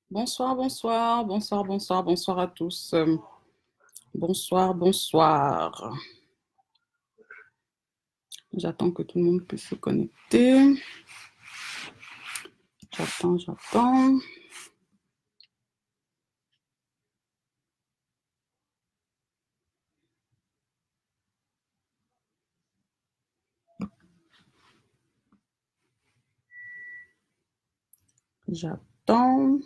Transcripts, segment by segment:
Bonsoir, bonsoir, bonsoir, bonsoir, bonsoir à tous. Bonsoir, bonsoir. J'attends que tout le monde puisse se connecter. J'attends. J'attends.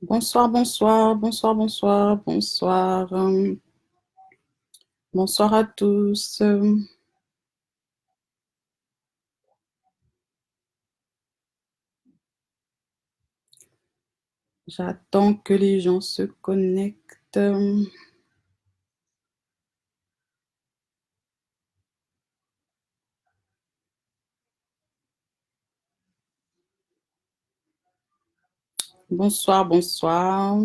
Bonsoir, bonsoir, bonsoir, bonsoir, bonsoir. Bonsoir à tous. J'attends que les gens se connectent. Bonsoir, bonsoir.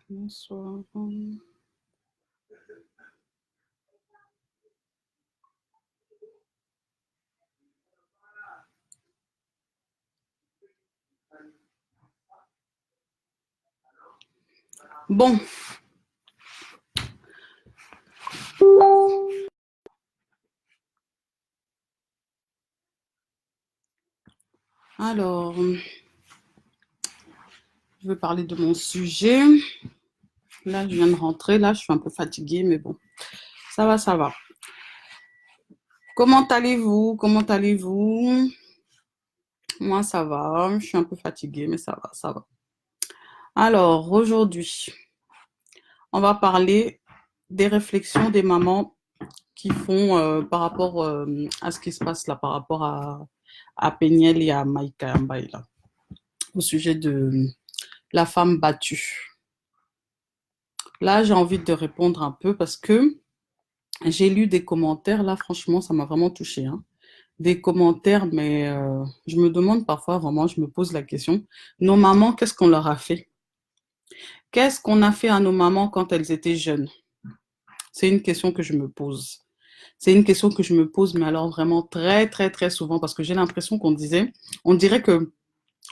Bonsoir. Bon. Alors, je vais parler de mon sujet. Là, je viens de rentrer. Là, je suis un peu fatiguée, mais bon, ça va, ça va. Comment allez-vous? Comment allez-vous? Moi, ça va. Je suis un peu fatiguée, mais ça va, ça va. Alors, aujourd'hui, on va parler des réflexions des mamans qui font par rapport à ce qui se passe là, par rapport à Péniel et à Maïka Mbaye, là, au sujet de la femme battue. Là, j'ai envie de répondre un peu parce que j'ai lu des commentaires. Là, franchement, ça m'a vraiment touchée, hein. Des commentaires, mais je me demande parfois, vraiment, je me pose la question, nos mamans, qu'est-ce qu'on leur a fait? Qu'est-ce qu'on a fait à nos mamans quand elles étaient jeunes? C'est une question que je me pose. C'est une question que je me pose, mais alors vraiment très, très, très souvent, parce que j'ai l'impression on dirait que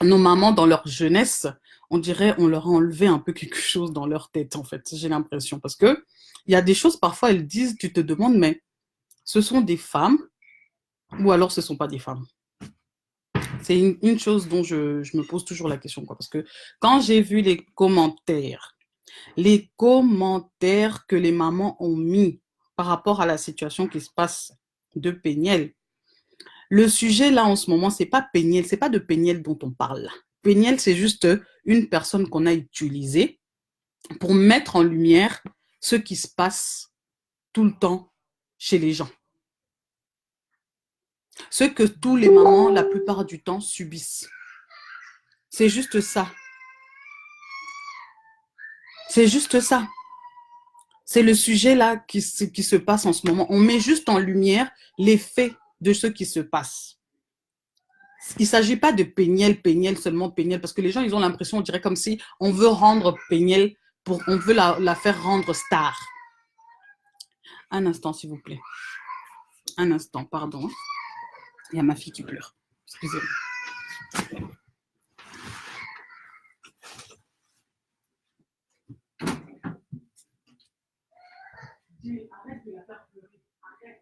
nos mamans, dans leur jeunesse, on dirait, on leur a enlevé un peu quelque chose dans leur tête, en fait. J'ai l'impression. Parce que il y a des choses, parfois, elles disent, tu te demandes, mais ce sont des femmes, ou alors ce ne sont pas des femmes. C'est une chose dont je me pose toujours la question, quoi. Parce que quand j'ai vu les commentaires que les mamans ont mis par rapport à la situation qui se passe de Péniel, le sujet là en ce moment, c'est pas Péniel, c'est pas de Péniel dont on parle là. Péniel, c'est juste une personne qu'on a utilisée pour mettre en lumière ce qui se passe tout le temps chez les gens. Ce que tous les mamans, la plupart du temps, subissent. C'est juste ça. C'est juste ça. C'est le sujet là qui se passe en ce moment. On met juste en lumière les faits de ce qui se passe. Il ne s'agit pas de Péniel, Péniel, seulement Péniel, parce que les gens, ils ont l'impression, on dirait comme si on veut rendre Péniel, on veut la faire rendre star. Un instant, s'il vous plaît. Un instant, pardon. Il y a ma fille qui pleure. Excusez-moi. Arrête de la faire pleurer. Arrête.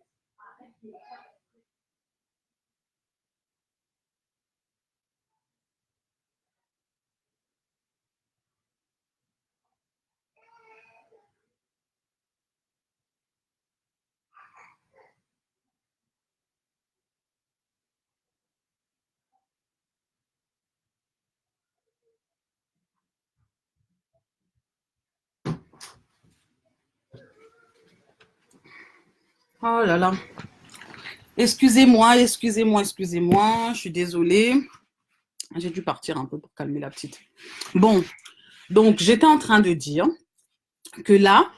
Oh là là. Excusez-moi, excusez-moi, excusez-moi. Je suis désolée. J'ai dû partir un peu pour calmer la petite. Bon, donc j'étais en train de dire que là,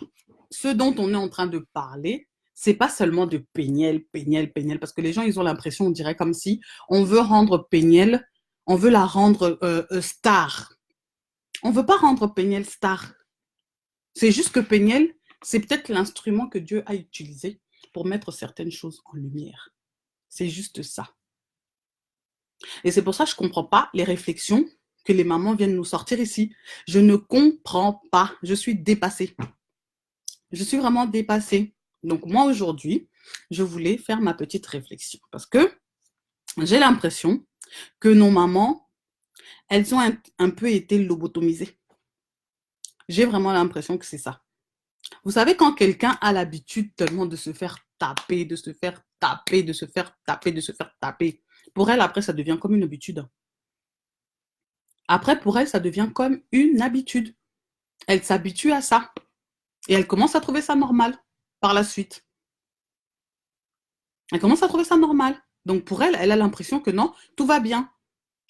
ce dont on est en train de parler, c'est pas seulement de Péniel, Péniel, Péniel, parce que les gens, ils ont l'impression, on dirait comme si on veut rendre Péniel, on veut la rendre star. On veut pas rendre Péniel star. C'est juste que Péniel, c'est peut-être l'instrument que Dieu a utilisé pour mettre certaines choses en lumière. C'est juste ça. Et c'est pour ça que je ne comprends pas les réflexions que les mamans viennent nous sortir ici. Je ne comprends pas. Je suis dépassée. Je suis vraiment dépassée. Donc moi, aujourd'hui, je voulais faire ma petite réflexion parce que j'ai l'impression que nos mamans, elles ont un peu été lobotomisées. J'ai vraiment l'impression que c'est ça. Vous savez, quand quelqu'un a l'habitude tellement de se faire taper, de se faire taper, de se faire taper, de se faire taper, pour elle, après, ça devient comme une habitude. Après, pour elle, ça devient comme une habitude. Elle s'habitue à ça. Et elle commence à trouver ça normal par la suite. Elle commence à trouver ça normal. Donc pour elle, elle a l'impression que non, tout va bien.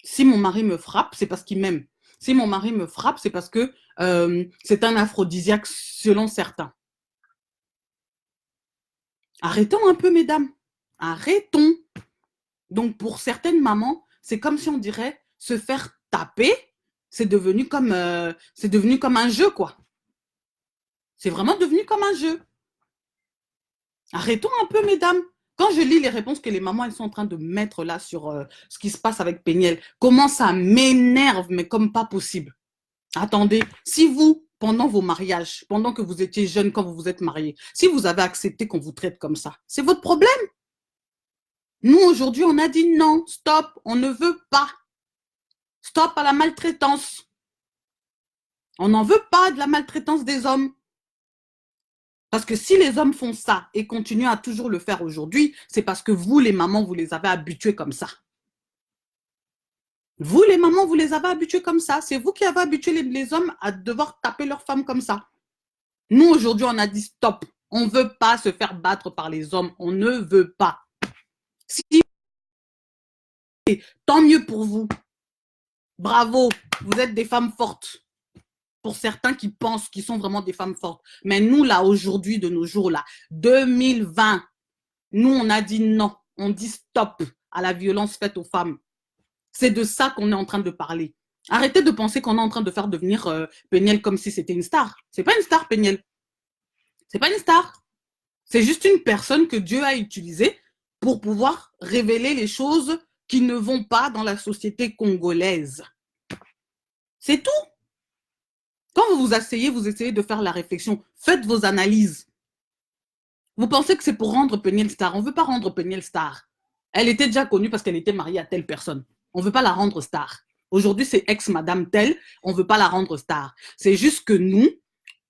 Si mon mari me frappe, c'est parce qu'il m'aime. Si mon mari me frappe, c'est parce que c'est un aphrodisiaque selon certains. Arrêtons un peu, mesdames. Arrêtons. Donc pour certaines mamans, c'est comme si on dirait se faire taper, c'est devenu comme un jeu, quoi. C'est vraiment devenu comme un jeu. Arrêtons un peu, mesdames. Quand je lis les réponses que les mamans elles sont en train de mettre là sur ce qui se passe avec Péniel, comment ça m'énerve, mais comme pas possible. Attendez, si vous, pendant vos mariages, pendant que vous étiez jeune, quand vous vous êtes mariés, si vous avez accepté qu'on vous traite comme ça, c'est votre problème. Nous, aujourd'hui, on a dit non, stop, on ne veut pas. Stop à la maltraitance. On n'en veut pas de la maltraitance des hommes. Parce que si les hommes font ça et continuent à toujours le faire aujourd'hui, c'est parce que vous, les mamans, vous les avez habitués comme ça. Vous, les mamans, vous les avez habitués comme ça. C'est vous qui avez habitué les hommes à devoir taper leurs femmes comme ça. Nous, aujourd'hui, on a dit stop. On ne veut pas se faire battre par les hommes. On ne veut pas. Si, tant mieux pour vous. Bravo. Vous êtes des femmes fortes. Pour certains qui pensent qu'ils sont vraiment des femmes fortes. Mais nous, là, aujourd'hui, de nos jours, là, 2020, nous, on a dit non. On dit stop à la violence faite aux femmes. C'est de ça qu'on est en train de parler. Arrêtez de penser qu'on est en train de faire devenir Péniel comme si c'était une star. C'est pas une star, Péniel. C'est pas une star. C'est juste une personne que Dieu a utilisée pour pouvoir révéler les choses qui ne vont pas dans la société congolaise. C'est tout. Quand vous vous asseyez, vous essayez de faire la réflexion. Faites vos analyses. Vous pensez que c'est pour rendre Péniel star. On ne veut pas rendre Péniel star. Elle était déjà connue parce qu'elle était mariée à telle personne. On ne veut pas la rendre star. Aujourd'hui, c'est ex-madame telle, on ne veut pas la rendre star. C'est juste que nous,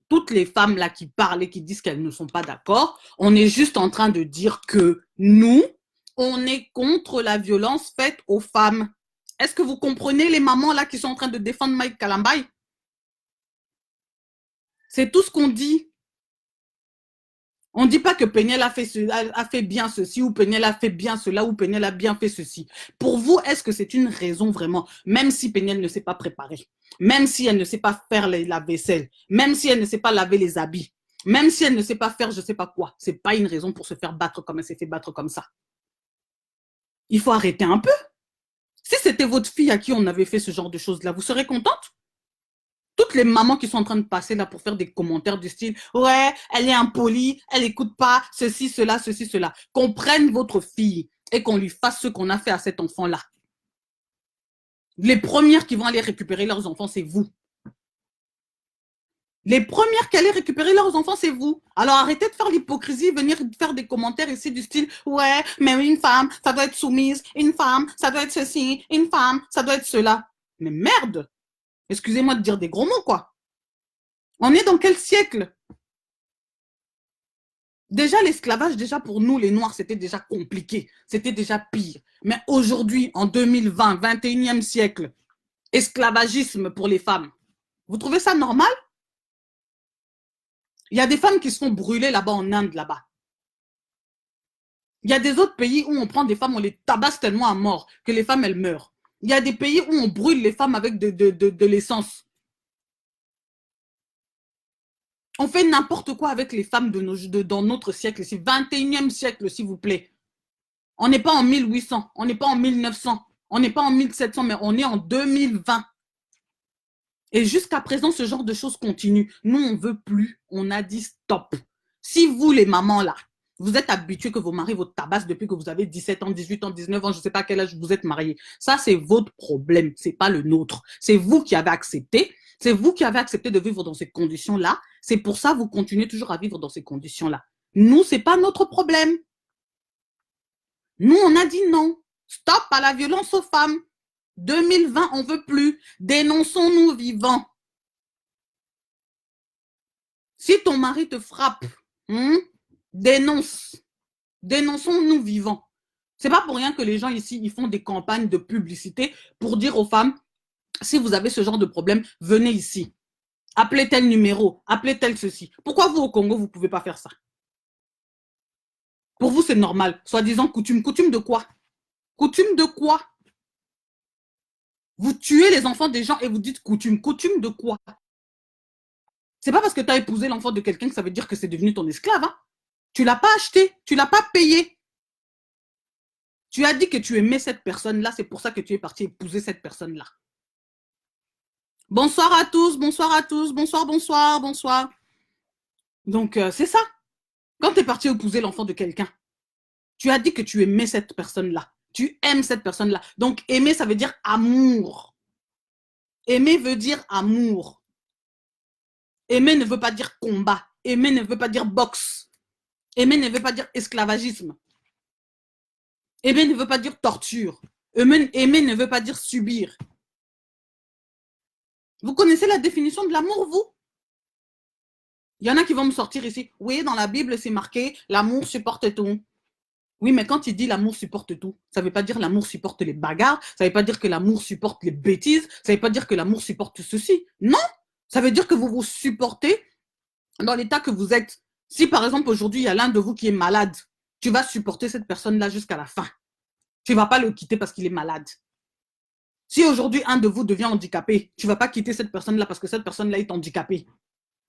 toutes les femmes là qui parlent et qui disent qu'elles ne sont pas d'accord, on est juste en train de dire que nous, on est contre la violence faite aux femmes. Est-ce que vous comprenez les mamans là qui sont en train de défendre Mike Kalambay? C'est tout ce qu'on dit. On ne dit pas que Péniel a fait bien ceci ou Péniel a fait bien cela ou Péniel a bien fait ceci. Pour vous, est-ce que c'est une raison vraiment, même si Péniel ne s'est pas préparée, même si elle ne sait pas faire la vaisselle, même si elle ne sait pas laver les habits, même si elle ne sait pas faire je ne sais pas quoi, ce n'est pas une raison pour se faire battre comme elle s'est fait battre comme ça. Il faut arrêter un peu. Si c'était votre fille à qui on avait fait ce genre de choses-là, vous serez contente? Toutes les mamans qui sont en train de passer là pour faire des commentaires du style « Ouais, elle est impolie, elle n'écoute pas, ceci, cela », qu'on prenne votre fille et qu'on lui fasse ce qu'on a fait à cet enfant-là. Les premières qui vont aller récupérer leurs enfants, c'est vous. Les premières qui allaient récupérer leurs enfants, c'est vous. Alors arrêtez de faire l'hypocrisie, venir faire des commentaires ici du style « Ouais, mais une femme, ça doit être soumise, une femme, ça doit être ceci, une femme, ça doit être cela. » Mais merde! Excusez-moi de dire des gros mots, quoi. On est dans quel siècle? Déjà, l'esclavage, déjà pour nous, les Noirs, c'était déjà compliqué. C'était déjà pire. Mais aujourd'hui, en 2020, 21e siècle, esclavagisme pour les femmes. Vous trouvez ça normal? Il y a des femmes qui se font brûler là-bas en Inde, là-bas. Il y a des autres pays où on prend des femmes, on les tabasse tellement à mort que les femmes, elles meurent. Il y a des pays où on brûle les femmes avec de l'essence. On fait n'importe quoi avec les femmes dans notre siècle, c'est 21e siècle, s'il vous plaît. On n'est pas en 1800, on n'est pas en 1900, on n'est pas en 1700, mais on est en 2020. Et jusqu'à présent, ce genre de choses continue. Nous, on ne veut plus. On a dit stop. Si vous, les mamans, là, vous êtes habitués que vos maris vous tabassent depuis que vous avez 17 ans, 18 ans, 19 ans, je ne sais pas à quel âge vous êtes mariés. Ça, c'est votre problème. Ce n'est pas le nôtre. C'est vous qui avez accepté. C'est vous qui avez accepté de vivre dans ces conditions-là. C'est pour ça que vous continuez toujours à vivre dans ces conditions-là. Nous, ce n'est pas notre problème. Nous, on a dit non. Stop à la violence aux femmes. 2020, on ne veut plus. Dénonçons-nous vivants. Si ton mari te frappe, dénonce. Dénonçons-nous vivants. C'est pas pour rien que les gens ici, ils font des campagnes de publicité pour dire aux femmes, si vous avez ce genre de problème, venez ici. Appelez tel numéro, appelez tel ceci. Pourquoi vous, au Congo, vous ne pouvez pas faire ça? Pour vous, c'est normal. Soi-disant coutume. Coutume de quoi? Coutume de quoi? Vous tuez les enfants des gens et vous dites coutume. Coutume de quoi? C'est pas parce que tu as épousé l'enfant de quelqu'un que ça veut dire que c'est devenu ton esclave. Hein? Tu l'as pas acheté, tu l'as pas payé. Tu as dit que tu aimais cette personne-là, c'est pour ça que tu es parti épouser cette personne-là. Bonsoir à tous, bonsoir à tous, bonsoir, bonsoir, bonsoir. Donc, c'est ça. Quand tu es parti épouser l'enfant de quelqu'un, tu as dit que tu aimais cette personne-là. Tu aimes cette personne-là. Donc, aimer, ça veut dire amour. Aimer veut dire amour. Aimer ne veut pas dire combat. Aimer ne veut pas dire boxe. Aimer ne veut pas dire esclavagisme. Aimer ne veut pas dire torture. Aimer ne veut pas dire subir. Vous connaissez la définition de l'amour, vous? Il y en a qui vont me sortir ici. Oui, dans la Bible, c'est marqué, l'amour supporte tout. Oui, mais quand il dit l'amour supporte tout, ça ne veut pas dire l'amour supporte les bagarres, ça ne veut pas dire que l'amour supporte les bêtises, ça ne veut pas dire que l'amour supporte ceci. Non, ça veut dire que vous vous supportez dans l'état que vous êtes. Si par exemple aujourd'hui, il y a l'un de vous qui est malade, tu vas supporter cette personne-là jusqu'à la fin. Tu ne vas pas le quitter parce qu'il est malade. Si aujourd'hui, un de vous devient handicapé, tu ne vas pas quitter cette personne-là parce que cette personne-là est handicapée.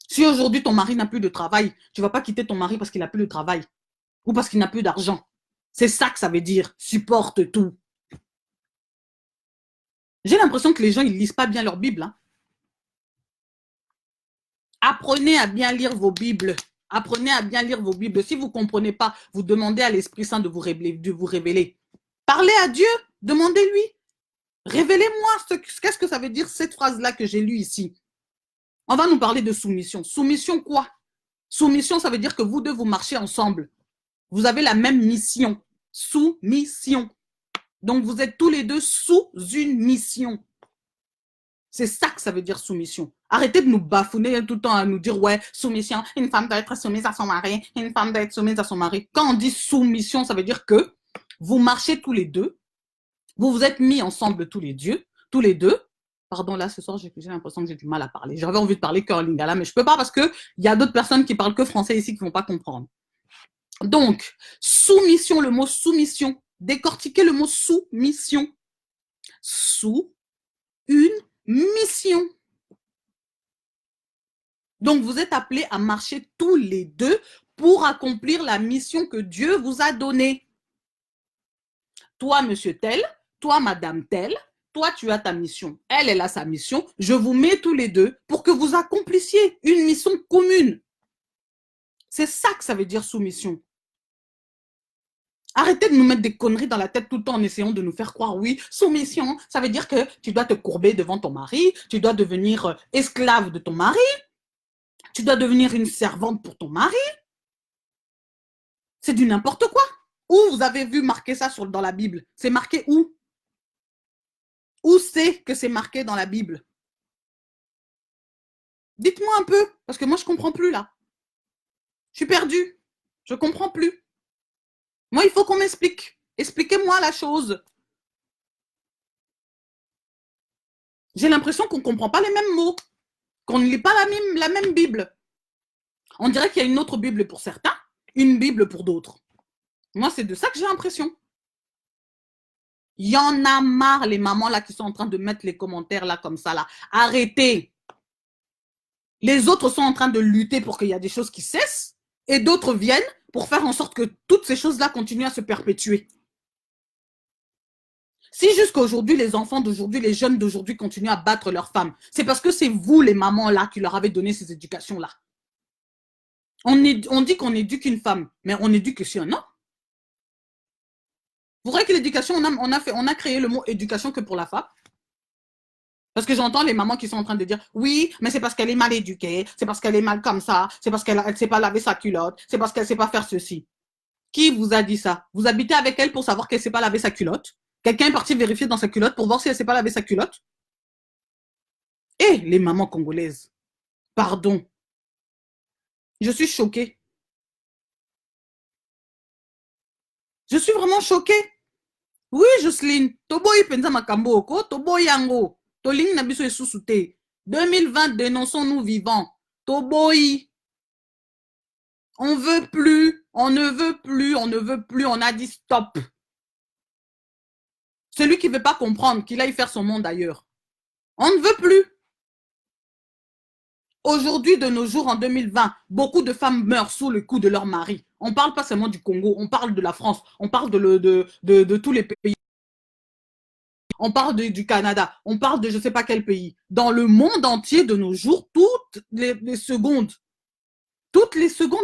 Si aujourd'hui, ton mari n'a plus de travail, tu ne vas pas quitter ton mari parce qu'il n'a plus de travail ou parce qu'il n'a plus d'argent. C'est ça que ça veut dire, supporte tout. J'ai l'impression que les gens, ils ne lisent pas bien leur Bible. Hein. Apprenez à bien lire vos Bibles. Apprenez à bien lire vos Bibles. Si vous ne comprenez pas, vous demandez à l'Esprit Saint de vous révéler. Parlez à Dieu, demandez-lui. Révélez-moi qu'est-ce que ça veut dire cette phrase-là que j'ai lue ici. On va nous parler de soumission. Soumission quoi? Soumission, ça veut dire que vous deux, vous marchez ensemble. Vous avez la même mission. Soumission. Donc, vous êtes tous les deux sous une mission. C'est ça que ça veut dire soumission. Arrêtez de nous bafouner tout le temps à nous dire, ouais, soumission, une femme doit être soumise à son mari, une femme doit être soumise à son mari. Quand on dit soumission, ça veut dire que vous marchez tous les deux, vous vous êtes mis ensemble tous les deux. Pardon, là, ce soir, j'ai l'impression que j'ai du mal à parler. J'avais envie de parler que en lingala, mais je ne peux pas parce qu'il y a d'autres personnes qui parlent que français ici qui ne vont pas comprendre. Donc, soumission, le mot soumission. Décortiquez le mot soumission. Sous une mission. Donc, vous êtes appelés à marcher tous les deux pour accomplir la mission que Dieu vous a donnée. Toi, monsieur tel, toi, madame tel, toi, tu as ta mission. Elle a sa mission. Je vous mets tous les deux pour que vous accomplissiez une mission commune. C'est ça que ça veut dire soumission. Arrêtez de nous mettre des conneries dans la tête tout le temps en essayant de nous faire croire, oui, soumission, ça veut dire que tu dois te courber devant ton mari, tu dois devenir esclave de ton mari, tu dois devenir une servante pour ton mari. C'est du n'importe quoi. Où vous avez vu marquer ça dans la Bible? C'est marqué où? Où c'est que c'est marqué dans la Bible? Dites-moi un peu, parce que moi, je ne comprends plus là. Je suis perdue. Je ne comprends plus. Moi, il faut qu'on m'explique. Expliquez-moi la chose. J'ai l'impression qu'on ne comprend pas les mêmes mots, qu'on ne lit pas la même Bible. On dirait qu'il y a une autre Bible pour certains, une Bible pour d'autres. Moi, c'est de ça que j'ai l'impression. Il y en a marre, les mamans là qui sont en train de mettre les commentaires là comme ça là. Arrêtez. Les autres sont en train de lutter pour qu'il y ait des choses qui cessent et d'autres viennent pour faire en sorte que toutes ces choses-là continuent à se perpétuer. Si jusqu'à aujourd'hui, les enfants d'aujourd'hui, les jeunes d'aujourd'hui continuent à battre leurs femmes, c'est parce que c'est vous, les mamans là, qui leur avez donné ces éducations-là. On dit qu'on éduque une femme, mais on éduque aussi un homme. Vous voyez que l'éducation, on a créé le mot éducation que pour la femme. Parce que j'entends les mamans qui sont en train de dire oui, mais c'est parce qu'elle est mal éduquée, c'est parce qu'elle est mal comme ça, c'est parce qu'elle ne sait pas laver sa culotte, c'est parce qu'elle ne sait pas faire ceci. Qui vous a dit ça? Vous habitez avec elle pour savoir qu'elle ne sait pas laver sa culotte? Quelqu'un est parti vérifier dans sa culotte pour voir si elle ne sait pas laver sa culotte? Et les mamans congolaises, pardon, je suis choquée. Je suis vraiment choquée. Oui, Jocelyne, toboyi penza makambo oko, toboyi yango, tolingi na biso esusu te. 2020, dénonçons-nous vivants. Toboyi. On veut plus, on ne veut plus, on ne veut plus, on a dit stop. Celui qui ne veut pas comprendre, qu'il aille faire son monde ailleurs. On ne veut plus. Aujourd'hui, de nos jours, en 2020, beaucoup de femmes meurent sous le coup de leur mari. On ne parle pas seulement du Congo, on parle de la France, on parle de tous les pays. On parle du Canada, on parle de je ne sais pas quel pays. Dans le monde entier, de nos jours, toutes les secondes,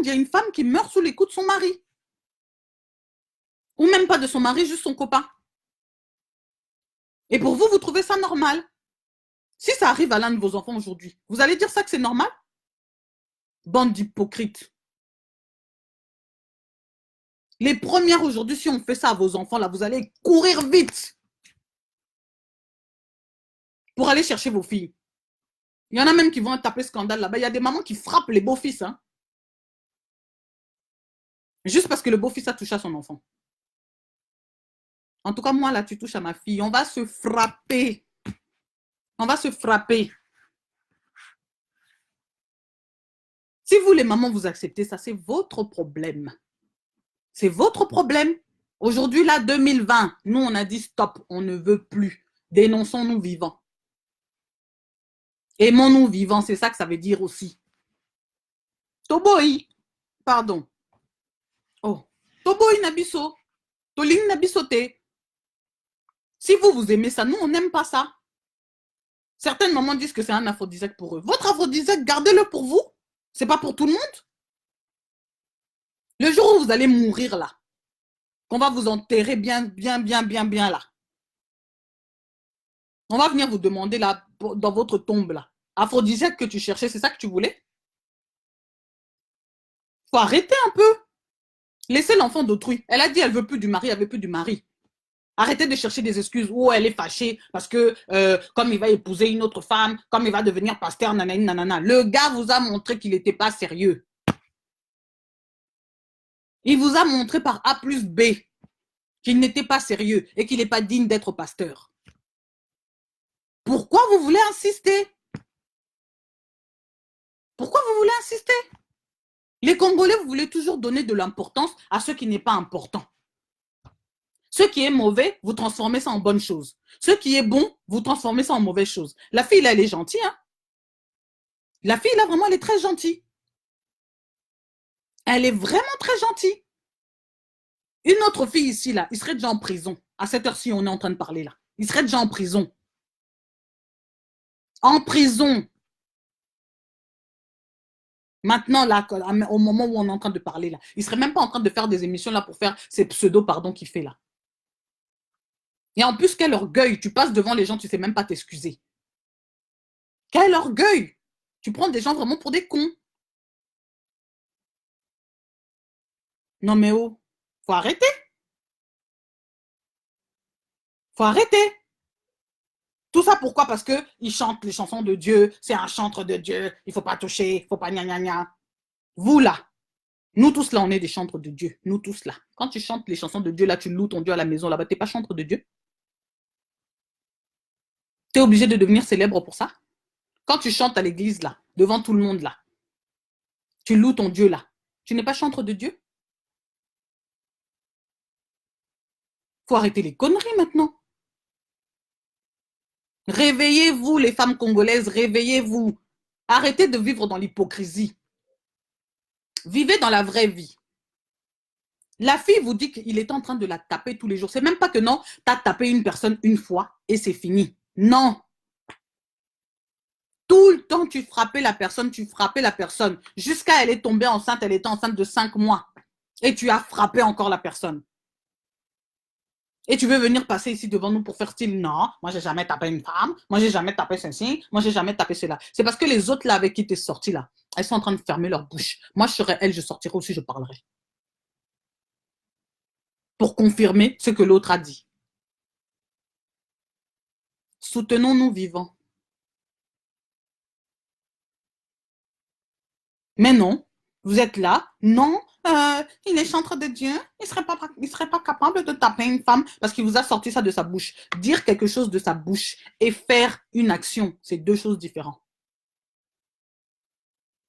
il y a une femme qui meurt sous les coups de son mari. Ou même pas de son mari, juste son copain. Et pour vous, vous trouvez ça normal? Si ça arrive à l'un de vos enfants aujourd'hui, vous allez dire ça que c'est normal? Bande d'hypocrites. Les premières aujourd'hui, si on fait ça à vos enfants, là, vous allez courir vite pour aller chercher vos filles. Il y en a même qui vont taper scandale là-bas. Il y a des mamans qui frappent les beaux-fils. Hein, juste parce que le beau-fils a touché à son enfant. En tout cas, moi, là, tu touches à ma fille. On va se frapper. On va se frapper. Si vous, les mamans, vous acceptez ça, c'est votre problème. C'est votre problème. Aujourd'hui, là, 2020, nous, on a dit stop. On ne veut plus. Dénonçons-nous vivants. Aimons-nous vivants. C'est ça que ça veut dire aussi. Toboyi. Pardon. Oh. Toboyi nabiso. Toling nabisote. Si vous, vous aimez ça, nous, on n'aime pas ça. Certaines mamans disent que c'est un aphrodisiaque pour eux. Votre aphrodisiaque, gardez-le pour vous. C'est pas pour tout le monde. Le jour où vous allez mourir là, qu'on va vous enterrer bien là, on va venir vous demander là, dans votre tombe là, aphrodisiaque que tu cherchais, c'est ça que tu voulais? Faut arrêter un peu. Laissez l'enfant d'autrui. Elle a dit elle veut plus du mari, elle veut plus du mari. Arrêtez de chercher des excuses. Oh, elle est fâchée parce que comme il va épouser une autre femme, comme il va devenir pasteur, nanani, nanana. Le gars vous a montré qu'il n'était pas sérieux. Il vous a montré par A plus B qu'il n'était pas sérieux et qu'il n'est pas digne d'être pasteur. Pourquoi vous voulez insister? Pourquoi vous voulez insister? Les Congolais, vous voulez toujours donner de l'importance à ce qui n'est pas important. Ce qui est mauvais, vous transformez ça en bonne chose. Ce qui est bon, vous transformez ça en mauvaise chose. La fille, là, elle est gentille. Hein? La fille, là, vraiment, elle est très gentille. Elle est vraiment très gentille. Une autre fille ici, là, il serait déjà en prison. À cette heure-ci, on est en train de parler, là. Il serait déjà en prison. En prison. Maintenant, là, au moment où on est en train de parler, là, il ne serait même pas en train de faire des émissions là pour faire ces pseudos, pardon, qu'il fait là. Et en plus, quel orgueil. Tu passes devant les gens, tu ne sais même pas t'excuser. Quel orgueil. Tu prends des gens vraiment pour des cons. Non mais oh, faut arrêter. Faut arrêter. Tout ça pourquoi? Parce qu'il chante les chansons de Dieu, c'est un chantre de Dieu, il ne faut pas toucher, il ne faut pas gna gna gna. Vous là, nous tous là, on est des chantres de Dieu. Nous tous là. Quand tu chantes les chansons de Dieu, là, tu loues ton Dieu à la maison, là-bas, tu n'es pas chantre de Dieu. Tu es obligé de devenir célèbre pour ça. Quand tu chantes à l'église là, devant tout le monde là, tu loues ton Dieu là, tu n'es pas chantre de Dieu. Faut arrêter les conneries maintenant. Réveillez-vous, les femmes congolaises, réveillez-vous. Arrêtez de vivre dans l'hypocrisie. Vivez dans la vraie vie. La fille vous dit qu'il est en train de la taper tous les jours. C'est même pas que non, tu as tapé une personne une fois et c'est fini. Non. Tout le temps, tu frappais la personne, jusqu'à elle est tombée enceinte, elle était enceinte de 5 mois. Et tu as frappé encore la personne. Et tu veux venir passer ici devant nous pour faire style, non, moi j'ai jamais tapé une femme, moi j'ai jamais tapé ceci, moi j'ai jamais tapé cela. C'est parce que les autres là avec qui tu es sorti là, elles sont en train de fermer leur bouche. Moi je serais elle, je sortirai aussi, je parlerai. Pour confirmer ce que l'autre a dit. Soutenons-nous vivants. Mais non, vous êtes là, non, il est chantre de Dieu, il serait pas capable de taper une femme parce qu'il vous a sorti ça de sa bouche. Dire quelque chose de sa bouche et faire une action, c'est deux choses différentes.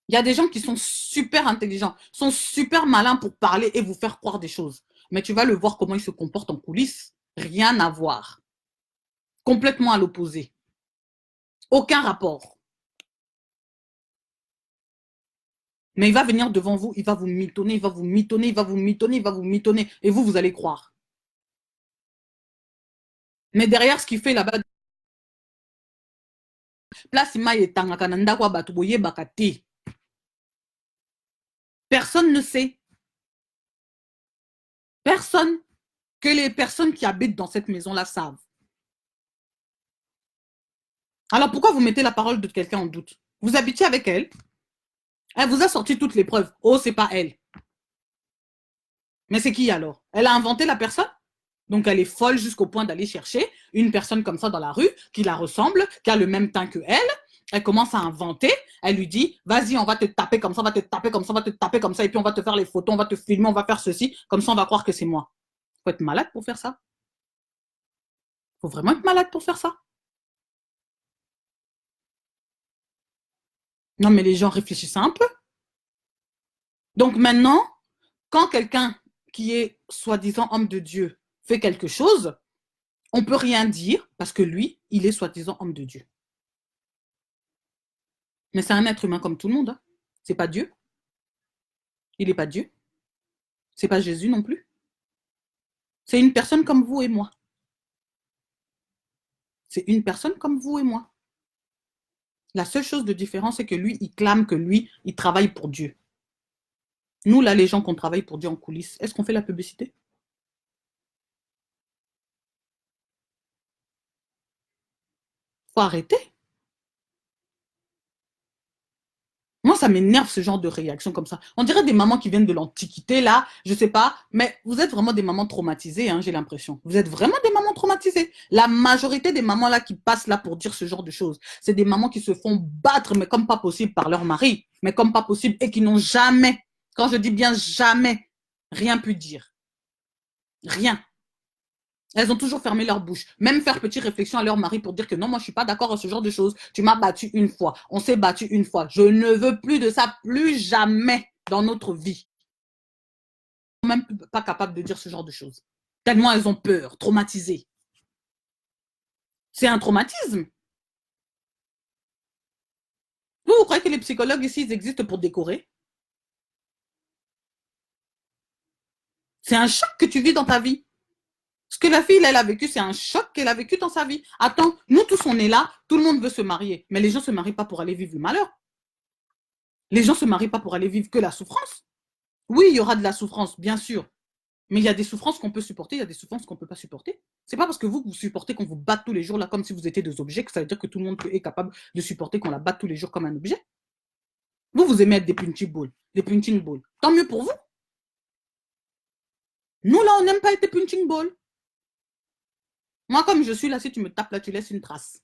Il y a des gens qui sont super intelligents, sont super malins pour parler et vous faire croire des choses. Mais tu vas le voir comment ils se comportent en coulisses. Rien à voir. Complètement à l'opposé. Aucun rapport. Mais il va venir devant vous, il va vous mitonner, il va vous mitonner, il va vous mitonner, il va vous mitonner. Et vous, vous allez croire. Mais derrière ce qu'il fait là-bas, personne ne sait. Personne que les personnes qui habitent dans cette maison-là savent. Alors pourquoi vous mettez la parole de quelqu'un en doute? Vous habitez avec elle. Elle vous a sorti toutes les preuves. Oh, c'est pas elle. Mais c'est qui alors? Elle a inventé la personne? Donc elle est folle jusqu'au point d'aller chercher une personne comme ça dans la rue, qui la ressemble, qui a le même teint que elle. Elle commence à inventer. Elle lui dit, vas-y, on va te taper comme ça, on va te taper comme ça, on va te taper comme ça, et puis on va te faire les photos, on va te filmer, on va faire ceci. Comme ça, on va croire que c'est moi. Faut être malade pour faire ça. Faut vraiment être malade pour faire ça. Non, mais les gens réfléchissent un peu. Donc maintenant, quand quelqu'un qui est soi-disant homme de Dieu fait quelque chose, on ne peut rien dire parce que lui, il est soi-disant homme de Dieu. Mais c'est un être humain comme tout le monde. Hein. C'est pas Dieu. Il n'est pas Dieu. C'est pas Jésus non plus. C'est une personne comme vous et moi. C'est une personne comme vous et moi. La seule chose de différence, c'est que lui, il clame que lui, il travaille pour Dieu. Nous, là, les gens qu'on travaille pour Dieu en coulisses, est-ce qu'on fait la publicité? Faut arrêter. Moi, ça m'énerve ce genre de réaction comme ça. On dirait des mamans qui viennent de l'Antiquité, là, je sais pas, mais vous êtes vraiment des mamans traumatisées, hein, j'ai l'impression. Vous êtes vraiment des mamans traumatisées. La majorité des mamans là qui passent là pour dire ce genre de choses, c'est des mamans qui se font battre, mais comme pas possible par leur mari, mais comme pas possible, et qui n'ont jamais, quand je dis bien jamais, rien pu dire. Rien. Elles ont toujours fermé leur bouche. Même faire petite réflexion à leur mari pour dire que non, moi, je suis pas d'accord à ce genre de choses. Tu m'as battu une fois. On s'est battu une fois. Je ne veux plus de ça, plus jamais dans notre vie. Même pas capable de dire ce genre de choses. Tellement elles ont peur, traumatisées. C'est un traumatisme. Vous croyez que les psychologues ici, ils existent pour décorer? C'est un choc que tu vis dans ta vie. Ce que la fille, elle a vécu, c'est un choc qu'elle a vécu dans sa vie. Attends, nous tous, on est là, tout le monde veut se marier. Mais les gens ne se marient pas pour aller vivre le malheur. Les gens ne se marient pas pour aller vivre que la souffrance. Oui, il y aura de la souffrance, bien sûr. Mais il y a des souffrances qu'on peut supporter, il y a des souffrances qu'on ne peut pas supporter. C'est pas parce que vous supportez qu'on vous batte tous les jours, là, comme si vous étiez des objets, que ça veut dire que tout le monde est capable de supporter qu'on la batte tous les jours comme un objet. Vous, vous aimez être des punching balls, des punching balls. Tant mieux pour vous. Nous, là, on n'aime pas être des punching balls. Moi, comme je suis là, si tu me tapes là, tu laisses une trace.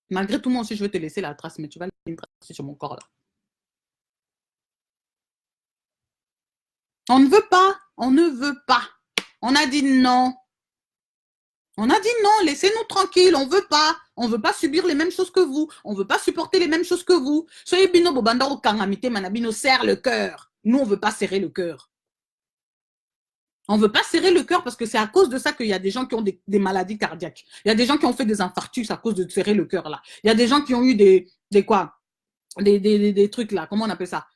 Malgré tout, moi aussi, je vais te laisser la trace, mais tu vas laisser une trace sur mon corps, là. On ne veut pas, on ne veut pas. On a dit non. On a dit non, laissez-nous tranquilles, on veut pas. On veut pas subir les mêmes choses que vous. On veut pas supporter les mêmes choses que vous. Soyez bino bobanda ou kangamite manabino serre le cœur. Nous, on veut pas serrer le cœur. On ne veut pas serrer le cœur parce que c'est à cause de ça qu'il y a des gens qui ont des maladies cardiaques. Il y a des gens qui ont fait des infarctus à cause de serrer le cœur là. Il y a des gens qui ont eu des quoi? Des trucs là, comment on appelle ça?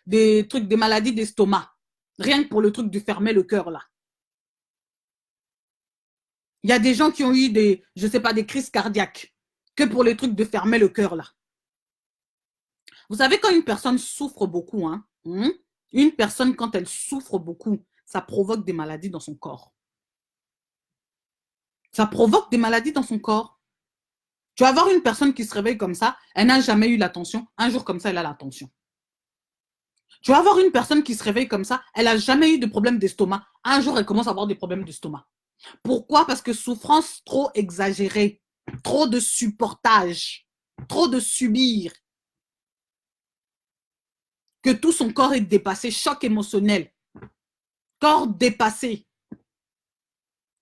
Des trucs, des maladies d'estomac. Rien que pour le truc de fermer le cœur là. Il y a des gens qui ont eu je sais pas, des crises cardiaques. Que pour les trucs de fermer le cœur là. Vous savez, quand une personne souffre beaucoup, hein, une personne, quand elle souffre beaucoup, ça provoque des maladies dans son corps. Ça provoque des maladies dans son corps. Tu vas voir une personne qui se réveille comme ça, elle n'a jamais eu la tension. Un jour comme ça, elle a la tension. Tu vas voir une personne qui se réveille comme ça, elle n'a jamais eu de problème d'estomac. Un jour, elle commence à avoir des problèmes d'estomac. Pourquoi? Parce que souffrance trop exagérée, trop de supportage, trop de subir, que tout son corps est dépassé, choc émotionnel, corps dépassé.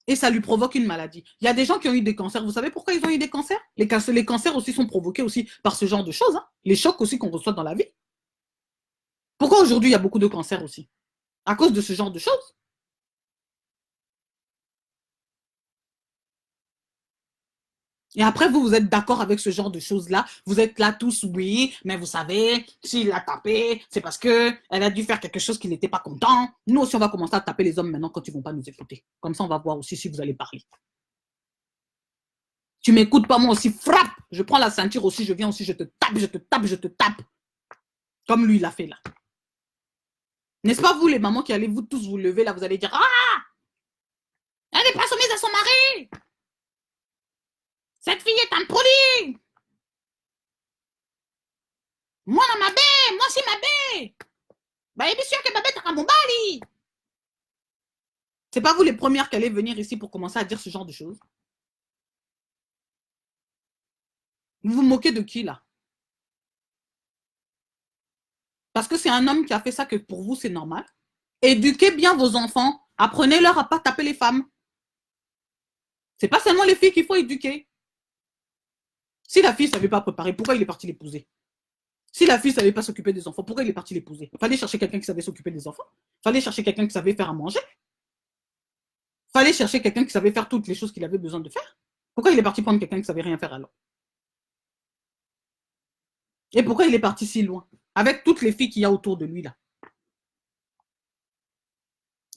Et ça lui provoque une maladie. Il y a des gens qui ont eu des cancers. Vous savez pourquoi ils ont eu des cancers? Les cancers aussi sont provoqués aussi par ce genre de choses. Hein. Les chocs aussi qu'on reçoit dans la vie. Pourquoi aujourd'hui il y a beaucoup de cancers aussi? À cause de ce genre de choses. Et après, vous êtes d'accord avec ce genre de choses-là. Vous êtes là tous, oui, mais vous savez, s'il l'a tapé, c'est parce qu'elle a dû faire quelque chose qui n'était pas content. Nous aussi, on va commencer à taper les hommes maintenant quand ils ne vont pas nous écouter. Comme ça, on va voir aussi si vous allez parler. Tu m'écoutes pas, moi aussi, frappe. Je prends la ceinture aussi, je viens aussi, je te tape, je te tape, je te tape. Comme lui, il a fait là. N'est-ce pas vous, les mamans, qui allez vous tous vous lever là, vous allez dire, ah, elle n'est pas soumise à son mari. Cette fille est un produit. Moi, on m'a bé, moi aussi, ma bé. Bah, bien sûr que ma bé, t'as mon bali. C'est pas vous les premières qui allez venir ici pour commencer à dire ce genre de choses. Vous vous moquez de qui là? Parce que c'est un homme qui a fait ça que pour vous c'est normal. Éduquez bien vos enfants. Apprenez-leur à ne pas taper les femmes. C'est pas seulement les filles qu'il faut éduquer. Si la fille ne savait pas préparer, pourquoi il est parti l'épouser? Si la fille ne savait pas s'occuper des enfants, pourquoi il est parti l'épouser? Il fallait chercher quelqu'un qui savait s'occuper des enfants. Il fallait chercher quelqu'un qui savait faire à manger. Il fallait chercher quelqu'un qui savait faire toutes les choses qu'il avait besoin de faire. Pourquoi il est parti prendre quelqu'un qui ne savait rien faire alors? Et pourquoi il est parti si loin? Avec toutes les filles qu'il y a autour de lui là.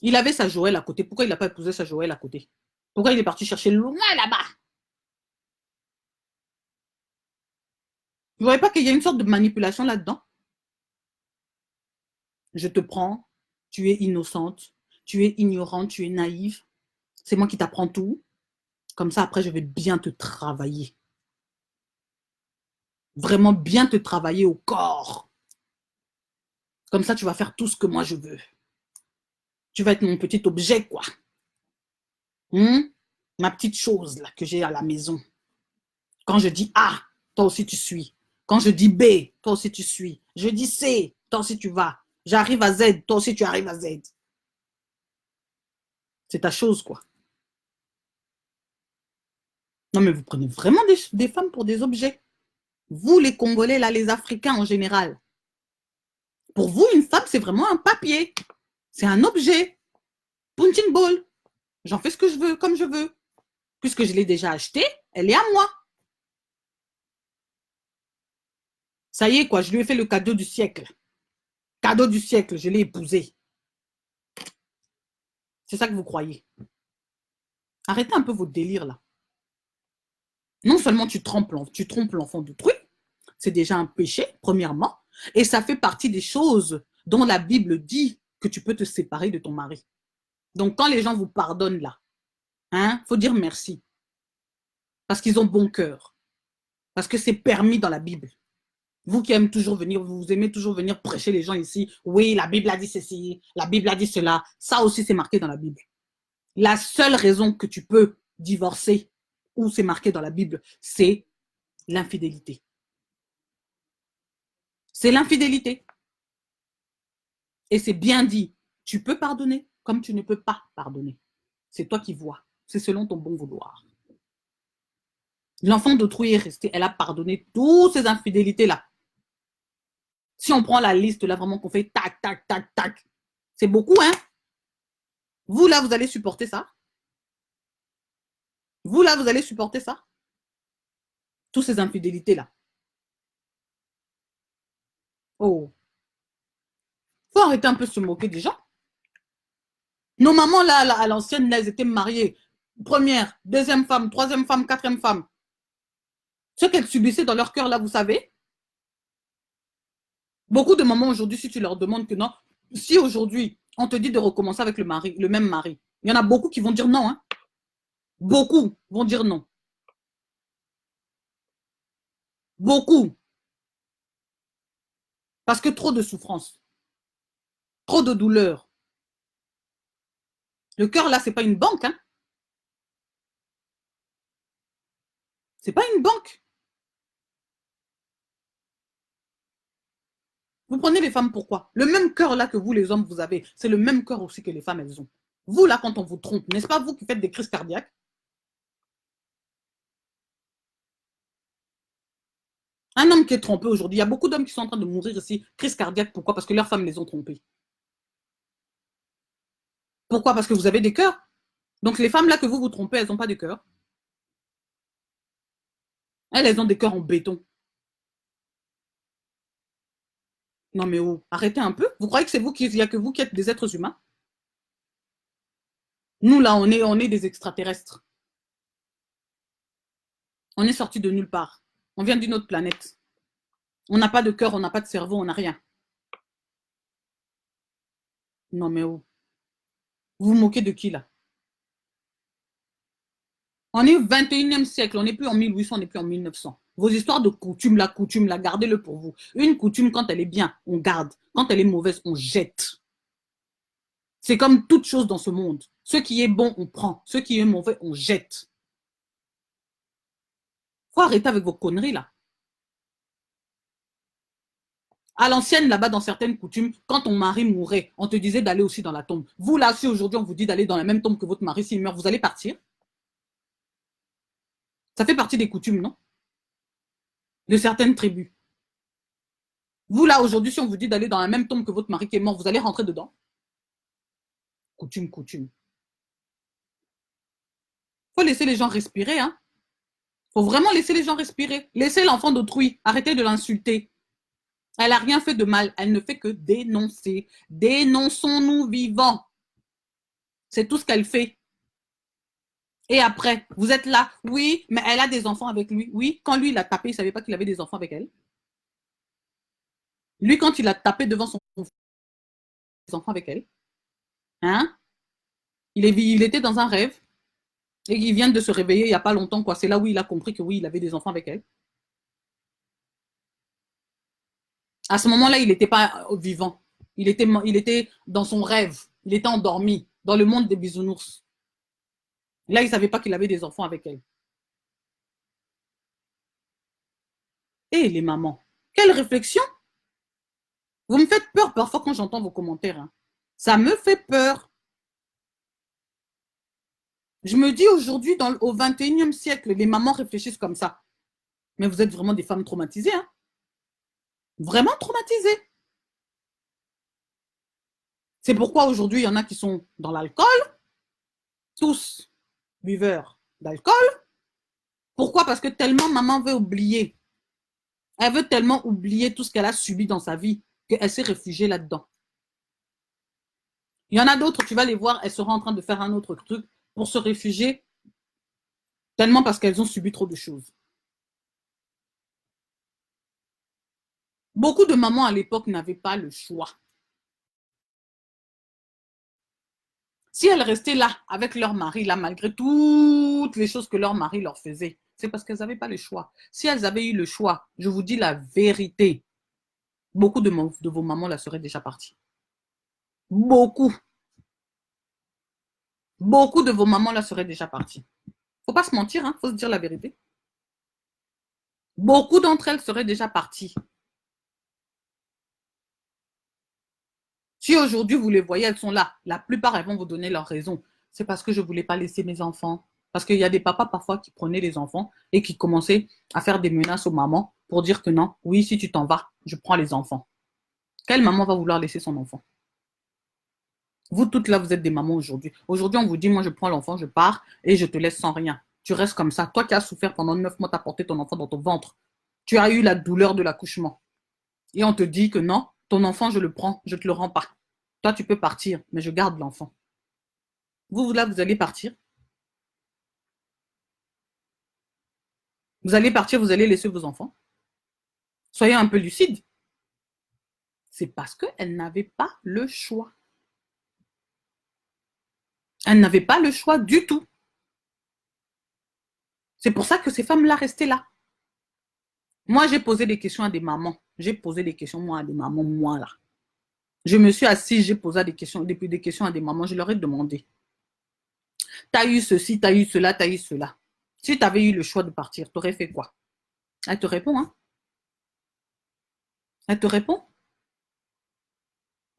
Il avait sa Joël à côté. Pourquoi il n'a pas épousé sa Joël à côté? Pourquoi il est parti chercher loin là-bas? Vous ne voyez pas qu'il y a une sorte de manipulation là-dedans? Je te prends, tu es innocente, tu es ignorante, tu es naïve. C'est moi qui t'apprends tout. Comme ça, après, je vais bien te travailler. Vraiment bien te travailler au corps. Comme ça, tu vas faire tout ce que moi je veux. Tu vas être mon petit objet, quoi. Ma petite chose là que j'ai à la maison. Quand je dis A, toi aussi tu suis. Quand je dis B, toi aussi tu suis. Je dis C, toi aussi tu vas. J'arrive à Z, toi aussi tu arrives à Z. C'est ta chose, quoi. Non, mais vous prenez vraiment des femmes pour des objets. Vous, les Congolais, là, les Africains en général. Pour vous, une femme, c'est vraiment un papier. C'est un objet. Punching ball. J'en fais ce que je veux, comme je veux. Puisque je l'ai déjà acheté, elle est à moi. Ça y est, quoi, je lui ai fait le cadeau du siècle. Cadeau du siècle, je l'ai épousé. C'est ça que vous croyez. Arrêtez un peu votre délire, là. Non seulement tu trompes l'enfant d'autrui, c'est déjà un péché, premièrement, et ça fait partie des choses dont la Bible dit que tu peux te séparer de ton mari. Donc, quand les gens vous pardonnent là, faut dire merci. Parce qu'ils ont bon cœur. Parce que c'est permis dans la Bible. Vous qui aimez toujours venir, vous aimez toujours venir prêcher les gens ici. Oui, la Bible a dit ceci, la Bible a dit cela. Ça aussi, c'est marqué dans la Bible. La seule raison que tu peux divorcer, ou c'est marqué dans la Bible, c'est l'infidélité. C'est l'infidélité. Et c'est bien dit. Tu peux pardonner comme tu ne peux pas pardonner. C'est toi qui vois. C'est selon ton bon vouloir. L'enfant d'autrui est resté. Elle a pardonné toutes ces infidélités-là. Si on prend la liste, là, vraiment, qu'on fait tac, tac, tac, tac, c'est beaucoup, hein? Vous, là, vous allez supporter ça? Vous, là, vous allez supporter ça? Toutes ces infidélités-là. Oh. Faut arrêter un peu de se moquer des gens. Nos mamans, là, à l'ancienne, elles étaient mariées. Première, deuxième femme, troisième femme, quatrième femme. Ce qu'elles subissaient dans leur cœur, là, vous savez. Beaucoup de mamans aujourd'hui, si tu leur demandes que non, si aujourd'hui, on te dit de recommencer avec le même mari, il y en a beaucoup qui vont dire non. Hein. Beaucoup vont dire non. Beaucoup. Parce que trop de souffrance, trop de douleur. Le cœur, là, c'est pas une banque. Hein. C'est pas une banque. Vous prenez les femmes pourquoi? Le même cœur là que vous, les hommes, vous avez, c'est le même cœur aussi que les femmes, elles ont. Vous, là, quand on vous trompe, n'est-ce pas vous qui faites des crises cardiaques? Un homme qui est trompé aujourd'hui, il y a beaucoup d'hommes qui sont en train de mourir ici, crise cardiaque, pourquoi? Parce que leurs femmes les ont trompés. Pourquoi? Parce que vous avez des cœurs. Donc les femmes là que vous vous trompez, elles n'ont pas de cœur. Elles ont des cœurs en béton. Non mais oh, arrêtez un peu. Vous croyez que c'est vous il y a que vous qui êtes des êtres humains? Nous là, on est des extraterrestres. On est sortis de nulle part. On vient d'une autre planète. On n'a pas de cœur, on n'a pas de cerveau, on n'a rien. Non mais oh. Vous vous moquez de qui là? On est au 21e siècle, on n'est plus en 1800, on n'est plus en 1900. Vos histoires de coutume, là, gardez-le pour vous. Une coutume, quand elle est bien, on garde. Quand elle est mauvaise, on jette. C'est comme toute chose dans ce monde. Ce qui est bon, on prend. Ce qui est mauvais, on jette. Faut arrêter avec vos conneries, là. À l'ancienne, là-bas, dans certaines coutumes, quand ton mari mourait, on te disait d'aller aussi dans la tombe. Vous, là, si aujourd'hui, on vous dit d'aller dans la même tombe que votre mari, s'il meurt, vous allez partir. Ça fait partie des coutumes, non? De certaines tribus. Vous, là, aujourd'hui, si on vous dit d'aller dans la même tombe que votre mari qui est mort, vous allez rentrer dedans. Coutume, coutume. Faut laisser les gens respirer, hein. Faut vraiment laisser les gens respirer. Laissez l'enfant d'autrui. Arrêtez de l'insulter. Elle n'a rien fait de mal. Elle ne fait que dénoncer. Dénonçons-nous vivants. C'est tout ce qu'elle fait. Et après, vous êtes là. Oui, mais elle a des enfants avec lui. Oui, quand lui, il a tapé, il ne savait pas qu'il avait des enfants avec elle. Lui, quand il a tapé devant son enfant avec elle, hein, il était dans un rêve. Et il vient de se réveiller il n'y a pas longtemps, quoi. C'est là où il a compris que oui, il avait des enfants avec elle. À ce moment-là, il n'était pas vivant. Il était dans son rêve. Il était endormi dans le monde des bisounours. Là, il ne savait pas qu'il avait des enfants avec elle. Et les mamans, quelle réflexion! Vous me faites peur parfois quand j'entends vos commentaires. Hein. Ça me fait peur. Je me dis aujourd'hui, au 21e siècle, les mamans réfléchissent comme ça. Mais vous êtes vraiment des femmes traumatisées. Hein. Vraiment traumatisées. C'est pourquoi aujourd'hui, il y en a qui sont dans l'alcool, tous buveurs d'alcool. Pourquoi? Parce que tellement maman veut oublier. Elle veut tellement oublier tout ce qu'elle a subi dans sa vie qu'elle s'est réfugiée là-dedans. Il y en a d'autres, tu vas les voir, elles seront en train de faire un autre truc pour se réfugier tellement parce qu'elles ont subi trop de choses. Beaucoup de mamans à l'époque n'avaient pas le choix. Si elles restaient là avec leur mari, là, malgré toutes les choses que leur mari leur faisait, c'est parce qu'elles n'avaient pas le choix. Si elles avaient eu le choix, je vous dis la vérité, beaucoup de vos mamans là seraient déjà parties. Beaucoup. Beaucoup de vos mamans là seraient déjà parties. Faut pas se mentir, hein, faut se dire la vérité. Beaucoup d'entre elles seraient déjà parties. Si aujourd'hui vous les voyez, elles sont là. La plupart, elles vont vous donner leur raison. C'est parce que je ne voulais pas laisser mes enfants. Parce qu'il y a des papas parfois qui prenaient les enfants et qui commençaient à faire des menaces aux mamans pour dire que non, oui, si tu t'en vas, je prends les enfants. Quelle maman va vouloir laisser son enfant? Vous toutes là, vous êtes des mamans aujourd'hui. Aujourd'hui, on vous dit, moi, je prends l'enfant, je pars et je te laisse sans rien. Tu restes comme ça. Toi qui as souffert pendant 9 mois, tu as porté ton enfant dans ton ventre. Tu as eu la douleur de l'accouchement. Et on te dit que non, ton enfant, je le prends, je ne te le rends pas. Toi, tu peux partir, mais je garde l'enfant. Vous, là, vous allez partir. Vous allez partir, vous allez laisser vos enfants. Soyez un peu lucide. C'est parce qu'elles n'avaient pas le choix. Elles n'avaient pas le choix du tout. C'est pour ça que ces femmes-là restaient là. Moi, j'ai posé des questions à des mamans. J'ai posé des questions, moi, à des mamans, moi, là. Je me suis assise, j'ai posé des questions à des mamans. Je leur ai demandé, t'as eu ceci, t'as eu cela, t'as eu cela. Si tu avais eu le choix de partir, tu aurais fait quoi? Elle te répond, hein? Elle te répond.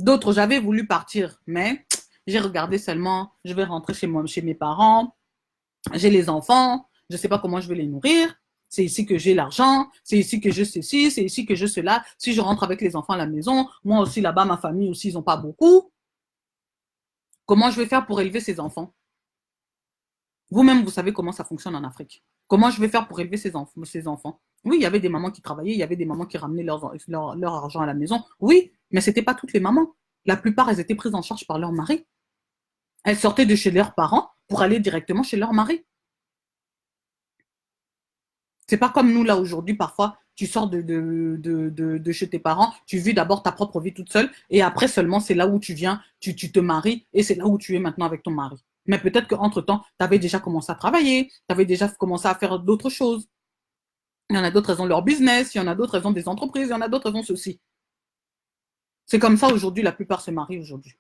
D'autres, j'avais voulu partir, mais j'ai regardé seulement, je vais rentrer chez moi, chez mes parents, j'ai les enfants, je ne sais pas comment je vais les nourrir, c'est ici que j'ai l'argent, c'est ici que je ceci, c'est ici que je cela. Si je rentre avec les enfants à la maison, moi aussi là-bas, ma famille aussi, ils n'ont pas beaucoup. Comment je vais faire pour élever ces enfants? Vous-même, vous savez comment ça fonctionne en Afrique. Comment je vais faire pour élever ces enfants? Oui, il y avait des mamans qui travaillaient, il y avait des mamans qui ramenaient leur argent à la maison. Oui, mais ce n'était pas toutes les mamans. La plupart, elles étaient prises en charge par leur mari. Elles sortaient de chez leurs parents pour aller directement chez leur mari. C'est pas comme nous là aujourd'hui, parfois, tu sors de chez tes parents, tu vis d'abord ta propre vie toute seule, et après seulement c'est là où tu viens, tu te maries, et c'est là où tu es maintenant avec ton mari. Mais peut-être qu'entre-temps, tu avais déjà commencé à travailler, tu avais déjà commencé à faire d'autres choses. Il y en a d'autres, elles ont leur business, il y en a d'autres, elles ont des entreprises, il y en a d'autres, elles ont ceci. C'est comme ça aujourd'hui, la plupart se marient aujourd'hui.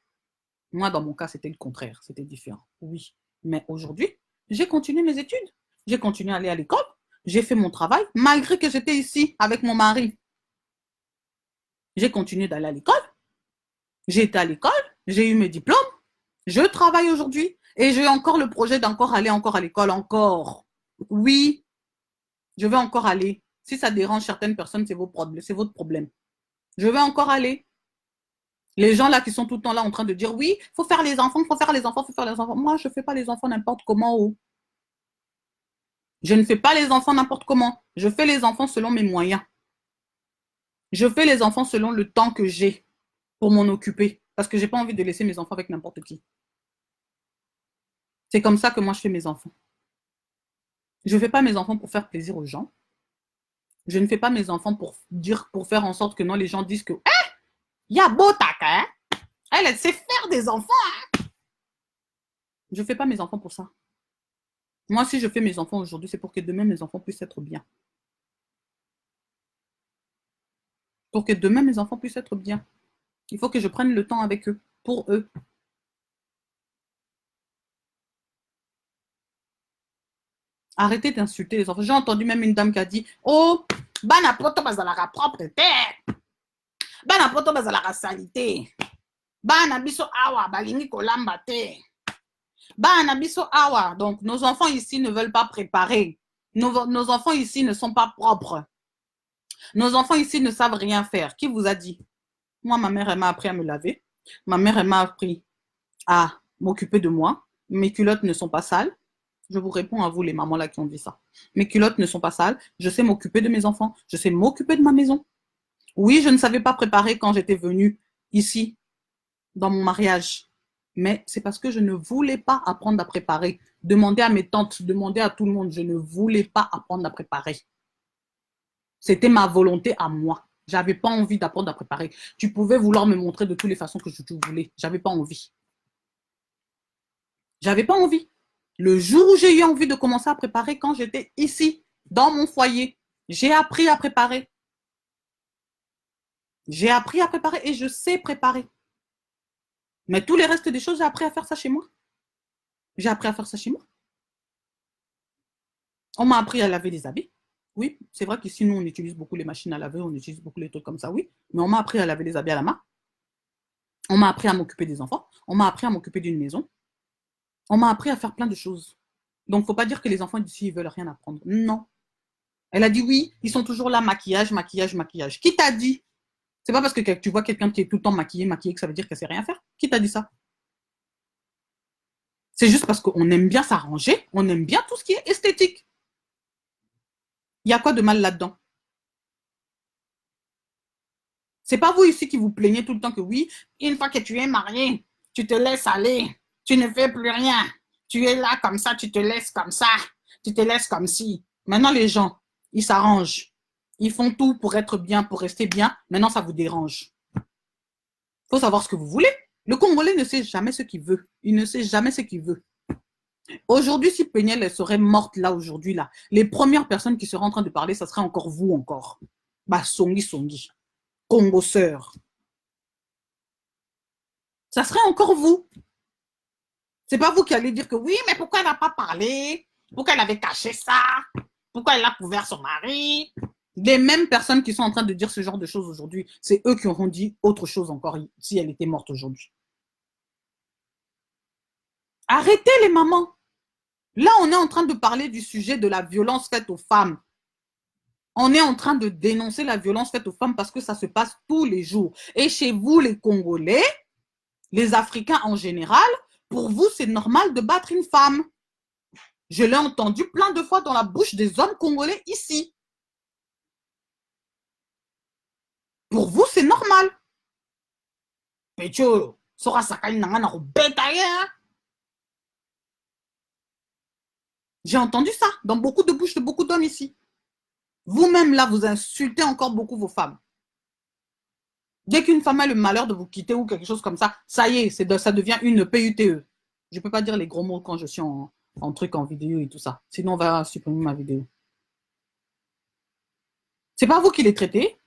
Moi, dans mon cas, c'était le contraire, c'était différent. Oui. Mais aujourd'hui, j'ai continué mes études. J'ai continué à aller à l'école. J'ai fait mon travail, malgré que j'étais ici avec mon mari. J'ai continué d'aller à l'école. J'ai été à l'école. J'ai eu mes diplômes. Je travaille aujourd'hui. Et j'ai encore le projet d'encore aller encore à l'école. Encore. Oui, je vais encore aller. Si ça dérange certaines personnes, c'est votre problème. Je vais encore aller. Les gens là qui sont tout le temps là en train de dire oui, il faut faire les enfants, il faut faire les enfants, il faut faire les enfants. Moi, je ne fais pas les enfants n'importe comment. Oh. Je ne fais pas les enfants n'importe comment. Je fais les enfants selon mes moyens. Je fais les enfants selon le temps que j'ai pour m'en occuper. Parce que je n'ai pas envie de laisser mes enfants avec n'importe qui. C'est comme ça que moi je fais mes enfants. Je ne fais pas mes enfants pour faire plaisir aux gens. Je ne fais pas mes enfants pour faire en sorte que non, les gens disent que il y a beau tac, hein? Elle sait faire des enfants. Hein? Je ne fais pas mes enfants pour ça. Moi, si je fais mes enfants aujourd'hui, c'est pour que demain mes enfants puissent être bien. Pour que demain mes enfants puissent être bien. Il faut que je prenne le temps avec eux, pour eux. Arrêtez d'insulter les enfants. J'ai entendu même une dame qui a dit oh, bana poto bazalaka propre te. Bana poto bazalaka salite. Bana biso awa balingi kolamba te. Bana biso awa. Donc, nos enfants ici ne veulent pas préparer. Nos enfants ici ne sont pas propres. Nos enfants ici ne savent rien faire. Qui vous a dit? Moi, ma mère, elle m'a appris à me laver. Ma mère, elle m'a appris à m'occuper de moi. Mes culottes ne sont pas sales. Je vous réponds à vous, les mamans là qui ont dit ça. Mes culottes ne sont pas sales. Je sais m'occuper de mes enfants. Je sais m'occuper de ma maison. Oui, je ne savais pas préparer quand j'étais venue ici, dans mon mariage. Mais c'est parce que je ne voulais pas apprendre à préparer. Demandez à mes tantes, demandez à tout le monde. Je ne voulais pas apprendre à préparer. C'était ma volonté à moi. J'avais pas envie d'apprendre à préparer. Tu pouvais vouloir me montrer de toutes les façons que je voulais. J'avais pas envie. J'avais pas envie. Le jour où j'ai eu envie de commencer à préparer, quand j'étais ici, dans mon foyer, j'ai appris à préparer. J'ai appris à préparer et je sais préparer. Mais tous les restes des choses, j'ai appris à faire ça chez moi. J'ai appris à faire ça chez moi. On m'a appris à laver des habits. Oui, c'est vrai qu'ici, nous, on utilise beaucoup les machines à laver, on utilise beaucoup les trucs comme ça, oui. Mais on m'a appris à laver les habits à la main. On m'a appris à m'occuper des enfants. On m'a appris à m'occuper d'une maison. On m'a appris à faire plein de choses. Donc, il ne faut pas dire que les enfants d'ici, ils veulent rien apprendre. Non. Elle a dit oui, ils sont toujours là, maquillage, maquillage, maquillage. Qui t'a dit? C'est pas parce que tu vois quelqu'un qui est tout le temps maquillé, maquillé, que ça veut dire qu'elle sait rien faire. Qui t'a dit ça? C'est juste parce qu'on aime bien s'arranger, on aime bien tout ce qui est esthétique. Il y a quoi de mal là-dedans? C'est pas vous ici qui vous plaignez tout le temps que oui, une fois que tu es marié, tu te laisses aller, tu ne fais plus rien. Tu es là comme ça, tu te laisses comme ça, tu te laisses comme si. Maintenant, les gens, ils s'arrangent. Ils font tout pour être bien, pour rester bien. Maintenant, ça vous dérange. Il faut savoir ce que vous voulez. Le Congolais ne sait jamais ce qu'il veut. Il ne sait jamais ce qu'il veut. Aujourd'hui, si Péniel serait morte là, aujourd'hui, là, les premières personnes qui seraient en train de parler, ça serait encore vous, encore. Bah, Songi, Songi. Congo sœur. Ça serait encore vous. C'est pas vous qui allez dire que oui, mais pourquoi elle n'a pas parlé? Pourquoi elle avait caché ça? Pourquoi elle a couvert son mari? Les mêmes personnes qui sont en train de dire ce genre de choses aujourd'hui, c'est eux qui auront dit autre chose encore si elle était morte aujourd'hui. Arrêtez les mamans. Là, on est en train de parler du sujet de la violence faite aux femmes. On est en train de dénoncer la violence faite aux femmes parce que ça se passe tous les jours. Et chez vous, les Congolais, les Africains en général, pour vous, c'est normal de battre une femme. Je l'ai entendu plein de fois dans la bouche des hommes congolais ici. Pour vous, c'est normal. Pecho, sora sakani nangana robeta ya. J'ai entendu ça dans beaucoup de bouches de beaucoup d'hommes ici. Vous-même, là, vous insultez encore beaucoup vos femmes. Dès qu'une femme a le malheur de vous quitter ou quelque chose comme ça y est, ça devient une PUTE. Je ne peux pas dire les gros mots quand je suis en truc, en vidéo et tout ça. Sinon, on va supprimer ma vidéo. C'est pas vous qui les traitez.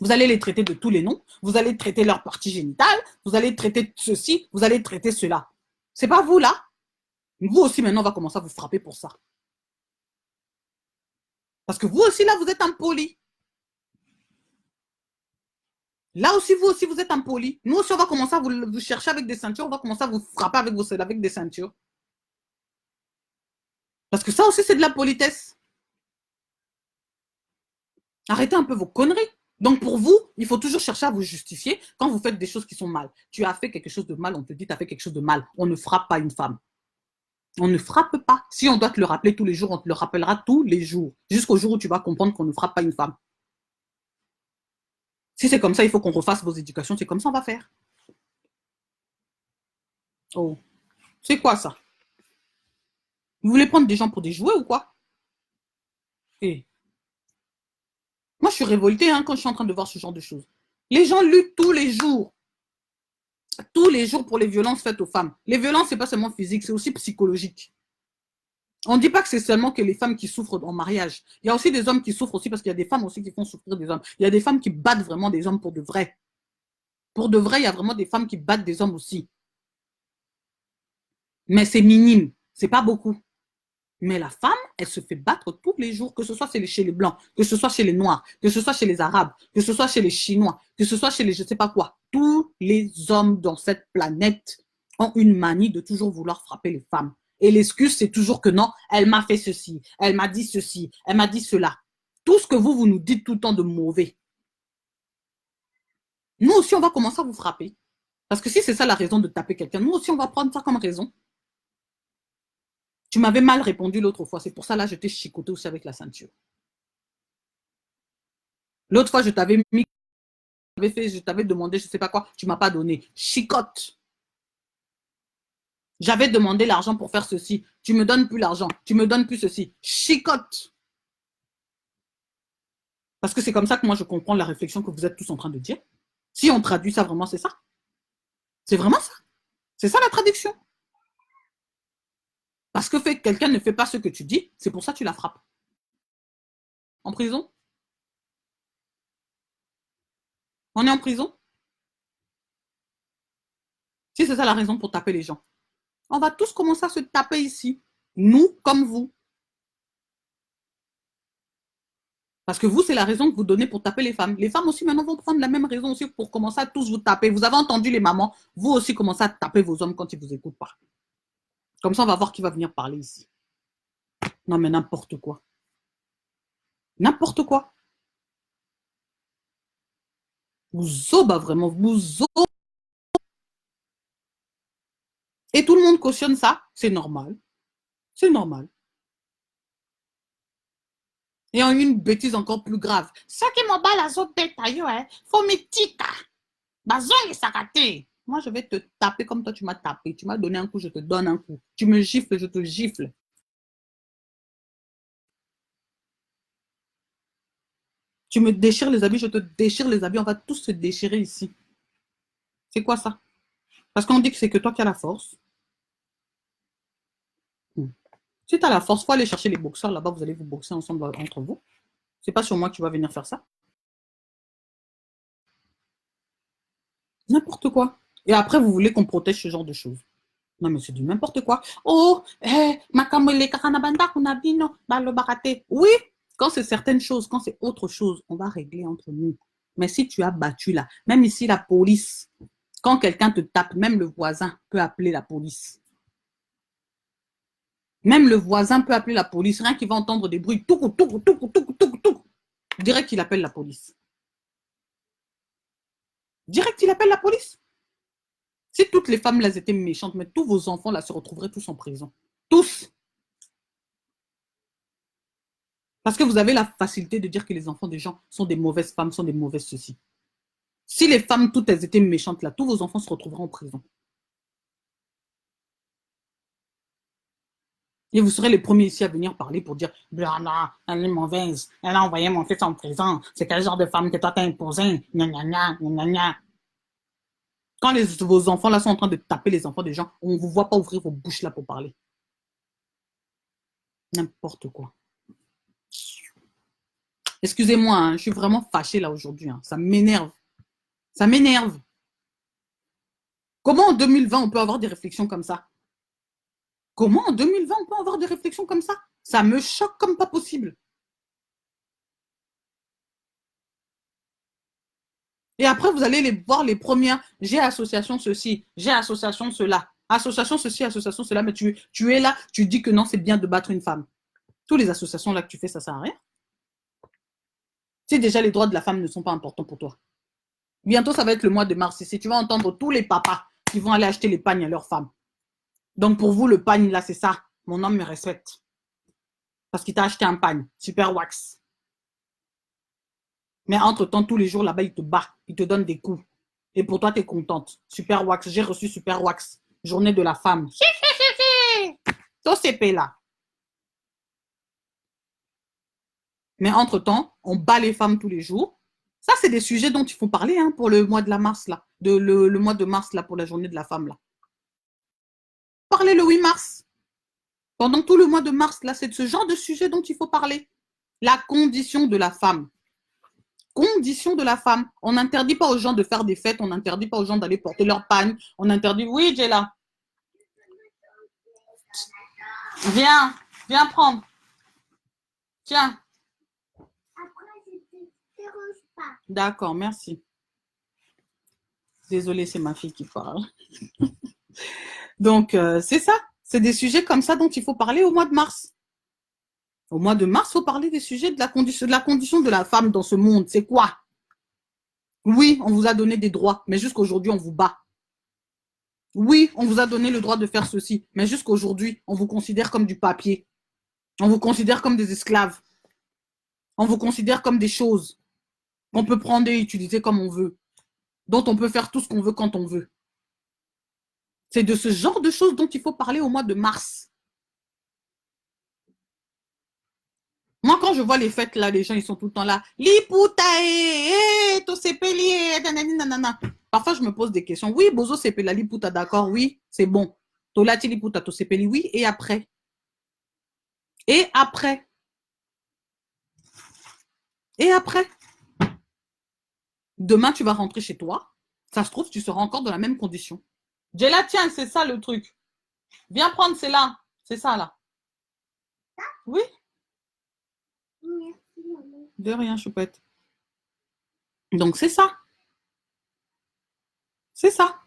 Vous allez les traiter de tous les noms. Vous allez traiter leur partie génitale. Vous allez traiter ceci. Vous allez traiter cela. C'est pas vous, là. Vous aussi, maintenant, on va commencer à vous frapper pour ça. Parce que vous aussi, là, vous êtes impoli. Là aussi, vous aussi, vous êtes impoli. Nous aussi, on va commencer à vous chercher avec des ceintures. On va commencer à vous frapper avec des ceintures. Parce que ça aussi, c'est de la politesse. Arrêtez un peu vos conneries. Donc pour vous, il faut toujours chercher à vous justifier quand vous faites des choses qui sont mal. Tu as fait quelque chose de mal, on te dit tu as fait quelque chose de mal. On ne frappe pas une femme. On ne frappe pas. Si on doit te le rappeler tous les jours, on te le rappellera tous les jours. Jusqu'au jour où tu vas comprendre qu'on ne frappe pas une femme. Si c'est comme ça, il faut qu'on refasse vos éducations. C'est comme ça on va faire. Oh, c'est quoi ça? Vous voulez prendre des gens pour des jouets ou quoi? Et moi, je suis révoltée quand je suis en train de voir ce genre de choses. Les gens luttent tous les jours pour les violences faites aux femmes. Les violences, c'est pas seulement physique, c'est aussi psychologique. On ne dit pas que c'est seulement que les femmes qui souffrent en mariage. Il y a aussi des hommes qui souffrent aussi parce qu'il y a des femmes aussi qui font souffrir des hommes. Il y a des femmes qui battent vraiment des hommes pour de vrai. Pour de vrai, il y a vraiment des femmes qui battent des hommes aussi. Mais c'est minime, c'est pas beaucoup. Mais la femme, elle se fait battre tous les jours, que ce soit chez les Blancs, que ce soit chez les Noirs, que ce soit chez les Arabes, que ce soit chez les Chinois, que ce soit chez les je ne sais pas quoi. Tous les hommes dans cette planète ont une manie de toujours vouloir frapper les femmes. Et l'excuse, c'est toujours que non, elle m'a fait ceci, elle m'a dit ceci, elle m'a dit cela. Tout ce que vous nous dites tout le temps de mauvais. Nous aussi, on va commencer à vous frapper. Parce que si c'est ça la raison de taper quelqu'un, nous aussi, on va prendre ça comme raison. Tu m'avais mal répondu l'autre fois. C'est pour ça, là, je t'ai chicoté aussi avec la ceinture. L'autre fois, je t'avais mis, je t'avais demandé, je ne sais pas quoi, tu ne m'as pas donné. Chicote. J'avais demandé l'argent pour faire ceci. Tu ne me donnes plus l'argent. Tu ne me donnes plus ceci. Chicote. Parce que c'est comme ça que moi, je comprends la réflexion que vous êtes tous en train de dire. Si on traduit ça vraiment, c'est ça. C'est vraiment ça. C'est ça la traduction. Parce que quelqu'un ne fait pas ce que tu dis, c'est pour ça que tu la frappes. En prison? On est en prison? Si c'est ça la raison pour taper les gens. On va tous commencer à se taper ici. Nous comme vous. Parce que vous, c'est la raison que vous donnez pour taper les femmes. Les femmes aussi, maintenant, vont prendre la même raison aussi pour commencer à tous vous taper. Vous avez entendu les mamans, vous aussi commencez à taper vos hommes quand ils ne vous écoutent pas. Comme ça, on va voir qui va venir parler ici. Non, mais n'importe quoi. N'importe quoi. Vous zoba vraiment, vous zoba. Et tout le monde cautionne ça, c'est normal. C'est normal. Et en une bêtise encore plus grave. Ça qui m'a la zone tête ailleurs, faut me tika. Bazon et saraté. Moi, je vais te taper comme toi, tu m'as tapé. Tu m'as donné un coup, je te donne un coup. Tu me gifles, je te gifle. Tu me déchires les habits, je te déchire les habits. On va tous se déchirer ici. C'est quoi ça? Parce qu'on dit que c'est que toi qui as la force. Si tu as la force, il faut aller chercher les boxeurs là-bas. Vous allez vous boxer ensemble entre vous. C'est pas sur moi que tu vas venir faire ça. N'importe quoi. Et après, vous voulez qu'on protège ce genre de choses. Non, mais c'est du n'importe quoi. Oh, makamele kakanabanda kunabino balo barate. Oui, quand c'est certaines choses, quand c'est autre chose, on va régler entre nous. Mais si tu as battu là, même ici la police, quand quelqu'un te tape, même le voisin peut appeler la police. Même le voisin peut appeler la police. Rien qu'il va entendre des bruits, tout, tout, tout, tout, tout, tout. Direct, il appelle la police. Direct, il appelle la police. Si toutes les femmes là étaient méchantes, mais tous vos enfants là se retrouveraient tous en prison. Tous. Parce que vous avez la facilité de dire que les enfants des gens sont des mauvaises femmes, sont des mauvaises ceci. Si les femmes toutes elles étaient méchantes là, tous vos enfants se retrouveraient en prison. Et vous serez les premiers ici à venir parler pour dire Blana, elle est mauvaise, elle a envoyé mon fils en prison, c'est quel genre de femme que toi t'as imposé, gna gna gna, gna gna. Quand vos enfants là sont en train de taper les enfants des gens, on ne vous voit pas ouvrir vos bouches là pour parler. N'importe quoi. Excusez-moi, hein, je suis vraiment fâchée là aujourd'hui. Hein. Ça m'énerve. Ça m'énerve. Comment en 2020 on peut avoir des réflexions comme ça? Comment en 2020 on peut avoir des réflexions comme ça? Ça me choque comme pas possible. Et après, vous allez les voir les premières. J'ai association ceci, j'ai association cela. Association ceci, association cela. Mais tu es là, tu dis que non, c'est bien de battre une femme. Toutes les associations là que tu fais, ça sert à rien. Si déjà les droits de la femme ne sont pas importants pour toi. Bientôt, ça va être le mois de mars. Et tu vas entendre tous les papas qui vont aller acheter les pagnes à leurs femmes. Donc pour vous, le pagne là, c'est ça. Mon homme me respecte. Parce qu'il t'a acheté un pagne. Super wax. Mais entre-temps, tous les jours là-bas, il te bat. Il te donne des coups. Et pour toi, tu es contente. Super wax. J'ai reçu Super wax. Journée de la femme. Tout CP là. Mais entre-temps, on bat les femmes tous les jours. Ça, c'est des sujets dont il faut parler hein, pour le mois de la mars là. Le mois de mars là, pour la journée de la femme là. Parler le 8 mars. Pendant tout le mois de mars là, c'est de ce genre de sujet dont il faut parler. La condition de la femme. Condition de la femme. On n'interdit pas aux gens de faire des fêtes, on n'interdit pas aux gens d'aller porter leur pagne, on interdit... Oui, Jella. Viens, viens prendre. Tiens. D'accord, merci. Désolée, c'est ma fille qui parle. Donc, c'est ça. C'est des sujets comme ça dont il faut parler au mois de mars. Au mois de mars, il faut parler des sujets de la condition de la femme dans ce monde. C'est quoi? Oui, on vous a donné des droits, mais jusqu'aujourd'hui, on vous bat. Oui, on vous a donné le droit de faire ceci, mais jusqu'aujourd'hui, on vous considère comme du papier. On vous considère comme des esclaves. On vous considère comme des choses qu'on peut prendre et utiliser comme on veut, dont on peut faire tout ce qu'on veut quand on veut. C'est de ce genre de choses dont il faut parler au mois de mars. Moi, quand je vois les fêtes, là, les gens, ils sont tout le temps là. Liputae, to sepeli, nanana. Parfois, je me pose des questions. Oui, bozo sepela, liputa, d'accord, oui, c'est bon. Tolati liputa, to sepeli, oui, et après? Et après? Et après? Demain, tu vas rentrer chez toi. Ça se trouve, tu seras encore dans la même condition. Jella, tiens, c'est ça le truc. Viens prendre, c'est là. C'est ça, là. Oui? De rien, choupette. Donc, c'est ça. C'est ça.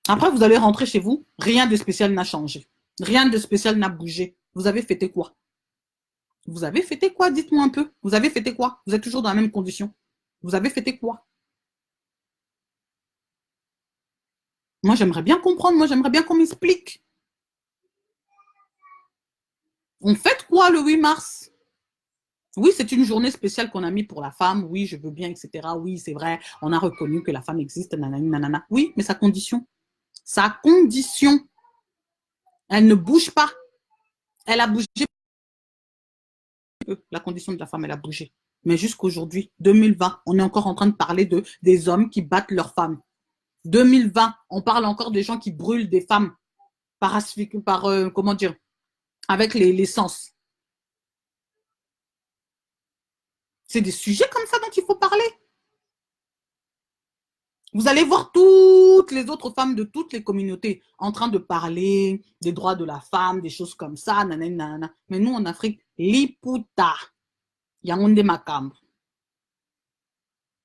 Après, vous allez rentrer chez vous. Rien de spécial n'a changé. Rien de spécial n'a bougé. Vous avez fêté quoi? Vous avez fêté quoi? Dites-moi un peu. Vous avez fêté quoi? Vous êtes toujours dans la même condition. Vous avez fêté quoi? Moi, j'aimerais bien comprendre. Moi, j'aimerais bien qu'on m'explique. On fête quoi le 8 mars? Oui, c'est une journée spéciale qu'on a mis pour la femme. Oui, je veux bien, etc. Oui, c'est vrai. On a reconnu que la femme existe. Nanani, nanana. Oui, mais sa condition. Sa condition. Elle ne bouge pas. Elle a bougé. La condition de la femme, elle a bougé. Mais jusqu'aujourd'hui, 2020, on est encore en train de parler des hommes qui battent leurs femmes. 2020, on parle encore des gens qui brûlent des femmes comment dire, avec les sens. C'est des sujets comme ça dont il faut parler. Vous allez voir toutes les autres femmes de toutes les communautés en train de parler des droits de la femme, des choses comme ça, nanana. Mais nous, en Afrique, liputa, yangonde makambo,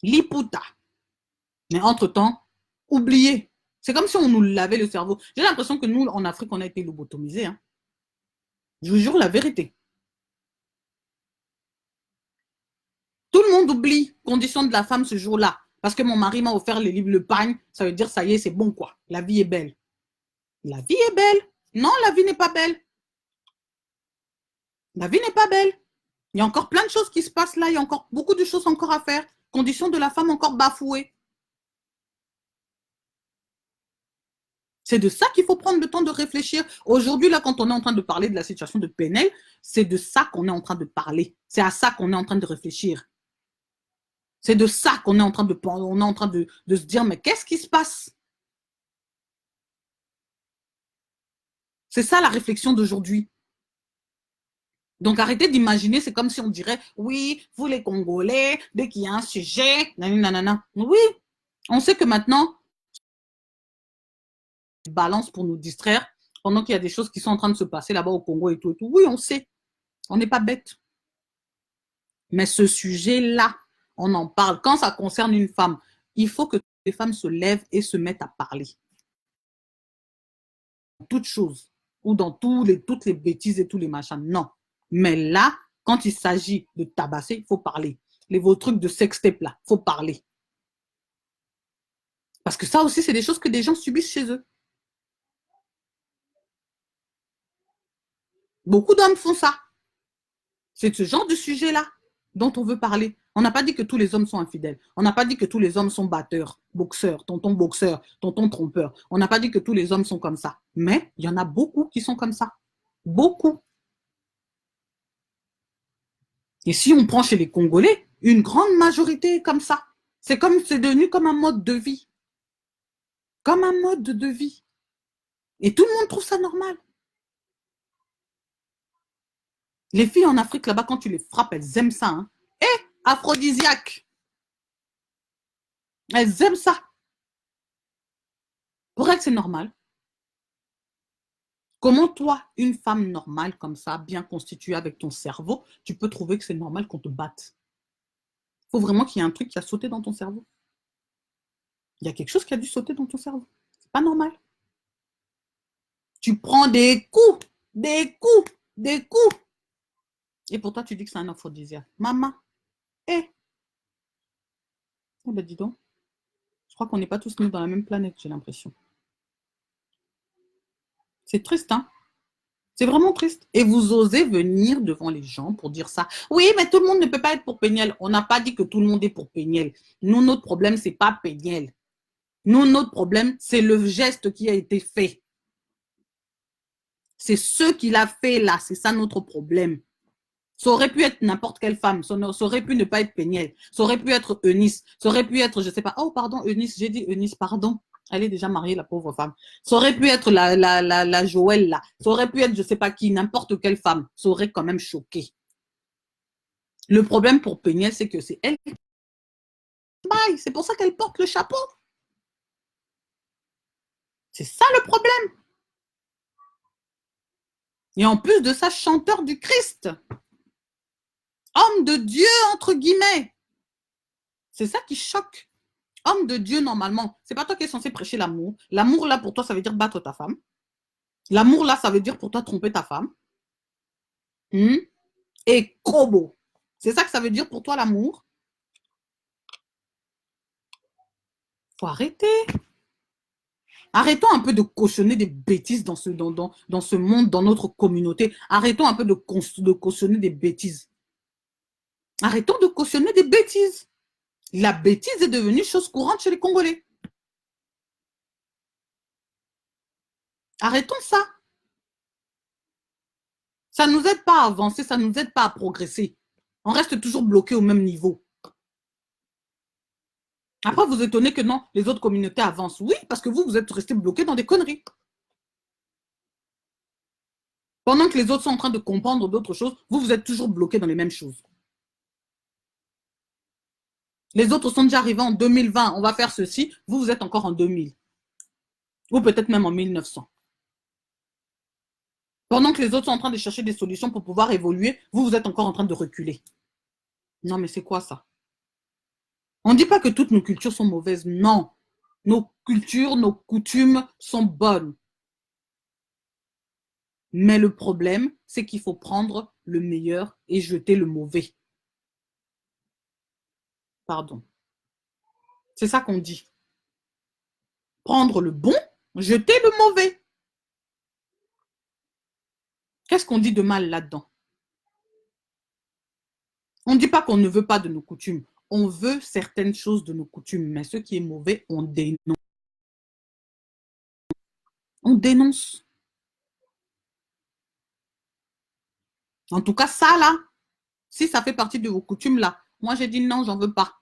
liputa. Mais entre-temps, oubliez. C'est comme si on nous lavait le cerveau. J'ai l'impression que nous, en Afrique, on a été lobotomisés. Hein. Je vous jure la vérité. Tout le monde oublie condition de la femme ce jour-là. Parce que mon mari m'a offert le livre Le Pagne, ça veut dire ça y est, c'est bon quoi. La vie est belle. La vie est belle. Non, la vie n'est pas belle. La vie n'est pas belle. Il y a encore plein de choses qui se passent là. Il y a encore beaucoup de choses encore à faire. Condition de la femme encore bafouée. C'est de ça qu'il faut prendre le temps de réfléchir. Aujourd'hui, là, quand on est en train de parler de la situation de Penel, c'est de ça qu'on est en train de parler. C'est à ça qu'on est en train de réfléchir. C'est de ça qu'on est en train de se dire, mais qu'est-ce qui se passe? C'est ça la réflexion d'aujourd'hui. Donc arrêtez d'imaginer, c'est comme si on dirait, oui, vous les Congolais, dès qu'il y a un sujet, nanana. Oui, on sait que maintenant, balance pour nous distraire, pendant qu'il y a des choses qui sont en train de se passer là-bas au Congo et tout. Oui, on sait, on n'est pas bête. Mais ce sujet-là, on en parle. Quand ça concerne une femme, il faut que les femmes se lèvent et se mettent à parler. Toutes choses, ou dans toutes les bêtises et tous les machins. Non. Mais là, quand il s'agit de tabasser, il faut parler. Vos trucs de sextape là, il faut parler. Parce que ça aussi, c'est des choses que des gens subissent chez eux. Beaucoup d'hommes font ça. C'est ce genre de sujet-là dont on veut parler. On n'a pas dit que tous les hommes sont infidèles. On n'a pas dit que tous les hommes sont batteurs, boxeurs, tonton trompeur. On n'a pas dit que tous les hommes sont comme ça. Mais il y en a beaucoup qui sont comme ça. Beaucoup. Et si on prend chez les Congolais, une grande majorité est comme ça. C'est devenu comme un mode de vie. Comme un mode de vie. Et tout le monde trouve ça normal. Les filles en Afrique, là-bas, quand tu les frappes, elles aiment ça. Hein. Et aphrodisiaque. Elles aiment ça. Pour elles, c'est normal. Comment toi, une femme normale comme ça, bien constituée avec ton cerveau, tu peux trouver que c'est normal qu'on te batte? Il faut vraiment qu'il y ait un truc qui a sauté dans ton cerveau. Il y a quelque chose qui a dû sauter dans ton cerveau. C'est pas normal. Tu prends des coups, des coups, des coups. Et pour toi, tu dis que c'est un aphrodisiaque. Maman, oh ben dis donc. Je crois qu'on n'est pas tous nés dans la même planète, j'ai l'impression. C'est triste, hein? C'est vraiment triste. Et vous osez venir devant les gens pour dire ça. Oui, mais tout le monde ne peut pas être pour Péniel. On n'a pas dit que tout le monde est pour Péniel. Nous, notre problème, c'est pas Péniel. Nous, notre problème, c'est le geste qui a été fait. C'est ce qu'il a fait là. C'est ça notre problème. Ça aurait pu être n'importe quelle femme. Ça aurait pu ne pas être Péniel. Ça aurait pu être Eunice. Ça aurait pu être, je sais pas. Oh, pardon, Eunice. J'ai dit Eunice, pardon. Elle est déjà mariée, la pauvre femme. Ça aurait pu être la Joël, là. Ça aurait pu être, je sais pas qui, n'importe quelle femme. Ça aurait quand même choqué. Le problème pour Péniel, c'est que c'est elle qui baille. C'est pour ça qu'elle porte le chapeau. C'est ça le problème. Et en plus de ça, chanteur du Christ. Homme de Dieu, entre guillemets. C'est ça qui choque. Homme de Dieu, normalement, c'est pas toi qui es censé prêcher l'amour. L'amour, là, pour toi, ça veut dire battre ta femme. L'amour, là, ça veut dire pour toi tromper ta femme. Et Kobo. C'est ça que ça veut dire pour toi, l'amour. Faut arrêter. Arrêtons un peu de cautionner des bêtises dans dans ce monde, dans notre communauté. Arrêtons un peu de cautionner des bêtises. Arrêtons de cautionner des bêtises. La bêtise est devenue chose courante chez les Congolais. Arrêtons ça. Ça ne nous aide pas à avancer, ça ne nous aide pas à progresser. On reste toujours bloqué au même niveau. Après, vous étonnez que non, les autres communautés avancent. Oui, parce que vous êtes restés bloqués dans des conneries. Pendant que les autres sont en train de comprendre d'autres choses, vous êtes toujours bloqués dans les mêmes choses. Les autres sont déjà arrivés en 2020, on va faire ceci, vous êtes encore en 2000. Ou peut-être même en 1900. Pendant que les autres sont en train de chercher des solutions pour pouvoir évoluer, vous êtes encore en train de reculer. Non, mais c'est quoi ça? On ne dit pas que toutes nos cultures sont mauvaises, non. Nos cultures, nos coutumes sont bonnes. Mais le problème, c'est qu'il faut prendre le meilleur et jeter le mauvais. Pardon. C'est ça qu'on dit. Prendre le bon, jeter le mauvais. Qu'est-ce qu'on dit de mal là-dedans? On ne dit pas qu'on ne veut pas de nos coutumes. On veut certaines choses de nos coutumes, mais ce qui est mauvais, on dénonce. On dénonce. En tout cas, ça là, si ça fait partie de vos coutumes là, moi j'ai dit non, j'en veux pas.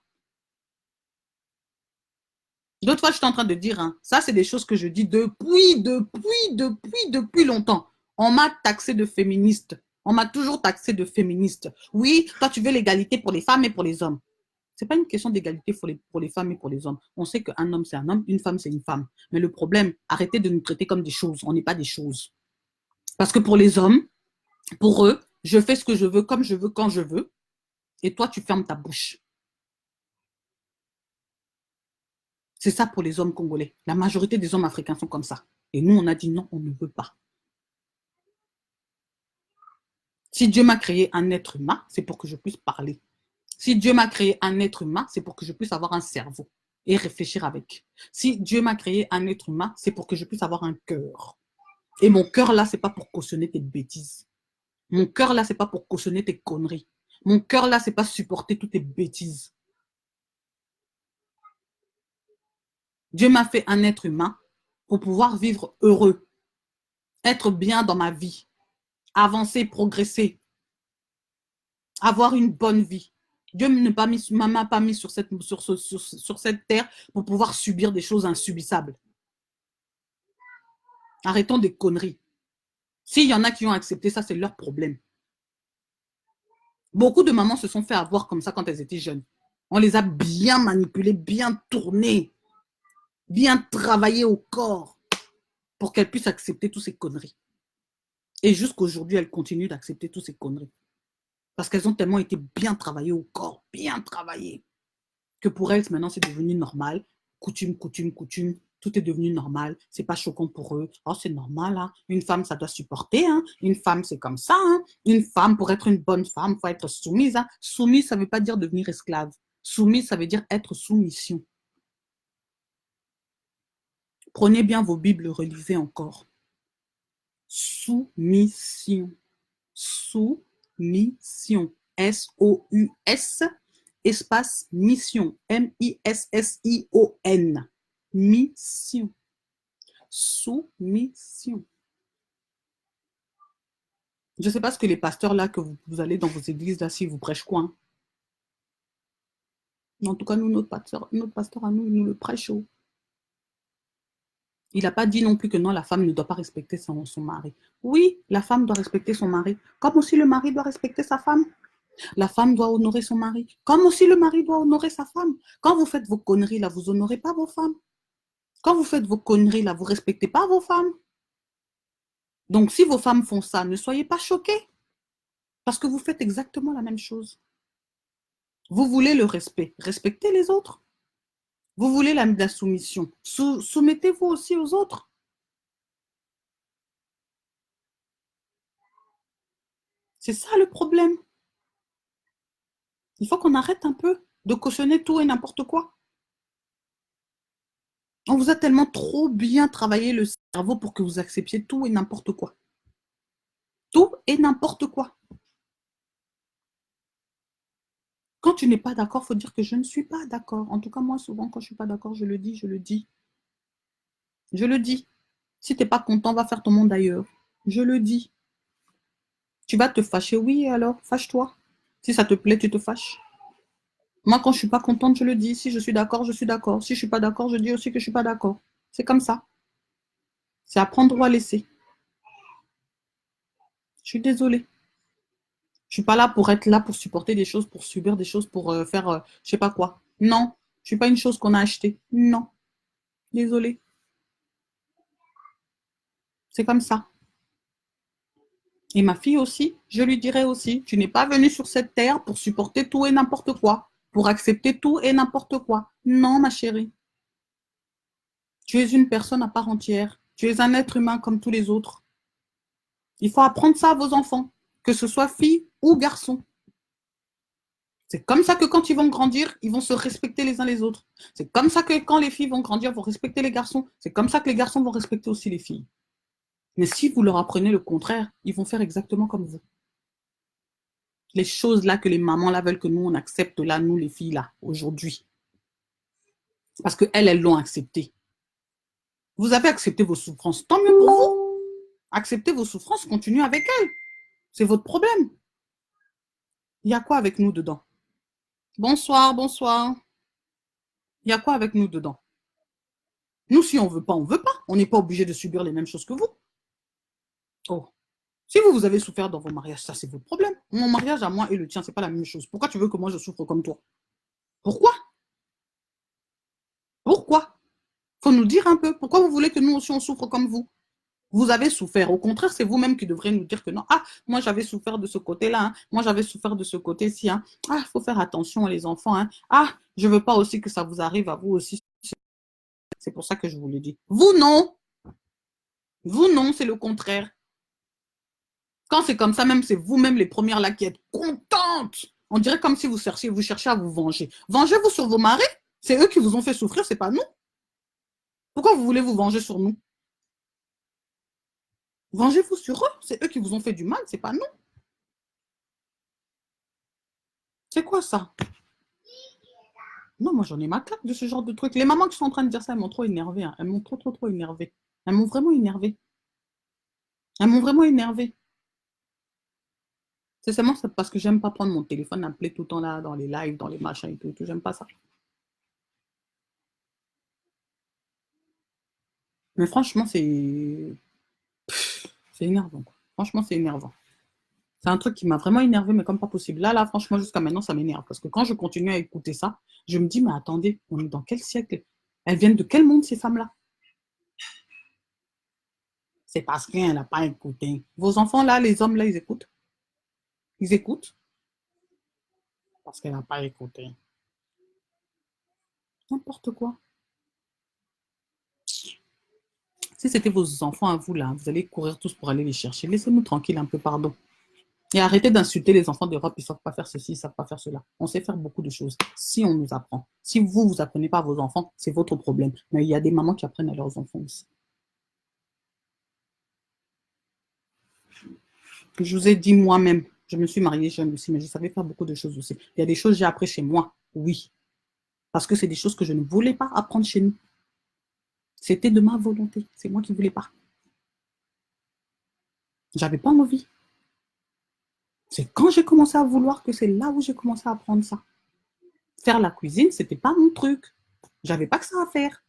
D'autres fois, je suis en train de dire, hein, ça c'est des choses que je dis depuis longtemps. On m'a taxé de féministe. On m'a toujours taxé de féministe. Oui, toi tu veux l'égalité pour les femmes et pour les hommes. C'est pas une question d'égalité pour les femmes et pour les hommes. On sait qu'un homme c'est un homme, une femme c'est une femme. Mais le problème, arrêtez de nous traiter comme des choses. On n'est pas des choses. Parce que pour les hommes, pour eux, je fais ce que je veux, comme je veux, quand je veux. Et toi, tu fermes ta bouche. C'est ça pour les hommes congolais. La majorité des hommes africains sont comme ça. Et nous, on a dit non, on ne veut pas. Si Dieu m'a créé un être humain, c'est pour que je puisse parler. Si Dieu m'a créé un être humain, c'est pour que je puisse avoir un cerveau et réfléchir avec. Si Dieu m'a créé un être humain, c'est pour que je puisse avoir un cœur. Et mon cœur là, c'est pas pour cautionner tes bêtises. Mon cœur là, c'est pas pour cautionner tes conneries. Mon cœur là, c'est pas supporter toutes tes bêtises. Dieu m'a fait un être humain pour pouvoir vivre heureux, être bien dans ma vie, avancer, progresser, avoir une bonne vie. Dieu ne m'a pas mis sur cette terre pour pouvoir subir des choses insubissables. Arrêtons des conneries. S'il y en a qui ont accepté ça, c'est leur problème. Beaucoup de mamans se sont fait avoir comme ça quand elles étaient jeunes. On les a bien manipulées, bien tournées, bien travaillées au corps pour qu'elles puissent accepter toutes ces conneries. Et jusqu'aujourd'hui, elles continuent d'accepter toutes ces conneries. Parce qu'elles ont tellement été bien travaillées au corps, bien travaillées, que pour elles, maintenant, c'est devenu normal. Coutume, coutume, coutume. Tout est devenu normal. C'est pas choquant pour eux. Oh, c'est normal. Hein. Une femme, ça doit supporter. Hein. Une femme, c'est comme ça. Hein. Une femme, pour être une bonne femme, il faut être soumise. Hein. Soumise, ça ne veut pas dire devenir esclave. Soumise, ça veut dire être soumission. Prenez bien vos Bibles, relisez encore. Soumission. Soumission. S-O-U-S, espace mission. M-I-S-S-I-O-N. Mission. Soumission. Je ne sais pas ce que les pasteurs là, que vous allez dans vos églises là, s'ils vous prêchent quoi. Hein. En tout cas, nous, notre pasteur à nous, il nous le prêche. Oh. Il n'a pas dit non plus que non, la femme ne doit pas respecter son mari. Oui, la femme doit respecter son mari, comme aussi le mari doit respecter sa femme. La femme doit honorer son mari, comme aussi le mari doit honorer sa femme. Quand vous faites vos conneries là, vous n'honorez pas vos femmes. Quand vous faites vos conneries là, vous ne respectez pas vos femmes. Donc si vos femmes font ça, ne soyez pas choqués. Parce que vous faites exactement la même chose. Vous voulez le respect, respectez les autres. Vous voulez la soumission, soumettez-vous aussi aux autres. C'est ça le problème. Il faut qu'on arrête un peu de cautionner tout et n'importe quoi. On vous a tellement trop bien travaillé le cerveau pour que vous acceptiez tout et n'importe quoi. Tout et n'importe quoi. Quand tu n'es pas d'accord, il faut dire que je ne suis pas d'accord. En tout cas, moi, souvent, quand je ne suis pas d'accord, je le dis, je le dis. Je le dis. Si tu n'es pas content, va faire ton monde ailleurs. Je le dis. Tu vas te fâcher, oui, alors, fâche-toi. Si ça te plaît, tu te fâches. Moi, quand je ne suis pas contente, je le dis. Si je suis d'accord, je suis d'accord. Si je ne suis pas d'accord, je dis aussi que je ne suis pas d'accord. C'est comme ça. C'est à prendre ou à laisser. Je suis désolée. Je ne suis pas là pour être là, pour supporter des choses, pour subir des choses, pour faire je ne sais pas quoi. Non. Je ne suis pas une chose qu'on a achetée. Non. Désolée. C'est comme ça. Et ma fille aussi, je lui dirais aussi, tu n'es pas venue sur cette terre pour supporter tout et n'importe quoi, pour accepter tout et n'importe quoi. Non, ma chérie. Tu es une personne à part entière. Tu es un être humain comme tous les autres. Il faut apprendre ça à vos enfants, que ce soit fille ou garçon. C'est comme ça que quand ils vont grandir, ils vont se respecter les uns les autres. C'est comme ça que quand les filles vont grandir, ils vont respecter les garçons. C'est comme ça que les garçons vont respecter aussi les filles. Mais si vous leur apprenez le contraire, ils vont faire exactement comme vous. Les choses là que les mamans là veulent que nous on accepte là, nous les filles là, aujourd'hui. Parce qu'elles, elles l'ont accepté. Vous avez accepté vos souffrances, tant mieux pour vous. Acceptez vos souffrances, continuez avec elles. C'est votre problème. Il y a quoi avec nous dedans? Bonsoir, bonsoir. Il y a quoi avec nous dedans? Nous, si on veut pas, on veut pas. On n'est pas obligé de subir les mêmes choses que vous. Oh. Si vous avez souffert dans vos mariages, ça c'est votre problème. Mon mariage à moi et le tien, c'est pas la même chose. Pourquoi tu veux que moi je souffre comme toi? Pourquoi? Pourquoi? Faut nous dire un peu. Pourquoi vous voulez que nous aussi on souffre comme vous? Vous avez souffert. Au contraire, c'est vous-même qui devrez nous dire que non. Ah, moi j'avais souffert de ce côté-là. Hein. Moi j'avais souffert de ce côté-ci. Hein. Ah, il faut faire attention les enfants. Hein. Ah, je veux pas aussi que ça vous arrive à vous aussi. C'est pour ça que je vous le dis. Vous non. Vous non, c'est le contraire. Quand c'est comme ça, même c'est vous-même les premières là qui êtes contentes. On dirait comme si vous cherchez à vous venger. Vengez-vous sur vos maris. C'est eux qui vous ont fait souffrir, c'est pas nous. Pourquoi vous voulez vous venger sur nous? Vengez-vous sur eux. C'est eux qui vous ont fait du mal, c'est pas nous. C'est quoi ça? Non, moi j'en ai ma claque de ce genre de truc. Les mamans qui sont en train de dire ça, elles m'ont trop énervé. Hein. Elles m'ont trop énervé. Elles m'ont vraiment énervé. Elles m'ont vraiment énervé. C'est seulement parce que j'aime pas prendre mon téléphone, appeler tout le temps là, dans les lives, dans les machins et tout. J'aime pas ça. Mais franchement, c'est énervant. Quoi. Franchement, c'est énervant. C'est un truc qui m'a vraiment énervé, mais comme pas possible. Là, franchement, jusqu'à maintenant, ça m'énerve. Parce que quand je continue à écouter ça, je me dis, mais attendez, on est dans quel siècle? Elles viennent de quel monde, ces femmes-là? C'est parce qu'elle n'a pas écouté. Vos enfants, là, les hommes, là, ils écoutent. Ils écoutent parce qu'elle n'a pas écouté. N'importe quoi. Si c'était vos enfants à vous, là, vous allez courir tous pour aller les chercher. Laissez-nous tranquilles un peu, pardon. Et arrêtez d'insulter les enfants d'Europe, ils ne savent pas faire ceci, ils ne savent pas faire cela. On sait faire beaucoup de choses si on nous apprend. Si vous, vous apprenez pas à vos enfants, c'est votre problème. Mais il y a des mamans qui apprennent à leurs enfants aussi. Je vous ai dit moi-même, je me suis mariée jeune aussi, mais je savais faire beaucoup de choses aussi. Il y a des choses que j'ai appris chez moi, oui. Parce que c'est des choses que je ne voulais pas apprendre chez nous. C'était de ma volonté. C'est moi qui ne voulais pas. J'avais pas envie. C'est quand j'ai commencé à vouloir que c'est là où j'ai commencé à apprendre ça. Faire la cuisine, c'était pas mon truc. J'avais pas que ça à faire.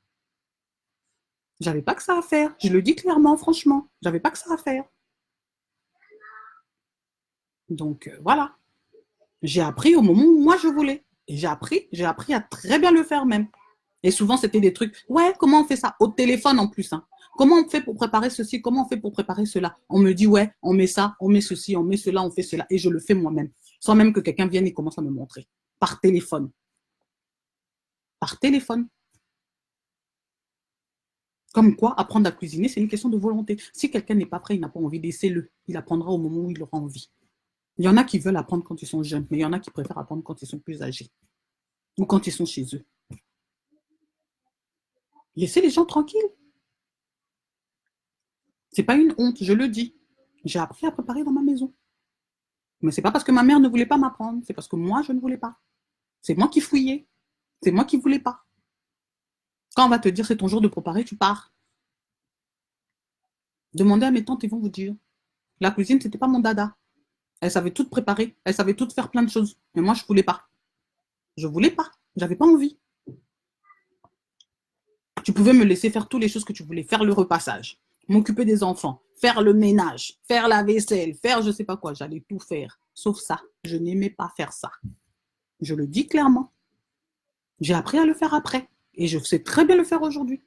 J'avais pas que ça à faire. Je le dis clairement, franchement. J'avais pas que ça à faire. Donc voilà. J'ai appris au moment où moi je voulais. Et j'ai appris à très bien le faire même. Et souvent, c'était des trucs. Ouais, comment on fait ça? Au téléphone en plus. Hein. Comment on fait pour préparer ceci? Comment on fait pour préparer cela? On me dit, ouais, on met ça, on met ceci, on met cela, on fait cela. Et je le fais moi-même. Sans même que quelqu'un vienne et commence à me montrer. Par téléphone. Par téléphone. Comme quoi, apprendre à cuisiner, c'est une question de volonté. Si quelqu'un n'est pas prêt, il n'a pas envie, laissez-le. Il apprendra au moment où il aura envie. Il y en a qui veulent apprendre quand ils sont jeunes, mais il y en a qui préfèrent apprendre quand ils sont plus âgés ou quand ils sont chez eux. Laissez les gens tranquilles. C'est pas une honte, je le dis. J'ai appris à préparer dans ma maison. Mais c'est pas parce que ma mère ne voulait pas m'apprendre, c'est parce que moi, je ne voulais pas. C'est moi qui fouillais. C'est moi qui voulais pas. Quand on va te dire c'est ton jour de préparer, tu pars. Demandez à mes tantes, ils vont vous dire. La cuisine, c'était pas mon dada. Elle savait tout préparer. Elle savait tout faire plein de choses. Mais moi, je voulais pas. Je voulais pas. J'avais pas envie. Tu pouvais me laisser faire toutes les choses que tu voulais. Faire le repassage, m'occuper des enfants, faire le ménage, faire la vaisselle, faire je sais pas quoi. J'allais tout faire. Sauf ça. Je n'aimais pas faire ça. Je le dis clairement. J'ai appris à le faire après. Et je sais très bien le faire aujourd'hui.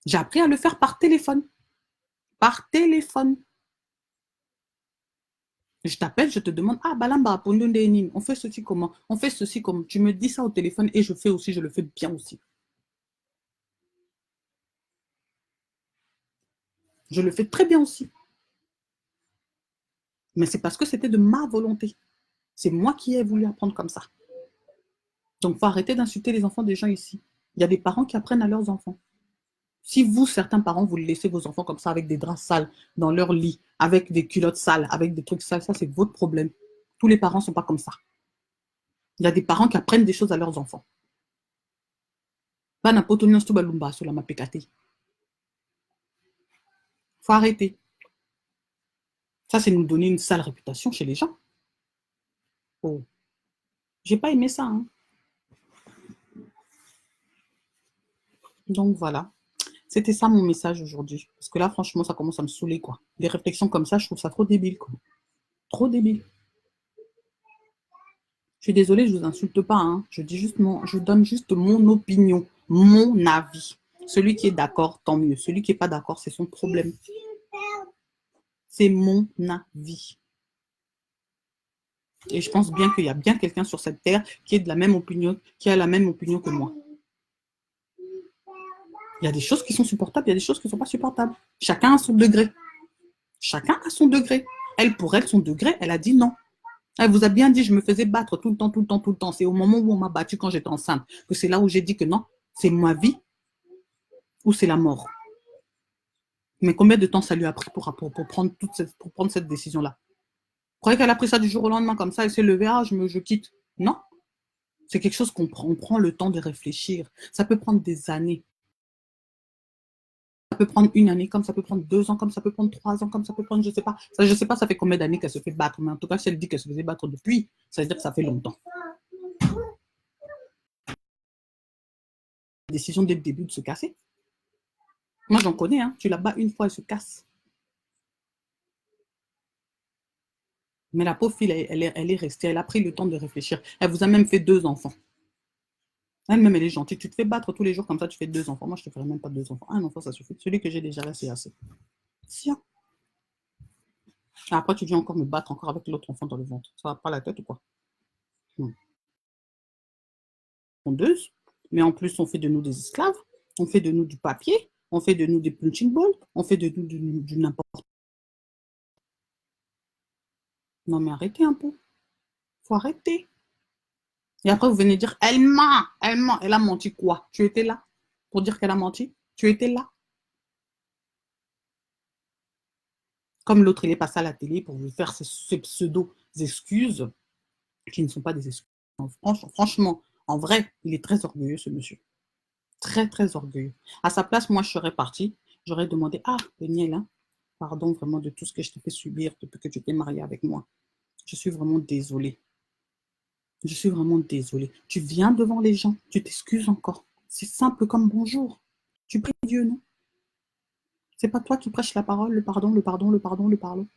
J'ai appris à le faire par téléphone. Par téléphone. Je t'appelle, je te demande, ah, Balamba, on fait ceci comment? On fait ceci comment? Tu me dis ça au téléphone et je fais aussi, je le fais bien aussi. Je le fais très bien aussi. Mais c'est parce que c'était de ma volonté. C'est moi qui ai voulu apprendre comme ça. Donc, il faut arrêter d'insulter les enfants des gens ici. Il y a des parents qui apprennent à leurs enfants. Si vous, certains parents, vous laissez vos enfants comme ça avec des draps sales dans leur lit, avec des culottes sales, avec des trucs sales, ça c'est votre problème. Tous les parents ne sont pas comme ça. Il y a des parents qui apprennent des choses à leurs enfants. Faut arrêter. Ça, c'est nous donner une sale réputation chez les gens. Oh. J'ai pas aimé ça. Hein. Donc voilà. C'était ça mon message aujourd'hui. Parce que là, franchement, ça commence à me saouler, quoi. Des réflexions comme ça, je trouve ça trop débile, quoi. Trop débile. Je suis désolée, je vous insulte pas. Hein. Je dis juste je donne juste mon opinion, mon avis. Celui qui est d'accord, tant mieux. Celui qui n'est pas d'accord, c'est son problème. C'est mon avis. Et je pense bien qu'il y a bien quelqu'un sur cette terre qui est de la même opinion, qui a la même opinion que moi. Il y a des choses qui sont supportables, il y a des choses qui ne sont pas supportables. Chacun a son degré. Chacun a son degré. Elle, pour elle, son degré, elle a dit non. Elle vous a bien dit, je me faisais battre tout le temps, tout le temps, tout le temps. C'est au moment où on m'a battu quand j'étais enceinte que c'est là où j'ai dit que non, c'est ma vie ou c'est la mort. Mais combien de temps ça lui a pris pour prendre cette décision-là? Vous croyez qu'elle a pris ça du jour au lendemain comme ça, elle s'est levée, ah, je quitte? Non. C'est quelque chose qu'on prend, on prend le temps de réfléchir. Ça peut prendre des années. Ça peut prendre une année, comme ça peut prendre 2 ans, comme ça peut prendre 3 ans, comme ça peut prendre, je sais pas. Ça, je sais pas, ça fait combien d'années qu'elle se fait battre. Mais en tout cas, si elle dit qu'elle se faisait battre depuis, ça veut dire que ça fait longtemps. Décision dès le début de se casser. Moi, j'en connais, hein. Tu la bats une fois, elle se casse. Mais la pauvre fille, elle est restée, elle a pris le temps de réfléchir. Elle vous a même fait 2 enfants. Elle-même, elle est gentille. Tu te fais battre tous les jours comme ça, tu fais 2 enfants. Moi, je te ferai même pas 2 enfants. Un enfant, ça suffit. Celui que j'ai déjà là, c'est assez. Tiens. Après, tu viens encore me battre encore avec l'autre enfant dans le ventre. Ça va pas la tête ou quoi? Non. Fondeuse. Mais en plus, on fait de nous des esclaves. On fait de nous du papier. On fait de nous des punching balls. On fait de nous du n'importe quoi. Non, mais arrêtez un peu. Faut arrêter. Et après, vous venez dire, elle ment. Elle a menti quoi? Tu étais là pour dire qu'elle a menti? Tu étais là? Comme l'autre, il est passé à la télé pour vous faire ces pseudo-excuses qui ne sont pas des excuses. Franchement, en vrai, il est très orgueilleux, ce monsieur. Très, très orgueilleux. À sa place, moi, je serais partie. J'aurais demandé, ah, Daniel, hein, pardon vraiment de tout ce que je t'ai fait subir depuis que tu t'es marié avec moi. Je suis vraiment désolée. Je suis vraiment désolée. Tu viens devant les gens, tu t'excuses encore. C'est simple comme bonjour. Tu pries Dieu, non? C'est pas toi qui prêches la parole, le pardon, le pardon, le pardon, le pardon.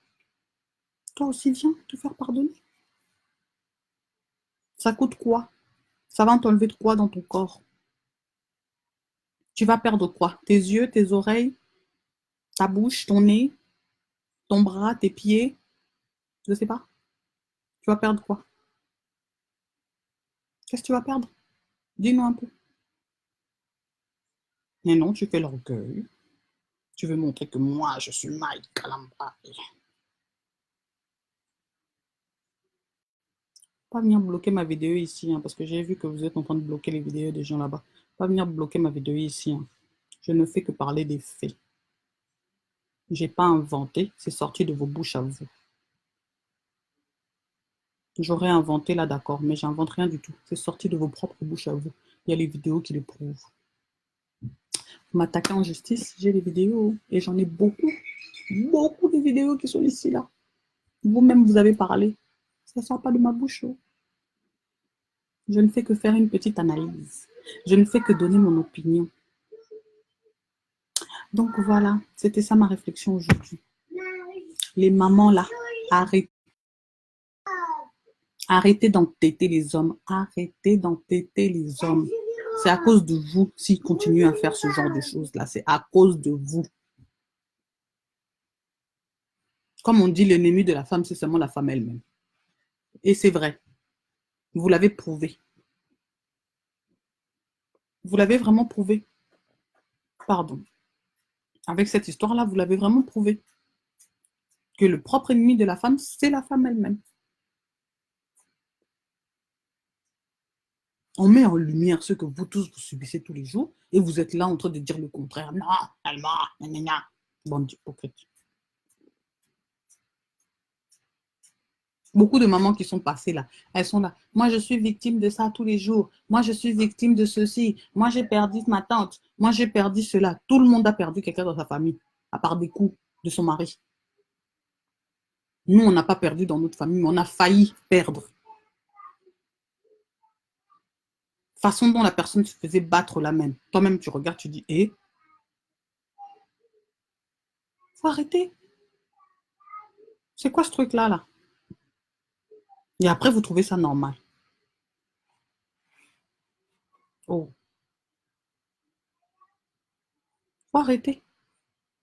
Toi aussi, viens te faire pardonner. Ça coûte quoi? Ça va t'enlever de quoi dans ton corps? Tu vas perdre quoi? Tes yeux, tes oreilles, ta bouche, ton nez, ton bras, tes pieds? Je ne sais pas. Tu vas perdre quoi? Qu'est-ce que tu vas perdre? Dis-nous un peu. Mais non, tu fais l'orgueil. Tu veux montrer que moi, je suis Mike Kalamba. Pas venir bloquer ma vidéo ici, hein, parce que j'ai vu que vous êtes en train de bloquer les vidéos des gens là-bas. Pas venir bloquer ma vidéo ici, hein. Je ne fais que parler des faits. Je n'ai pas inventé, c'est sorti de vos bouches à vous. J'aurais inventé là, d'accord, mais j'invente rien du tout. C'est sorti de vos propres bouches à vous. Il y a les vidéos qui le prouvent. Vous m'attaquez en justice, j'ai les vidéos. Et j'en ai beaucoup. Beaucoup de vidéos qui sont ici, là. Vous-même, vous avez parlé. Ça ne sort pas de ma bouche. Oh. Je ne fais que faire une petite analyse. Je ne fais que donner mon opinion. Donc voilà, c'était ça ma réflexion aujourd'hui. Les mamans là, arrêtez d'entêter les hommes. Arrêtez d'entêter les hommes. C'est à cause de vous s'ils continuent à faire ce genre de choses-là. C'est à cause de vous. Comme on dit, l'ennemi de la femme, c'est seulement la femme elle-même. Et c'est vrai. Vous l'avez prouvé. Vous l'avez vraiment prouvé. Pardon. Avec cette histoire-là, vous l'avez vraiment prouvé. Que le propre ennemi de la femme, c'est la femme elle-même. On met en lumière ce que vous tous, vous subissez tous les jours, et vous êtes là en train de dire le contraire. Non, elle m'a, nanana. Bande d'hypocrites. Beaucoup de mamans qui sont passées là, elles sont là. Moi, je suis victime de ça tous les jours. Moi, je suis victime de ceci. Moi, j'ai perdu ma tante. Moi, j'ai perdu cela. Tout le monde a perdu quelqu'un dans sa famille, à part des coups de son mari. Nous, on n'a pas perdu dans notre famille, mais on a failli perdre. Façon dont la personne se faisait battre la même. Toi-même, tu regardes, tu dis, eh, faut arrêter. C'est quoi ce truc-là, là? Et après, vous trouvez ça normal. Oh, faut arrêter.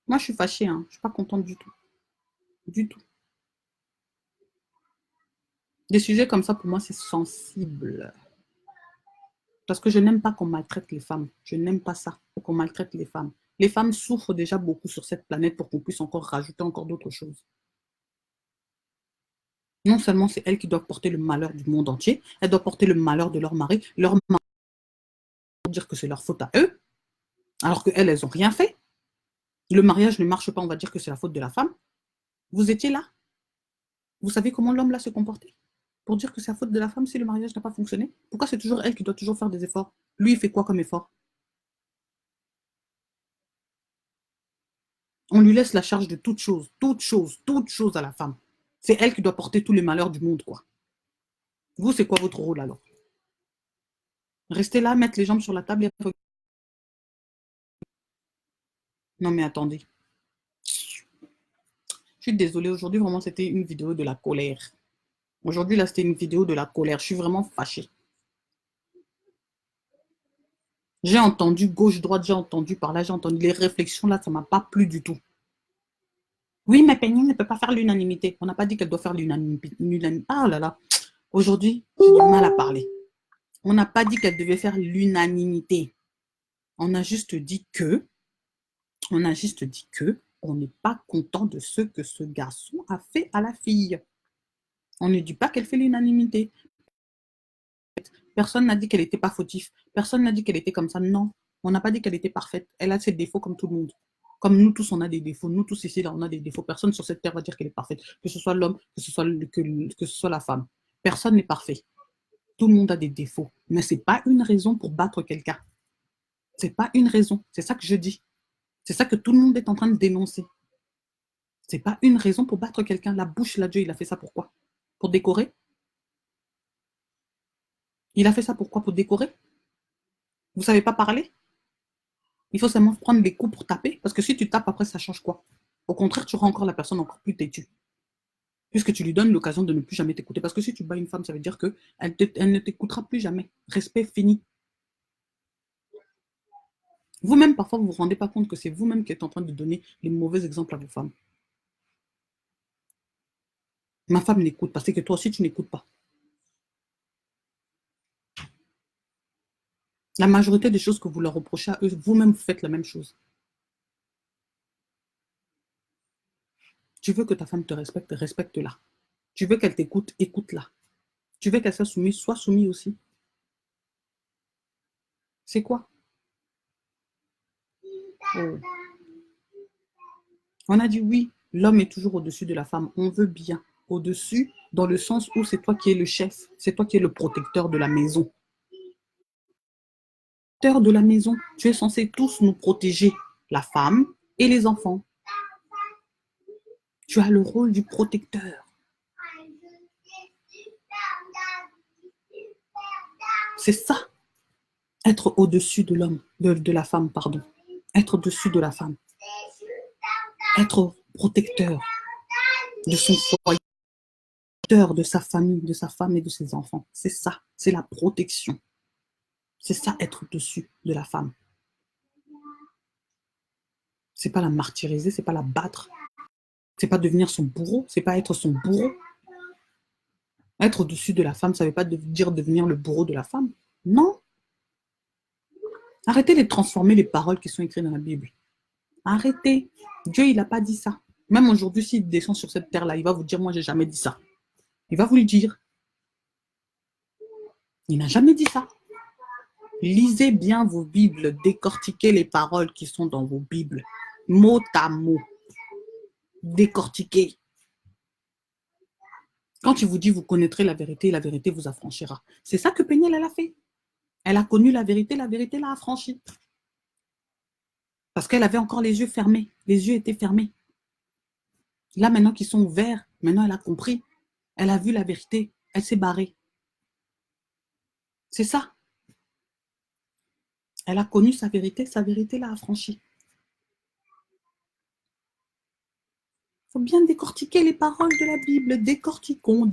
Moi, je suis fâchée, hein. Je suis pas contente du tout. Du tout. Des sujets comme ça, pour moi, c'est sensible. Parce que je n'aime pas qu'on maltraite les femmes. Je n'aime pas ça, qu'on maltraite les femmes. Les femmes souffrent déjà beaucoup sur cette planète pour qu'on puisse encore rajouter encore d'autres choses. Non seulement c'est elles qui doivent porter le malheur du monde entier, elles doivent porter le malheur de leur mari pour dire que c'est leur faute à eux, alors qu'elles, elles n'ont rien fait. Le mariage ne marche pas, on va dire que c'est la faute de la femme. Vous étiez là. Vous savez comment l'homme là se comportait pour dire que c'est la faute de la femme si le mariage n'a pas fonctionné? Pourquoi c'est toujours elle qui doit toujours faire des efforts? Lui, il fait quoi comme effort? On lui laisse la charge de toute chose à la femme. C'est elle qui doit porter tous les malheurs du monde, quoi. Vous, c'est quoi votre rôle alors? Rester là, mettre les jambes sur la table et... Non mais attendez. Je suis désolée, aujourd'hui vraiment c'était une vidéo de la colère. Aujourd'hui là c'était une vidéo de la colère. Je suis vraiment fâchée. J'ai entendu gauche-droite, j'ai entendu par là, j'ai entendu les réflexions là, ça m'a pas plu du tout. Oui, mais Penny ne peut pas faire l'unanimité. On n'a pas dit qu'elle doit faire l'unanimité. Ah là là. Aujourd'hui, j'ai du mal à parler. On n'a pas dit qu'elle devait faire l'unanimité. On a juste dit que, on n'est pas content de ce que ce garçon a fait à la fille. On ne dit pas qu'elle fait l'unanimité. Personne n'a dit qu'elle n'était pas fautive. Personne n'a dit qu'elle était comme ça. Non, on n'a pas dit qu'elle était parfaite. Elle a ses défauts comme tout le monde. Comme nous tous, on a des défauts. Nous tous ici, là, on a des défauts. Personne sur cette terre va dire qu'elle est parfaite. Que ce soit l'homme, que ce soit la femme. Personne n'est parfait. Tout le monde a des défauts. Mais ce n'est pas une raison pour battre quelqu'un. Ce n'est pas une raison. C'est ça que je dis. C'est ça que tout le monde est en train de dénoncer. Ce n'est pas une raison pour battre quelqu'un. La bouche, là, Dieu, il a fait ça pourquoi? Pour décorer? Il a fait ça pourquoi? Pour décorer? Vous ne savez pas parler? Il faut seulement prendre des coups pour taper. Parce que si tu tapes après, ça change quoi? Au contraire, tu rends encore la personne encore plus têtue. Puisque tu lui donnes l'occasion de ne plus jamais t'écouter. Parce que si tu bats une femme, ça veut dire qu'elle ne t'écoutera plus jamais. Respect fini. Vous-même, parfois, vous ne vous rendez pas compte que c'est vous-même qui êtes en train de donner les mauvais exemples à vos femmes. Ma femme n'écoute pas, c'est que toi aussi, tu n'écoutes pas. La majorité des choses que vous leur reprochez à eux, vous-même, vous faites la même chose. Tu veux que ta femme te respecte, respecte-la. Tu veux qu'elle t'écoute, écoute-la. Tu veux qu'elle soit soumise aussi. C'est quoi? Oh. On a dit oui, l'homme est toujours au-dessus de la femme. On veut bien. Au-dessus, dans le sens où c'est toi qui es le chef, c'est toi qui es le protecteur de la maison. Protecteur de la maison, tu es censé tous nous protéger, la femme et les enfants. Tu as le rôle du protecteur. C'est ça, être au-dessus de l'homme, de la femme, pardon. Être au-dessus de la femme. Être protecteur de son foyer, de sa famille, de sa femme et de ses enfants. C'est ça, c'est la protection. C'est ça, être au-dessus de la femme. C'est pas la martyriser, c'est pas la battre. C'est pas devenir son bourreau, c'est pas être son bourreau. Être au-dessus de la femme, ça veut pas dire devenir le bourreau de la femme. Non. Arrêtez de transformer les paroles qui sont écrites dans la Bible. Arrêtez. Dieu, il n'a pas dit ça. Même aujourd'hui, s'il descend sur cette terre-là, il va vous dire, moi, j'ai jamais dit ça. Il va vous le dire. Il n'a jamais dit ça. Lisez bien vos Bibles, décortiquez les paroles qui sont dans vos Bibles, mot à mot. Décortiquez. Quand il vous dit, vous connaîtrez la vérité vous affranchira. C'est ça que Péniel, elle a fait. Elle a connu la vérité l'a affranchie. Parce qu'elle avait encore les yeux fermés. Les yeux étaient fermés. Là, maintenant qu'ils sont ouverts, maintenant elle a compris. Elle a vu la vérité. Elle s'est barrée. C'est ça. Elle a connu sa vérité l'a affranchie. Il faut bien décortiquer les paroles de la Bible. Décortiquons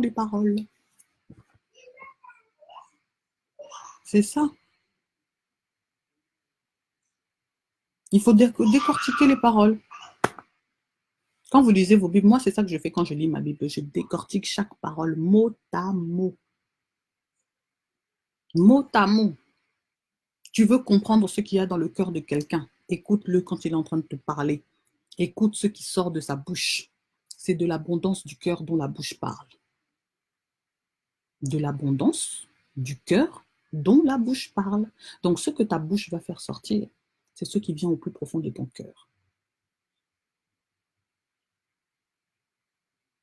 les paroles. C'est ça. Il faut décortiquer les paroles. Quand vous lisez vos Bibles, moi, c'est ça que je fais quand je lis ma Bible. Je décortique chaque parole, mot à mot. Mot à mot. Tu veux comprendre ce qu'il y a dans le cœur de quelqu'un. Écoute-le quand il est en train de te parler. Écoute ce qui sort de sa bouche. C'est de l'abondance du cœur dont la bouche parle. De l'abondance du cœur dont la bouche parle. Donc, ce que ta bouche va faire sortir, c'est ce qui vient au plus profond de ton cœur.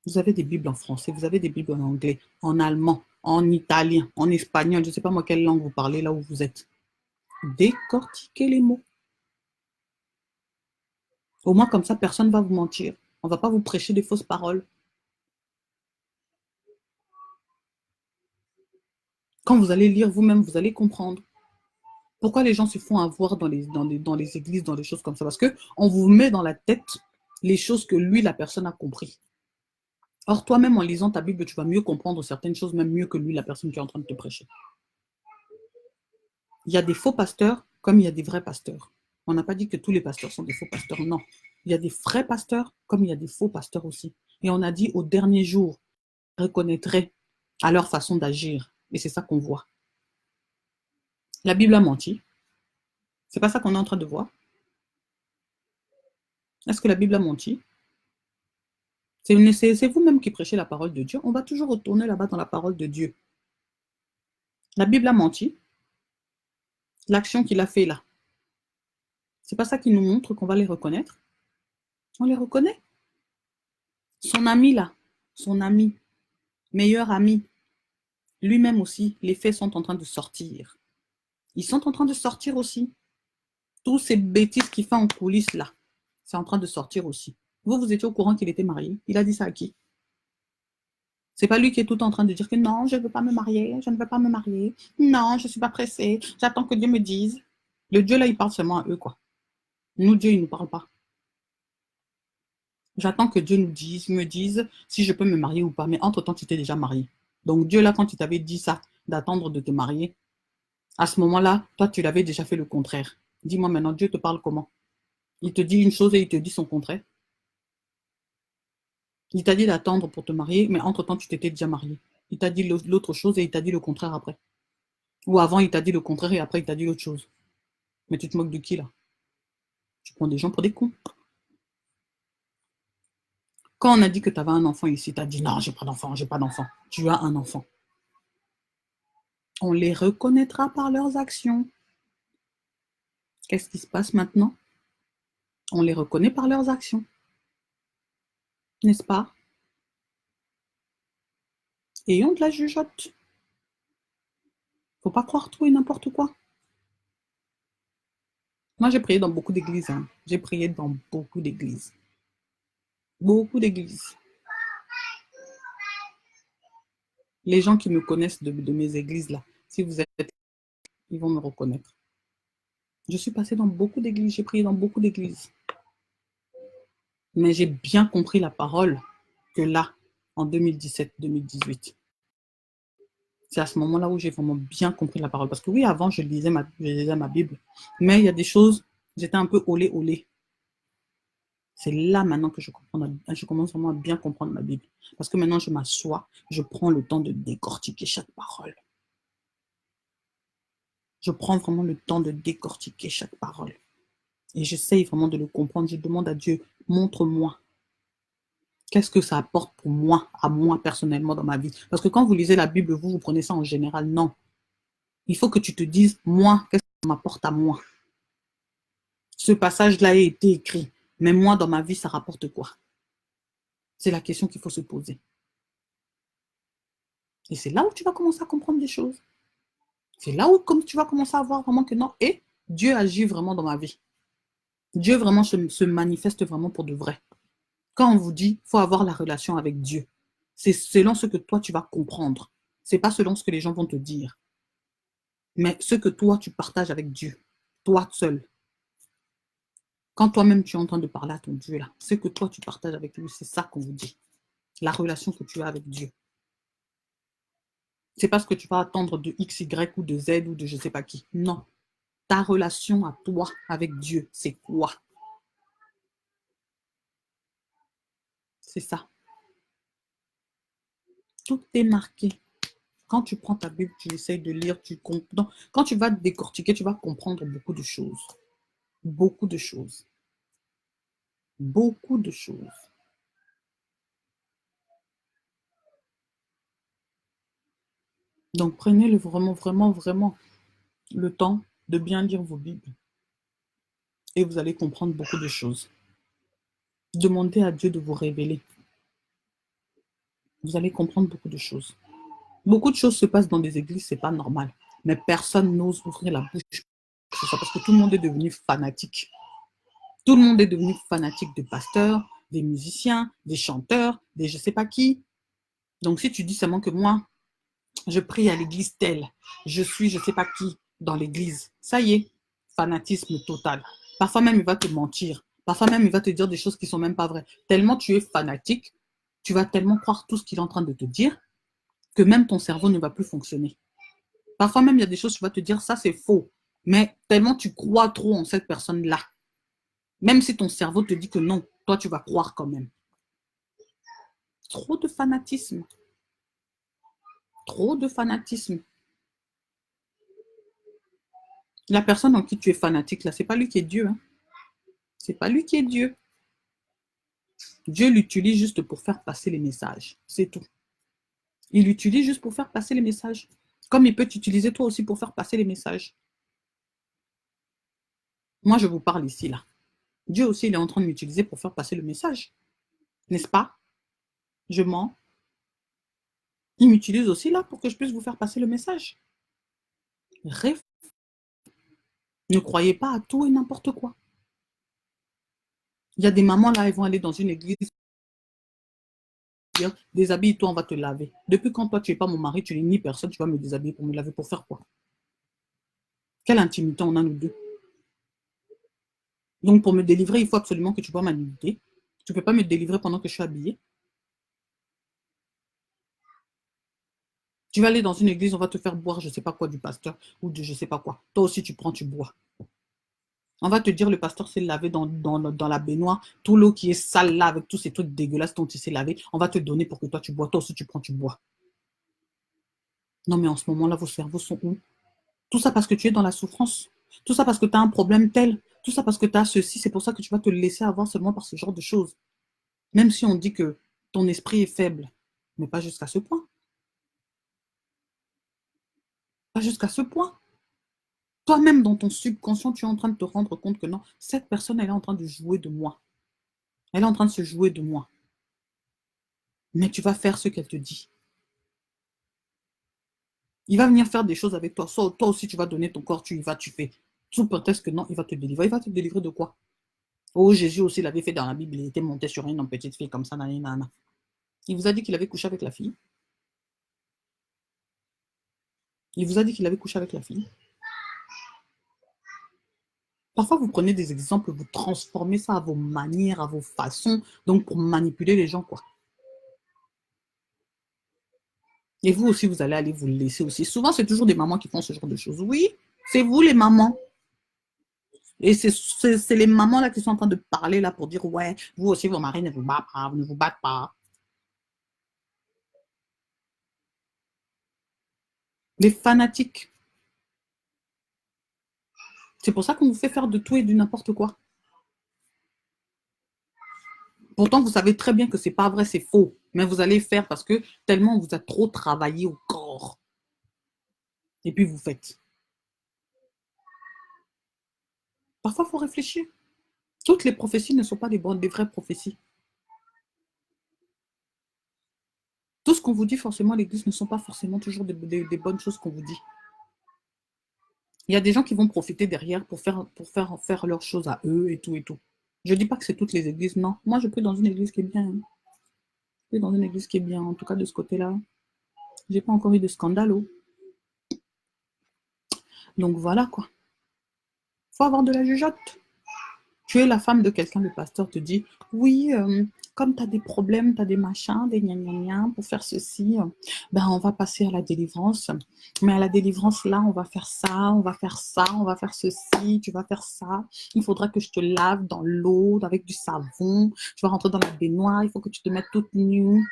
Vous avez des Bibles en français, vous avez des Bibles en anglais, en allemand, en italien, en espagnol, je ne sais pas moi quelle langue vous parlez là où vous êtes. Décortiquez les mots. Au moins comme ça, personne ne va vous mentir. On ne va pas vous prêcher des fausses paroles. Quand vous allez lire vous-même, vous allez comprendre. Pourquoi les gens se font avoir dans les églises, dans les choses comme ça? Parce qu'on vous met dans la tête les choses que lui, la personne a compris. Or, toi-même, en lisant ta Bible, tu vas mieux comprendre certaines choses, même mieux que lui, la personne qui est en train de te prêcher. Il y a des faux pasteurs comme il y a des vrais pasteurs. On n'a pas dit que tous les pasteurs sont des faux pasteurs, non. Il y a des vrais pasteurs comme il y a des faux pasteurs aussi. Et on a dit au dernier jour, reconnaîtraient à leur façon d'agir. Et c'est ça qu'on voit. La Bible a menti. C'est pas ça qu'on est en train de voir. Est-ce que la Bible a menti? C'est vous-même qui prêchez la parole de Dieu. On va toujours retourner là-bas dans la parole de Dieu. La Bible a menti. L'action qu'il a fait là, c'est pas ça qui nous montre qu'on va les reconnaître. On les reconnaît. Son ami là, son ami, meilleur ami, lui-même aussi, les faits sont en train de sortir. Ils sont en train de sortir aussi. Tous ces bêtises qu'il fait en coulisses là, c'est en train de sortir aussi. Vous étiez au courant qu'il était marié. Il a dit ça à qui? C'est pas lui qui est tout en train de dire que non, je ne veux pas me marier, je ne veux pas me marier. Non, je ne suis pas pressée, j'attends que Dieu me dise. Le Dieu là, il parle seulement à eux, quoi. Nous, Dieu, il ne nous parle pas. J'attends que Dieu me dise si je peux me marier ou pas. Mais entre-temps, tu t'es déjà marié. Donc Dieu là, quand il t'avait dit ça, d'attendre de te marier, à ce moment-là, toi, tu l'avais déjà fait le contraire. Dis-moi maintenant, Dieu te parle comment? Il te dit une chose et il te dit son contraire. Il t'a dit d'attendre pour te marier, mais entre-temps, tu t'étais déjà marié. Il t'a dit l'autre chose et il t'a dit le contraire après. Ou avant, il t'a dit le contraire et après, il t'a dit l'autre chose. Mais tu te moques de qui, là? Tu prends des gens pour des cons. Quand on a dit que tu avais un enfant ici, tu as dit non, j'ai pas d'enfant, j'ai pas d'enfant. Tu as un enfant. On les reconnaîtra par leurs actions. Qu'est-ce qui se passe maintenant? On les reconnaît par leurs actions, n'est-ce pas? Ayons de la jugeote. Faut pas croire tout et n'importe quoi. Moi, j'ai prié dans beaucoup d'églises. Hein. J'ai prié dans beaucoup d'églises. Beaucoup d'églises. Les gens qui me connaissent de mes églises là, si vous êtes, ils vont me reconnaître. Je suis passée dans beaucoup d'églises, j'ai prié dans beaucoup d'églises. Mais j'ai bien compris la parole que là, en 2017-2018. C'est à ce moment-là où j'ai vraiment bien compris la parole. Parce que oui, avant, je lisais ma Bible. Mais il y a des choses, j'étais un peu olé. C'est là maintenant que je commence vraiment à bien comprendre ma Bible. Parce que maintenant, je m'assois, je prends le temps de décortiquer chaque parole. Je prends vraiment le temps de décortiquer chaque parole. Et j'essaye vraiment de le comprendre. Je demande à Dieu, montre-moi. Qu'est-ce que ça apporte pour moi, à moi personnellement dans ma vie? Parce que quand vous lisez la Bible, vous prenez ça en général. Non. Il faut que tu te dises, moi, qu'est-ce que ça m'apporte à moi? Ce passage-là a été écrit. Mais moi, dans ma vie, ça rapporte quoi? C'est la question qu'il faut se poser. Et c'est là où tu vas commencer à comprendre des choses. C'est là où comme tu vas commencer à voir vraiment que non, et Dieu agit vraiment dans ma vie. Dieu vraiment se manifeste vraiment pour de vrai. Quand on vous dit, il faut avoir la relation avec Dieu, c'est selon ce que toi, tu vas comprendre. Ce n'est pas selon ce que les gens vont te dire. Mais ce que toi, tu partages avec Dieu, toi seul. Quand toi-même, tu es en train de parler à ton Dieu, là, ce que toi, tu partages avec lui, c'est ça qu'on vous dit. La relation que tu as avec Dieu. C'est pas ce que tu vas attendre de X, Y ou de Z ou de je ne sais pas qui. Non. Ta relation à toi avec Dieu, c'est quoi? C'est ça. Tout est marqué. Quand tu prends ta Bible, tu essayes de lire, tu comprends. Quand tu vas décortiquer, tu vas comprendre beaucoup de choses. Beaucoup de choses. Beaucoup de choses. Donc prenez vraiment le temps de bien lire vos Bibles. Et vous allez comprendre beaucoup de choses. Demandez à Dieu de vous révéler. Vous allez comprendre beaucoup de choses. Beaucoup de choses se passent dans des églises, c'est pas normal. Mais personne n'ose ouvrir la bouche pour ça parce que tout le monde est devenu fanatique. Tout le monde est devenu fanatique de pasteurs, des musiciens, des chanteurs, des je sais pas qui. Donc si tu dis seulement que moi, je prie à l'église telle, je suis je sais pas qui dans l'église, ça y est, fanatisme total. Parfois même il va te mentir. Parfois même il va te dire des choses qui sont même pas vraies. Tellement tu es fanatique, tu vas tellement croire tout ce qu'il est en train de te dire que même ton cerveau ne va plus fonctionner. Parfois même, il y a des choses, tu vas te dire, ça c'est faux. Mais tellement tu crois trop en cette personne-là. Même si ton cerveau te dit que non, toi tu vas croire quand même. Trop de fanatisme. Trop de fanatisme. La personne en qui tu es fanatique, là, c'est pas lui qui est Dieu. Hein. C'est pas lui qui est Dieu. Dieu l'utilise juste pour faire passer les messages. C'est tout. Il l'utilise juste pour faire passer les messages. Comme il peut t'utiliser toi aussi pour faire passer les messages. Moi, je vous parle ici, là. Dieu aussi, il est en train de m'utiliser pour faire passer le message. N'est-ce pas? Je mens. Il m'utilise aussi là pour que je puisse vous faire passer le message. Rêve. Ne croyez pas à tout et n'importe quoi. Il y a des mamans là, elles vont aller dans une église, dire déshabille-toi, on va te laver. Depuis quand toi tu n'es pas mon mari, tu n'es ni personne, tu vas me déshabiller pour me laver, pour faire quoi? Quelle intimité on a nous deux? Donc pour me délivrer, il faut absolument que tu vois ma nudité. Tu ne peux pas me délivrer pendant que je suis habillée. Tu vas aller dans une église, on va te faire boire je ne sais pas quoi du pasteur ou de je ne sais pas quoi. Toi aussi tu prends, tu bois. On va te dire le pasteur s'est lavé dans la baignoire, tout l'eau qui est sale là avec tous ces trucs dégueulasses dont il s'est lavé, on va te donner pour que toi tu bois. Toi aussi tu prends, tu bois. Non mais en ce moment-là, vos cerveaux sont où? Tout ça parce que tu es dans la souffrance. Tout ça parce que tu as un problème tel. Tout ça parce que tu as ceci. C'est pour ça que tu vas te laisser avoir seulement par ce genre de choses. Même si on dit que ton esprit est faible. Mais pas jusqu'à ce point. Pas jusqu'à ce point. Toi-même, dans ton subconscient, tu es en train de te rendre compte que non, cette personne, elle est en train de jouer de moi. Elle est en train de se jouer de moi. Mais tu vas faire ce qu'elle te dit. Il va venir faire des choses avec toi. Soit toi aussi, tu vas donner ton corps, tu y vas, tu fais. Sous prétexte que non, il va te délivrer. Il va te délivrer de quoi? Oh, Jésus aussi l'avait fait dans la Bible. Il était monté sur une petite fille comme ça. Nanana. Il vous a dit qu'il avait couché avec la fille. Il vous a dit qu'il avait couché avec la fille. Parfois, vous prenez des exemples, vous transformez ça à vos manières, à vos façons, donc pour manipuler les gens, quoi. Et vous aussi, vous allez aller vous laisser aussi. Souvent, c'est toujours des mamans qui font ce genre de choses. Oui, c'est vous les mamans. Et c'est les mamans là qui sont en train de parler là pour dire, ouais, vous aussi, vos maris ne vous battent pas, ne vous battent pas. Les fanatiques. C'est pour ça qu'on vous fait faire de tout et du n'importe quoi. Pourtant, vous savez très bien que c'est pas vrai, c'est faux. Mais vous allez faire parce que tellement on vous a trop travaillé au corps. Et puis vous faites. Parfois, il faut réfléchir. Toutes les prophéties ne sont pas des vraies prophéties. Tout ce qu'on vous dit forcément à l'église ne sont pas forcément toujours des bonnes choses qu'on vous dit. Il y a des gens qui vont profiter derrière pour faire leurs choses à eux et tout et tout. Je ne dis pas que c'est toutes les églises, non. Moi, je prie dans une église qui est bien. Hein. Je prie dans une église qui est bien, en tout cas de ce côté-là. J'ai pas encore eu de scandale. Oh. Donc voilà quoi. Faut avoir de la jugeote. Tu es la femme de quelqu'un, le pasteur te dit, oui, comme tu as des problèmes, tu as des machins, des gna pour faire ceci, ben on va passer à la délivrance. Mais à la délivrance, là, on va faire ça, on va faire ça, on va faire ceci, tu vas faire ça. Il faudra que je te lave dans l'eau avec du savon. Tu vas rentrer dans la baignoire, il faut que tu te mettes toute nue.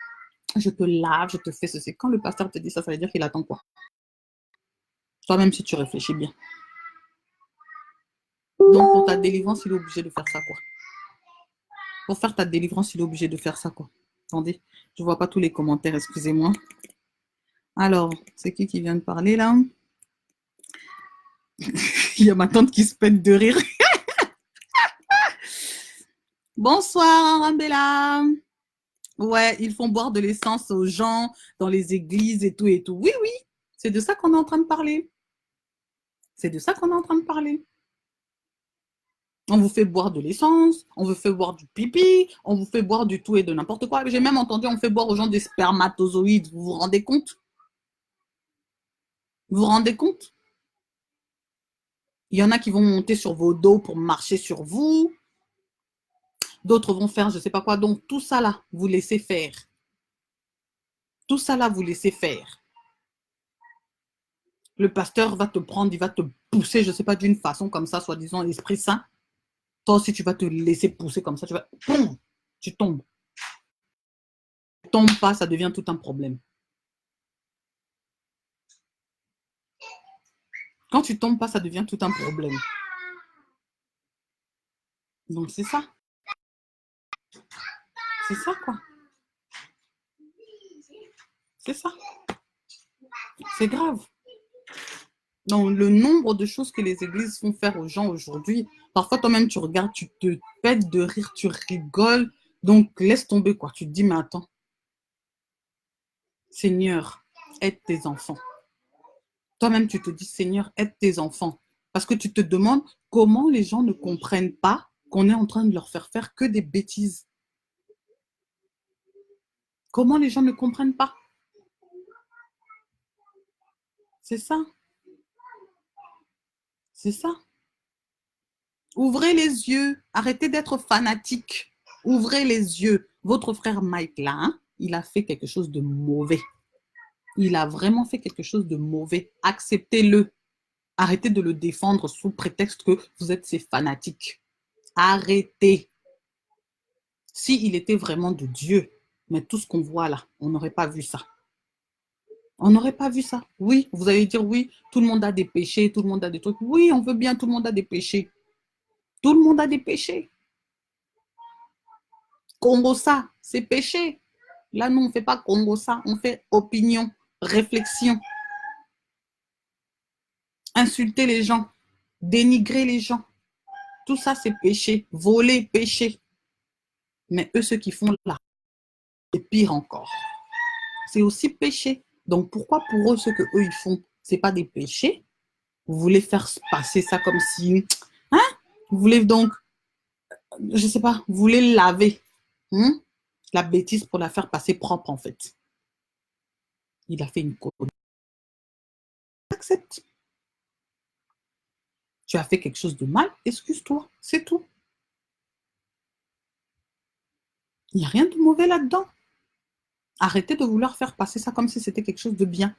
Je te lave, je te fais ceci. Quand le pasteur te dit ça, ça veut dire qu'il attend quoi? Toi-même, si tu réfléchis bien. Donc, pour ta délivrance, il est obligé de faire ça, quoi. Pour faire ta délivrance, il est obligé de faire ça, quoi. Attendez, je ne vois pas tous les commentaires, excusez-moi. Alors, c'est qui vient de parler, là? Il y a ma tante qui se pète de rire. Bonsoir, Arabella. Ouais, ils font boire de l'essence aux gens dans les églises et tout et tout. Oui, oui, c'est de ça qu'on est en train de parler. C'est de ça qu'on est en train de parler. On vous fait boire de l'essence, on vous fait boire du pipi, on vous fait boire du tout et de n'importe quoi. J'ai même entendu, on fait boire aux gens des spermatozoïdes. Vous vous rendez compte? Vous vous rendez compte? Il y en a qui vont monter sur vos dos pour marcher sur vous. D'autres vont faire je ne sais pas quoi. Donc, tout ça là, vous laissez faire. Tout ça là, vous laissez faire. Le pasteur va te prendre, il va te pousser, je ne sais pas, d'une façon comme ça, soi-disant, l'Esprit Saint. Toi aussi, tu vas te laisser pousser comme ça. Tu vas, boum, tu tombes. Tu ne tombes pas, ça devient tout un problème. Quand tu ne tombes pas, ça devient tout un problème. Donc, c'est ça. C'est ça, quoi. C'est ça. C'est grave. Donc, le nombre de choses que les églises font faire aux gens aujourd'hui, parfois toi-même tu regardes, tu te pètes de rire, tu rigoles. Donc, laisse tomber, quoi. Tu te dis, mais attends. Seigneur, aide tes enfants. Toi-même, tu te dis, Seigneur, aide tes enfants. Parce que tu te demandes comment les gens ne comprennent pas qu'on est en train de leur faire que des bêtises. Comment les gens ne comprennent pas? C'est ça. C'est ça. Ouvrez les yeux. Arrêtez d'être fanatique. Ouvrez les yeux. Votre frère Mike, là, hein, il a fait quelque chose de mauvais. Il a vraiment fait quelque chose de mauvais. Acceptez-le. Arrêtez de le défendre sous prétexte que vous êtes ses fanatiques. Arrêtez. S'il était vraiment de Dieu, mais tout ce qu'on voit là, on n'aurait pas vu ça. On n'aurait pas vu ça. Oui, vous allez dire oui, tout le monde a des péchés, tout le monde a des trucs. Oui, on veut bien, tout le monde a des péchés. Tout le monde a des péchés. Congo ça, c'est péché. Là, nous, on ne fait pas Congo ça, on fait opinion, réflexion. Insulter les gens. dénigrer les gens. Tout ça, c'est péché. Voler, péché. Mais eux, ceux qui font là, c'est pire encore. C'est aussi péché. Donc, pourquoi pour eux, ce que eux, ils font, ce n'est pas des péchés? Vous voulez faire passer ça comme si... Hein? Vous voulez donc, je ne sais pas, vous voulez laver la bêtise pour la faire passer propre, en fait. Il a fait une connerie. Accepte. Tu as fait quelque chose de mal, excuse-toi, c'est tout. Il n'y a rien de mauvais là-dedans. Arrêtez de vouloir faire passer ça comme si c'était quelque chose de bien.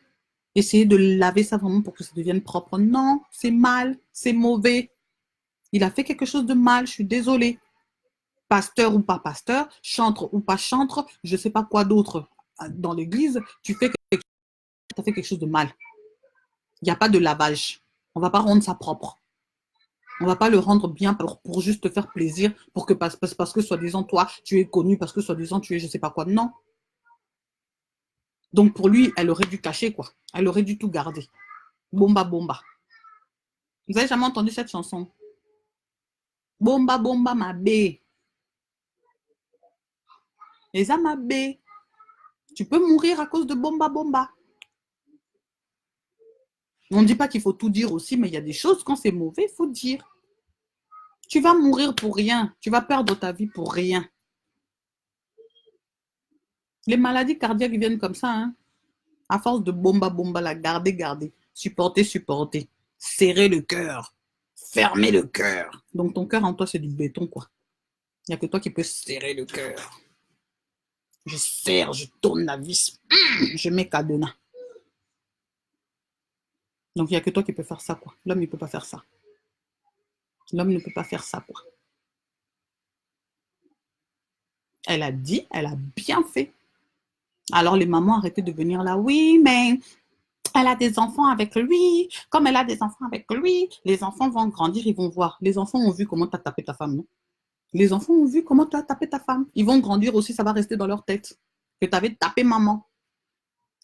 Essayez de laver ça vraiment pour que ça devienne propre. Non, c'est mal, c'est mauvais. Il a fait quelque chose de mal, je suis désolée. Pasteur ou pas pasteur, chantre ou pas chantre, je ne sais pas quoi d'autre dans l'église, tu as fait quelque chose de mal. Il n'y a pas de lavage. On ne va pas rendre ça propre. On ne va pas le rendre bien pour juste te faire plaisir, pour que, parce que soi-disant, toi, tu es connu, parce que soi-disant, tu es je ne sais pas quoi. Non. Donc, pour lui, elle aurait dû cacher, quoi. Elle aurait dû tout garder. Bomba, bomba. Vous n'avez jamais entendu cette chanson? Bomba, bomba, ma bé. Les amabé. Tu peux mourir à cause de bomba, bomba. On ne dit pas qu'il faut tout dire aussi, mais il y a des choses, quand c'est mauvais, il faut dire. Tu vas mourir pour rien. Tu vas perdre ta vie pour rien. Les maladies cardiaques viennent comme ça, hein. À force de bomba, bomba, la garder, garder. Supporter, supporter. Serrer le cœur. Fermer le cœur. Donc ton cœur en toi, c'est du béton, quoi. Il n'y a que toi qui peux serrer le cœur. Je serre, je tourne la vis. Je mets cadenas. Donc il n'y a que toi qui peux faire ça, quoi. L'homme, il ne peut pas faire ça. L'homme ne peut pas faire ça, quoi. Elle a dit, elle a bien fait. Alors les mamans, arrêtez de venir là. Oui, mais elle a des enfants avec lui. Comme elle a des enfants avec lui, les enfants vont grandir, ils vont voir. Les enfants ont vu comment tu as tapé ta femme, non? Les enfants ont vu comment tu as tapé ta femme. Ils vont grandir aussi, ça va rester dans leur tête. Que tu avais tapé maman.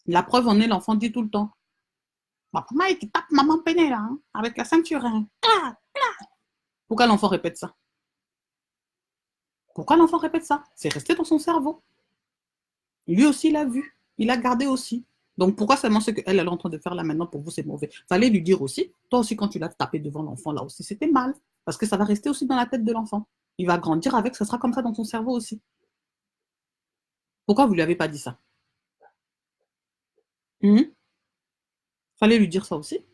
La preuve en est, l'enfant dit tout le temps. Maman, il tape maman peiné là, hein, avec la ceinture. Hein. Pourquoi l'enfant répète ça? Pourquoi l'enfant répète ça? C'est resté dans son cerveau. Lui aussi, il a vu. Il a gardé aussi. Donc, pourquoi seulement ce qu'elle est en train de faire là maintenant, pour vous, c'est mauvais? Fallait lui dire aussi, toi aussi, quand tu l'as tapé devant l'enfant, là aussi, c'était mal. Parce que ça va rester aussi dans la tête de l'enfant. Il va grandir avec, ça sera comme ça dans son cerveau aussi. Pourquoi vous ne lui avez pas dit ça? Fallait lui dire ça aussi.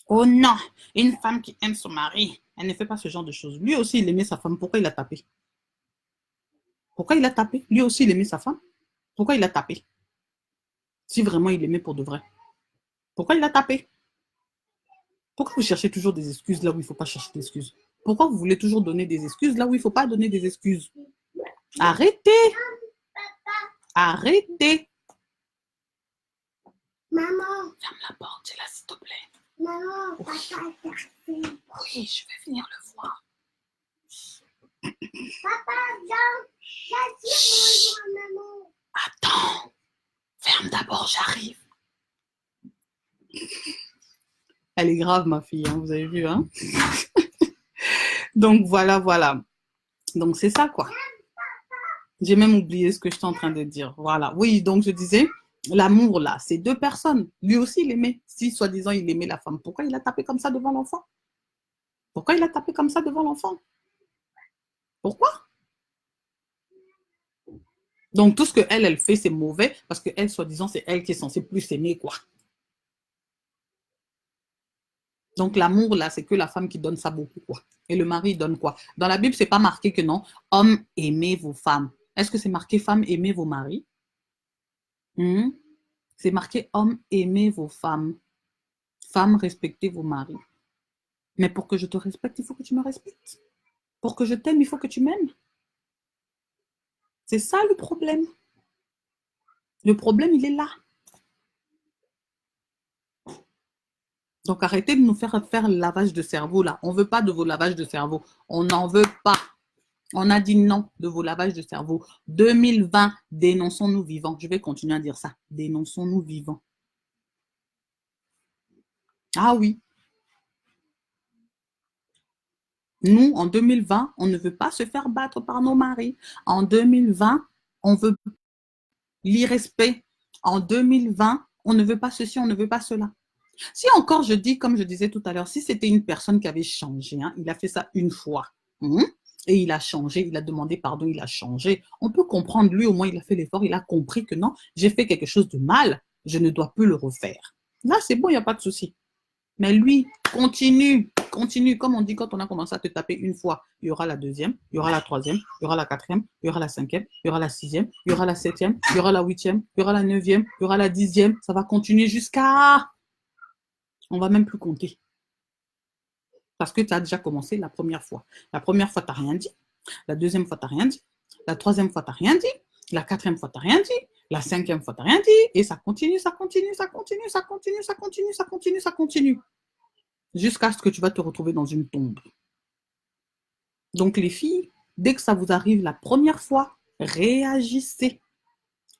Oh non, une femme qui aime son mari, elle ne fait pas ce genre de choses. Lui aussi, il aimait sa femme. Pourquoi il l'a tapé? Pourquoi il l'a tapé? Lui aussi, il aimait sa femme. Pourquoi il l'a tapé? Si vraiment il aimait pour de vrai. Pourquoi il l'a tapé? Pourquoi vous cherchez toujours des excuses là où il ne faut pas chercher d'excuses? Pourquoi vous voulez toujours donner des excuses là où il ne faut pas donner des excuses? Arrêtez! Arrêtez! Maman! Ferme la porte, dis-la s'il te plaît. Maman, oui. Papa, oui, je vais venir le voir. Papa, viens maman. Attends, ferme d'abord, j'arrive. Elle est grave, ma fille, hein, vous avez vu, hein? Donc, voilà, voilà. Donc, c'est ça, quoi. J'ai même oublié ce que j'étais en train de dire. Voilà. Oui, donc, je disais, l'amour, là, c'est deux personnes. Lui aussi, il aimait. Si, soi-disant, il aimait la femme, pourquoi il a tapé comme ça devant l'enfant? Pourquoi il a tapé comme ça devant l'enfant? Pourquoi? Donc, tout ce qu'elle, elle fait, c'est mauvais parce qu'elle, soi-disant, c'est elle qui est censée plus aimer, quoi. Donc, l'amour, là, c'est que la femme qui donne ça beaucoup, quoi. Et le mari, il donne quoi? Dans la Bible, c'est pas marqué que non, hommes, aimez vos femmes. Est-ce que c'est marqué femmes, aimez vos maris? C'est marqué hommes, aimez vos femmes. Femmes, respectez vos maris. Mais pour que je te respecte, il faut que tu me respectes. Pour que je t'aime, il faut que tu m'aimes. C'est ça le problème. Le problème, il est là. Donc, arrêtez de nous faire le lavage de cerveau, là. On ne veut pas de vos lavages de cerveau. On n'en veut pas. On a dit non de vos lavages de cerveau. 2020, dénonçons-nous vivants. Je vais continuer à dire ça. Dénonçons-nous vivants. Ah oui. Nous, en 2020, on ne veut pas se faire battre par nos maris. En 2020, on veut l'irrespect. En 2020, on ne veut pas ceci, on ne veut pas cela. Si encore je dis, comme je disais tout à l'heure, si c'était une personne qui avait changé, hein, il a fait ça une fois, et il a changé, il a demandé pardon, il a changé, on peut comprendre, lui au moins il a fait l'effort, il a compris que non, j'ai fait quelque chose de mal, je ne dois plus le refaire. Là, c'est bon, il n'y a pas de souci. Mais lui, continue, continue. Comme on dit, quand on a commencé à te taper une fois, il y aura la deuxième, il y aura la troisième, il y aura la quatrième, il y aura la cinquième, il y aura la sixième, il y aura la septième, il y aura la huitième, il y aura la neuvième, il y aura la dixième. Ça va continuer jusqu'à... On va même plus compter. Parce que tu as déjà commencé la première fois. La première fois, tu n'as rien dit. La deuxième fois, tu n'as rien dit. La troisième fois, tu n'as rien dit. La quatrième fois, tu n'as rien dit. La cinquième fois, tu n'as rien dit. Et ça continue, ça continue, ça continue, ça continue, ça continue, ça continue, ça continue. Jusqu'à ce que tu vas te retrouver dans une tombe. Donc les filles, dès que ça vous arrive la première fois, réagissez.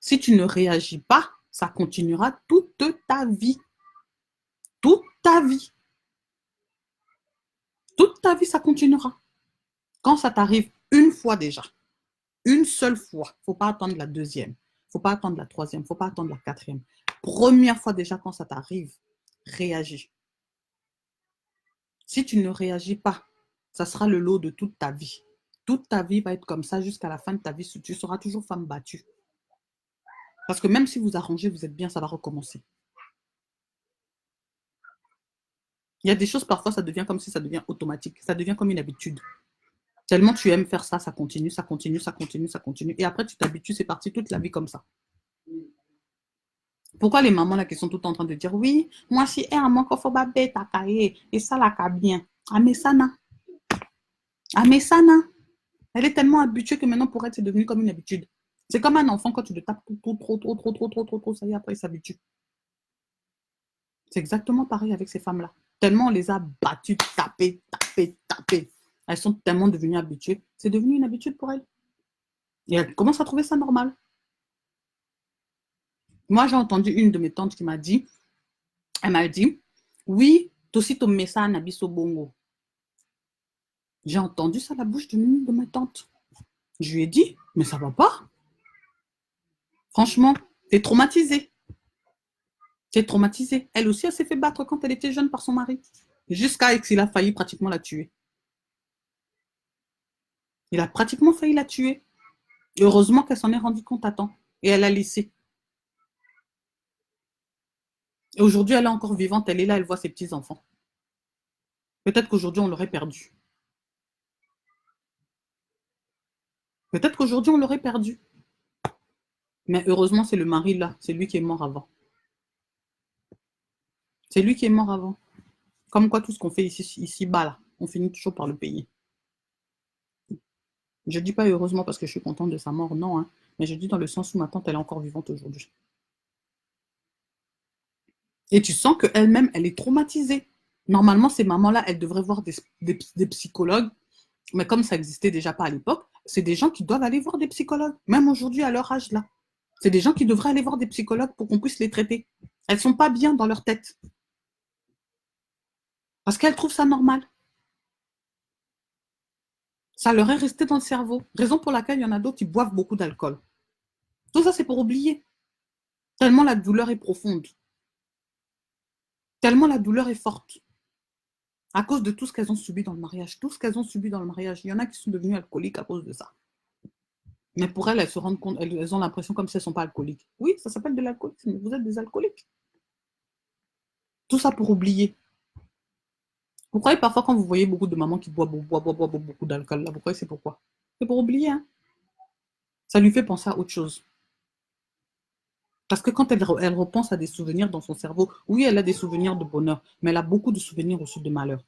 Si tu ne réagis pas, ça continuera toute ta vie. Toute ta vie. Toute ta vie, ça continuera. Quand ça t'arrive une fois déjà, une seule fois, il ne faut pas attendre la deuxième, il ne faut pas attendre la troisième, il ne faut pas attendre la quatrième. Première fois déjà, quand ça t'arrive, réagis. Si tu ne réagis pas, ça sera le lot de toute ta vie. Toute ta vie va être comme ça jusqu'à la fin de ta vie. Tu seras toujours femme battue. Parce que même si vous arrangez, vous êtes bien, ça va recommencer. Il y a des choses, parfois, ça devient comme si ça devient automatique. Ça devient comme une habitude. Tellement tu aimes faire ça, ça continue, ça continue, ça continue, ça continue. Et après, tu t'habitues, c'est parti toute la vie comme ça. Pourquoi les mamans là qui sont toutes en train de dire oui, moi si elle a manque faut pas bête à cahier et ça la ca bien. Amesana. Amesana. Elle est tellement habituée que maintenant pour elle c'est devenu comme une habitude. C'est comme un enfant quand tu le tapes trop, ça y est, après il s'habitue. C'est exactement pareil avec ces femmes-là. Tellement on les a battues, tapées. Elles sont tellement devenues habituées. C'est devenu une habitude pour elles. Et elles commencent à trouver ça normal. Moi, j'ai entendu une de mes tantes qui m'a dit, elle m'a dit, oui, tosi to mesa na biso bongo. J'ai entendu ça à la bouche de ma tante. Je lui ai dit, mais ça va pas. Franchement, t'es traumatisée. T'es traumatisée. Elle aussi, elle s'est fait battre quand elle était jeune par son mari. Jusqu'à ce qu'il a failli pratiquement la tuer. Il a pratiquement failli la tuer. Et heureusement qu'elle s'en est rendue compte à temps. Et elle a laissé. Et aujourd'hui, elle est encore vivante. Elle est là, elle voit ses petits-enfants. Peut-être qu'aujourd'hui, on l'aurait perdue. Peut-être qu'aujourd'hui, on l'aurait perdue. Mais heureusement, c'est le mari là. C'est lui qui est mort avant. C'est lui qui est mort avant. Comme quoi, tout ce qu'on fait ici bas, là, on finit toujours par le payer. Je ne dis pas heureusement parce que je suis contente de sa mort, non. Hein, mais je dis dans le sens où ma tante, elle est encore vivante aujourd'hui. Et tu sens qu'elle-même, elle est traumatisée. Normalement, ces mamans-là, elles devraient voir des psychologues. Mais comme ça n'existait déjà pas à l'époque, c'est des gens qui doivent aller voir des psychologues. Même aujourd'hui, à leur âge là. C'est des gens qui devraient aller voir des psychologues pour qu'on puisse les traiter. Elles ne sont pas bien dans leur tête. Parce qu'elles trouvent ça normal. Ça leur est resté dans le cerveau. Raison pour laquelle il y en a d'autres qui boivent beaucoup d'alcool. Tout ça, c'est pour oublier. Tellement la douleur est profonde. Tellement la douleur est forte. À cause de tout ce qu'elles ont subi dans le mariage. Tout ce qu'elles ont subi dans le mariage. Il y en a qui sont devenues alcooliques à cause de ça. Mais pour elles, elles se rendent compte, elles ont l'impression comme si elles ne sont pas alcooliques. Oui, ça s'appelle de l'alcoolisme. Vous êtes des alcooliques. Tout ça pour oublier. Vous croyez parfois quand vous voyez beaucoup de mamans qui boivent beaucoup d'alcool, là, vous croyez c'est pourquoi? C'est pour oublier. Hein. Ça lui fait penser à autre chose. Parce que quand elle repense à des souvenirs dans son cerveau, oui, elle a des souvenirs de bonheur, mais elle a beaucoup de souvenirs aussi de malheur.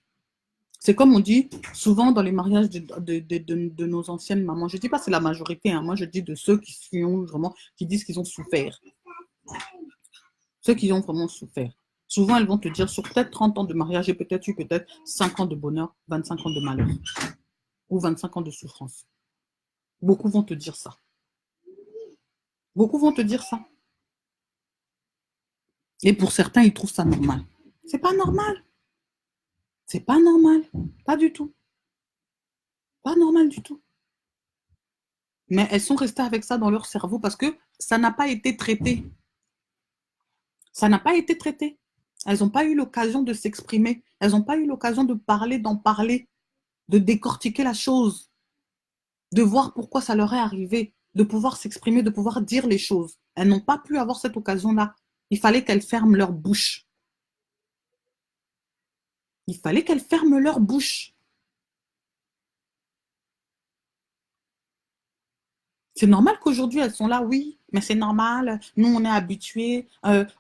C'est comme on dit souvent dans les mariages de nos anciennes mamans. Je ne dis pas c'est la majorité, hein, moi je dis de ceux qui ont vraiment, qui disent qu'ils ont souffert. Ceux qui ont vraiment souffert. Souvent, elles vont te dire, sur peut-être 30 ans de mariage, j'ai peut-être eu peut-être 5 ans de bonheur, 25 ans de malheur. Ou 25 ans de souffrance. Beaucoup vont te dire ça. Beaucoup vont te dire ça. Et pour certains, ils trouvent ça normal. C'est pas normal. C'est pas normal. Pas du tout. Pas normal du tout. Mais elles sont restées avec ça dans leur cerveau parce que ça n'a pas été traité. Ça n'a pas été traité. Elles n'ont pas eu l'occasion de s'exprimer. Elles n'ont pas eu l'occasion de parler, d'en parler, de décortiquer la chose, de voir pourquoi ça leur est arrivé, de pouvoir s'exprimer, de pouvoir dire les choses. Elles n'ont pas pu avoir cette occasion-là. Il fallait qu'elles ferment leur bouche. Il fallait qu'elles ferment leur bouche. C'est normal qu'aujourd'hui, elles sont là, oui, mais c'est normal. Nous, on est habitués.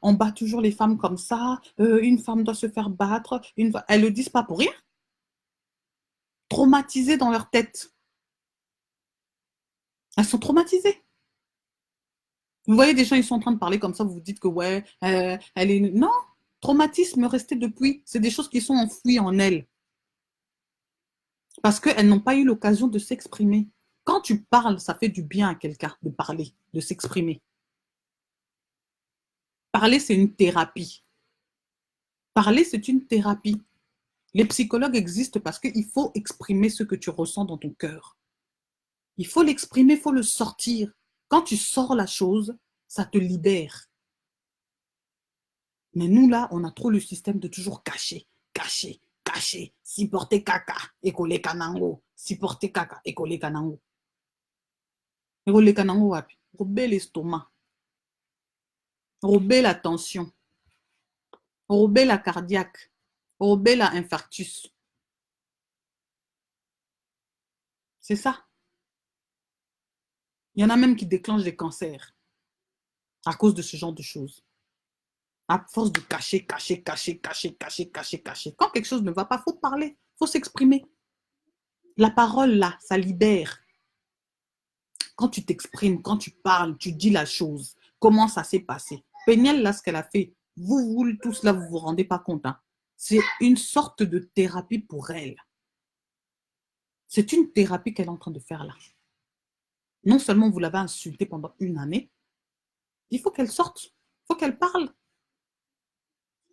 On bat toujours les femmes comme ça. Une femme doit se faire battre. Elles ne le disent pas pour rien. Traumatisées dans leur tête. Elles sont traumatisées. Vous voyez, des gens, ils sont en train de parler comme ça, vous vous dites que ouais, elle est... Non, traumatisme resté depuis. C'est des choses qui sont enfouies en elles. Parce qu'elles n'ont pas eu l'occasion de s'exprimer. Quand tu parles, ça fait du bien à quelqu'un de parler, de s'exprimer. Parler, c'est une thérapie. Parler, c'est une thérapie. Les psychologues existent parce qu'il faut exprimer ce que tu ressens dans ton cœur. Il faut l'exprimer, il faut le sortir. Quand tu sors la chose, ça te libère. Mais nous, là, on a trop le système de toujours cacher, cacher, cacher. Si porter caca, écoler kanango. Si porter caca, écoler kanango. Écoler kanango, wapi. Rober l'estomac. Rober la tension. Rober la cardiaque. Rober la infarctus. C'est ça. Il y en a même qui déclenchent des cancers à cause de ce genre de choses. À force de cacher, cacher, cacher, cacher, cacher, cacher, cacher. Quand quelque chose ne va pas, il faut parler, il faut s'exprimer. La parole, là, ça libère. Quand tu t'exprimes, quand tu parles, tu dis la chose. Comment ça s'est passé? Péniel, là, ce qu'elle a fait, vous tous là, vous vous rendez pas compte. Hein. C'est une sorte de thérapie pour elle. C'est une thérapie qu'elle est en train de faire là. Non seulement vous l'avez insultée pendant une année, il faut qu'elle sorte, il faut qu'elle parle.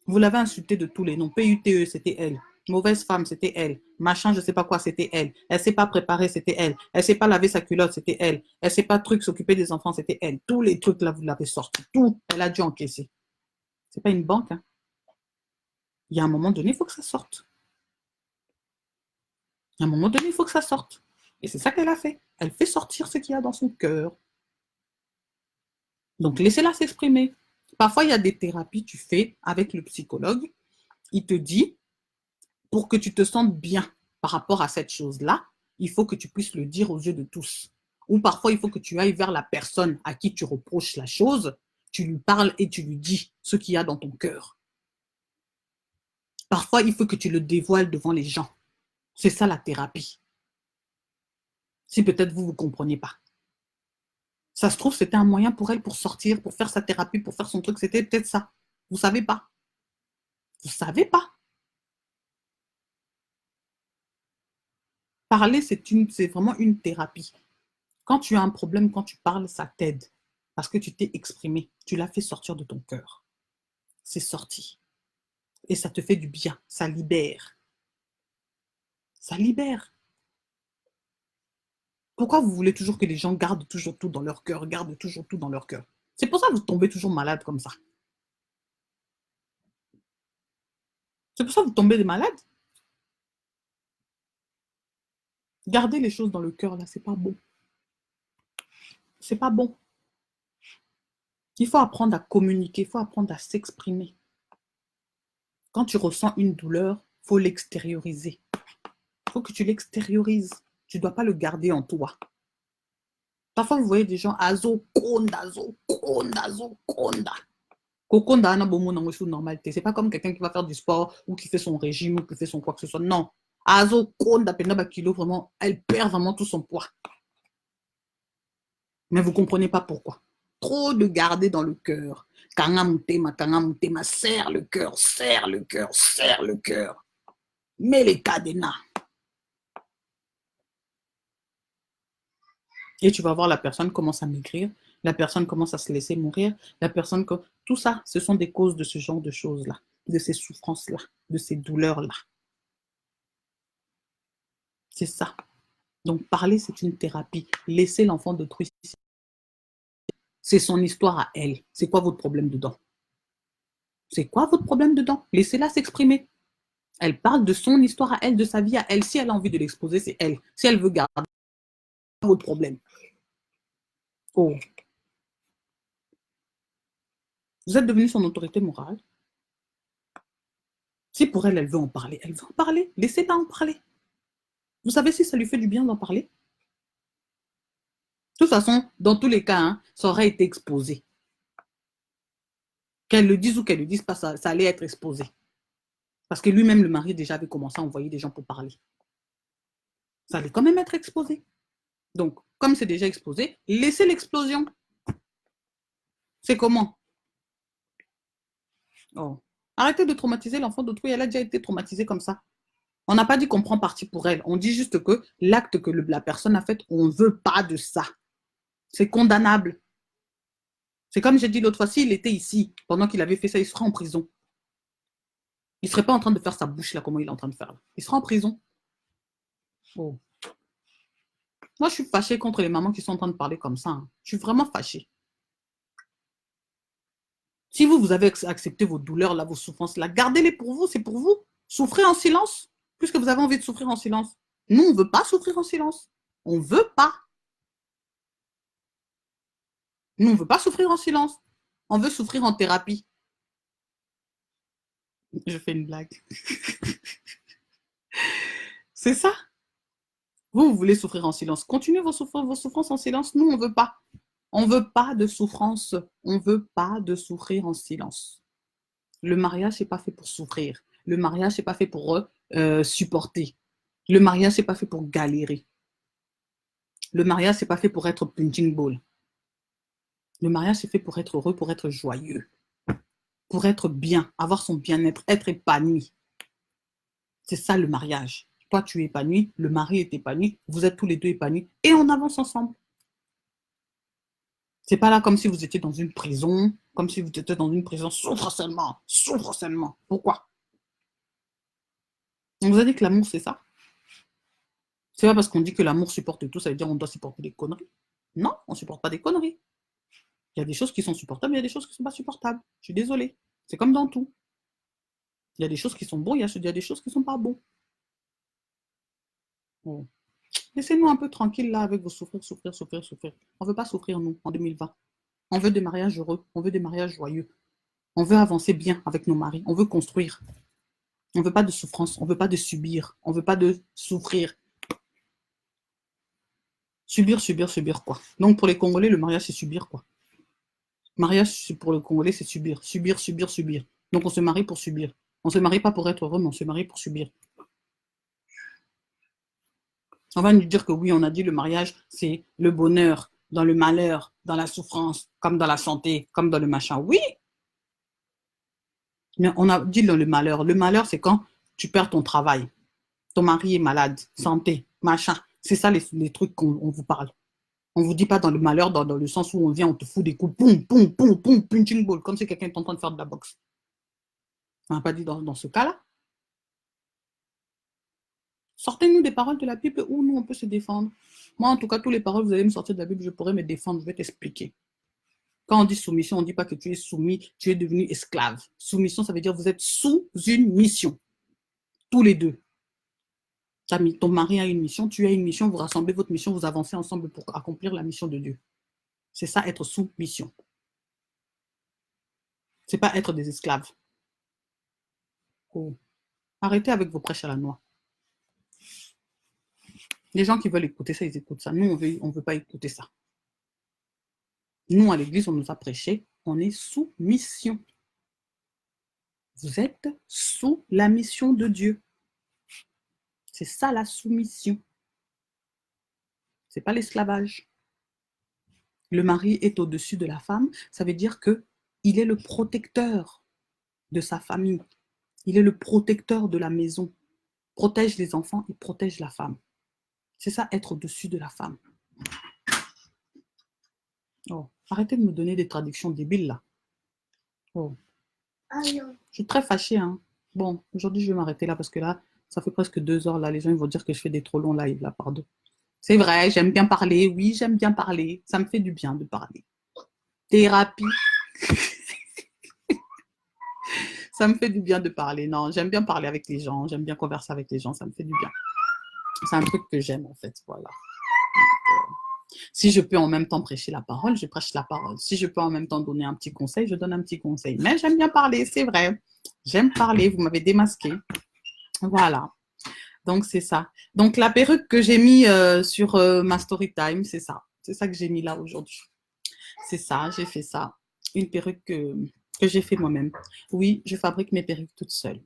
Vous l'avez insultée de tous les noms. PUTE, c'était elle. Mauvaise femme, c'était elle. Machin, je sais pas quoi, c'était elle. Elle s'est pas préparée, c'était elle. Elle s'est pas laver sa culotte, c'était elle. Elle s'est pas s'occuper des enfants, c'était elle. Tous les trucs là, vous l'avez sorti. Tout, elle a dû encaisser. C'est pas une banque. Hein. Il y a un moment donné, il faut que ça sorte. Il y a un moment donné, il faut que ça sorte. Et c'est ça qu'elle a fait. Elle fait sortir ce qu'il y a dans son cœur. Donc, laissez-la s'exprimer. Parfois, il y a des thérapies que tu fais avec le psychologue. Il te dit, pour que tu te sentes bien par rapport à cette chose-là, il faut que tu puisses le dire aux yeux de tous. Ou parfois, il faut que tu ailles vers la personne à qui tu reproches la chose, tu lui parles et tu lui dis ce qu'il y a dans ton cœur. Parfois, il faut que tu le dévoiles devant les gens. C'est ça la thérapie. Si peut-être vous ne comprenez pas. Ça se trouve, c'était un moyen pour elle pour sortir, pour faire sa thérapie, pour faire son truc. C'était peut-être ça. Vous ne savez pas. Vous ne savez pas. Parler, c'est vraiment une thérapie. Quand tu as un problème, quand tu parles, ça t'aide. Parce que tu t'es exprimé. Tu l'as fait sortir de ton cœur. C'est sorti. Et ça te fait du bien. Ça libère. Ça libère. Pourquoi vous voulez toujours que les gens gardent toujours tout dans leur cœur, gardent toujours tout dans leur cœur? C'est pour ça que vous tombez toujours malade comme ça. C'est pour ça que vous tombez des malades. Garder les choses dans le cœur, là, c'est pas bon. C'est pas bon. Il faut apprendre à communiquer, il faut apprendre à s'exprimer. Quand tu ressens une douleur, il faut l'extérioriser. Il faut que tu l'extériorises. Tu ne dois pas le garder en toi. Parfois, vous voyez des gens, azo, konda, zo, konda, zo, konda. Kokonda, ana bomo nango sous normalité. C'est pas comme quelqu'un qui va faire du sport ou qui fait son régime ou qui fait son quoi que ce soit. Non. Azo, konda, pena kilo, vraiment, elle perd vraiment tout son poids. Mais vous ne comprenez pas pourquoi. Trop de garder dans le cœur. Kangamutema, serre le cœur, serre le cœur, serre le cœur. Mets les cadenas. Et tu vas voir la personne commence à maigrir, la personne commence à se laisser mourir, la personne... Tout ça, ce sont des causes de ce genre de choses-là. de ces souffrances-là, de ces douleurs-là. C'est ça. Donc, parler, c'est une thérapie. Laissez l'enfant d'autrui. C'est son histoire à elle. C'est quoi votre problème dedans? C'est quoi votre problème dedans? Laissez-la s'exprimer. Elle parle de son histoire à elle, de sa vie à elle. Si elle a envie de l'exposer, c'est elle. Si elle veut garder, c'est pas votre problème. Oh. Vous êtes devenu son autorité morale. Si pour elle, elle veut en parler, elle veut en parler. Laissez-la en parler. Vous savez si ça lui fait du bien d'en parler? De toute façon, dans tous les cas, hein, ça aurait été exposé. Qu'elle le dise ou qu'elle ne le dise pas, ça allait être exposé. Parce que lui-même, le mari, déjà avait commencé à envoyer des gens pour parler. Ça allait quand même être exposé. Donc, comme c'est déjà exposé, laissez l'explosion. C'est comment? Oh. Arrêtez de traumatiser l'enfant d'autrui, elle a déjà été traumatisée comme ça. On n'a pas dit qu'on prend parti pour elle. On dit juste que l'acte que la personne a fait, on ne veut pas de ça. C'est condamnable. C'est comme j'ai dit l'autre fois, s'il était ici, pendant qu'il avait fait ça, il serait en prison. Il ne serait pas en train de faire sa bouche là, comment il est en train de faire là. Il serait en prison. Oh. Moi, je suis fâchée contre les mamans qui sont en train de parler comme ça. Hein. Je suis vraiment fâchée. Si vous avez accepté vos douleurs là, vos souffrances là, gardez-les pour vous, c'est pour vous. Souffrez en silence, puisque vous avez envie de souffrir en silence. Nous, on ne veut pas souffrir en silence. On ne veut pas. Nous, on ne veut pas souffrir en silence. On veut souffrir en thérapie. Je fais une blague. C'est ça. Vous voulez souffrir en silence. Continuez vos souffrances en silence. Nous, on ne veut pas. On ne veut pas de souffrance. On ne veut pas de souffrir en silence. Le mariage, ce n'est pas fait pour souffrir. Le mariage, ce n'est pas fait pour supporter. Le mariage, ce n'est pas fait pour galérer. Le mariage, ce n'est pas fait pour être punching ball. Le mariage, c'est fait pour être heureux, pour être joyeux, pour être bien, avoir son bien-être, être épanoui. C'est ça le mariage. Toi, tu es épanoui, le mari est épanoui, vous êtes tous les deux épanouis et on avance ensemble. C'est pas là comme si vous étiez dans une prison, comme si vous étiez dans une prison, souffre seulement, souffre seulement. Pourquoi? On vous a dit que l'amour, c'est ça. C'est pas parce qu'on dit que l'amour supporte tout, ça veut dire qu'on doit supporter des conneries. Non, on ne supporte pas des conneries. Il y a des choses qui sont supportables, il y a des choses qui ne sont pas supportables. Je suis désolée. C'est comme dans tout. Il y a des choses qui sont bonnes, il y a des choses qui ne sont pas bonnes. Bon. Laissez-nous un peu tranquille là avec vos souffrir, souffrir, souffrir, souffrir. On ne veut pas souffrir, nous, en 2020. On veut des mariages heureux, on veut des mariages joyeux. On veut avancer bien avec nos maris, on veut construire. On ne veut pas de souffrance, on ne veut pas de subir, on ne veut pas de souffrir. Subir, subir, subir quoi. Donc pour les Congolais, le mariage c'est subir quoi. Mariage pour le Congolais c'est subir, subir, subir, subir. Donc on se marie pour subir. On ne se marie pas pour être heureux, mais on se marie pour subir. On va nous dire que oui, on a dit le mariage, c'est le bonheur, dans le malheur, dans la souffrance, comme dans la santé, comme dans le machin. Oui, mais on a dit dans le malheur. Le malheur, c'est quand tu perds ton travail, ton mari est malade, santé, machin. C'est ça les trucs qu'on vous parle. On ne vous dit pas dans le malheur, dans le sens où on vient, on te fout des coups, poum, poum, poum, poum, punching ball, comme si quelqu'un est en train de faire de la boxe. On n'a pas dit dans ce cas-là. Sortez-nous des paroles de la Bible où nous, on peut se défendre. Moi, en tout cas, toutes les paroles, vous allez me sortir de la Bible, je pourrais me défendre, je vais t'expliquer. Quand on dit soumission, on ne dit pas que tu es soumis, tu es devenu esclave. Soumission, ça veut dire que vous êtes sous une mission. Tous les deux. Ton mari a une mission, tu as une mission, vous rassemblez votre mission, vous avancez ensemble pour accomplir la mission de Dieu. C'est ça, être sous mission. Ce n'est pas être des esclaves. Oh. Arrêtez avec vos prêches à la noix. Les gens qui veulent écouter ça, ils écoutent ça. Nous, on ne veut pas écouter ça. Nous, à l'église, on nous a prêché, on est sous mission. Vous êtes sous la mission de Dieu. C'est ça la soumission. Ce n'est pas l'esclavage. Le mari est au-dessus de la femme, ça veut dire qu'il est le protecteur de sa famille. Il est le protecteur de la maison. Il protège les enfants, il protège la femme. C'est ça, être au-dessus de la femme. Oh, arrêtez de me donner des traductions débiles là. Oh. Ah non. Je suis très fâchée, hein. Bon, aujourd'hui, je vais m'arrêter là parce que là, ça fait presque 2 heures là. Les gens ils vont dire que je fais des trop longs lives là, pardon. C'est vrai, j'aime bien parler. Oui, j'aime bien parler. Ça me fait du bien de parler. Thérapie. Ça me fait du bien de parler. Non, j'aime bien parler avec les gens. J'aime bien converser avec les gens. Ça me fait du bien. C'est un truc que j'aime en fait. Voilà. Si je peux en même temps prêcher la parole, je prêche la parole. Si je peux en même temps donner un petit conseil, je donne un petit conseil. Mais j'aime bien parler, c'est vrai. J'aime parler. Vous m'avez démasqué. Voilà. Donc, c'est ça. Donc, la perruque que j'ai mis sur ma story time, c'est ça. C'est ça que j'ai mis là aujourd'hui. C'est ça, j'ai fait ça. Une perruque que j'ai fait moi-même. Oui, je fabrique mes perruques toute seule.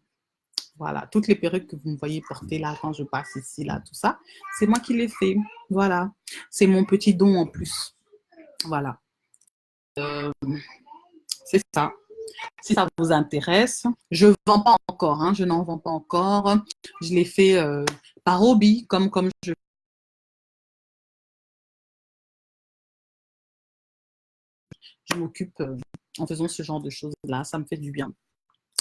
Voilà, toutes les perruques que vous me voyez porter là quand je passe ici, là, tout ça, c'est moi qui les fais. Voilà, c'est mon petit don en plus. Voilà, c'est ça. Si ça vous intéresse, je ne vends pas encore, hein, je n'en vends pas encore. Je l'ai fait par hobby, comme je m'occupe en faisant ce genre de choses-là. Ça me fait du bien.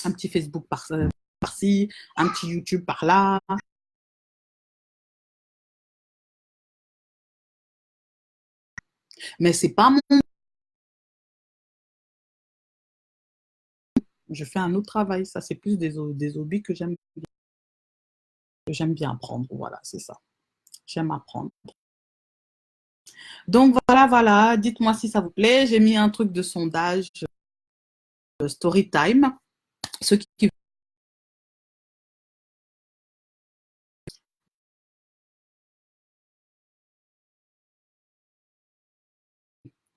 Un petit Facebook par-ci, un petit YouTube par-là. Mais c'est pas mon... Je fais un autre travail. Ça, c'est plus des hobbies que j'aime bien apprendre. Voilà, c'est ça. J'aime apprendre. Donc, voilà, voilà. Dites-moi si ça vous plaît. J'ai mis un truc de sondage story time. Ceux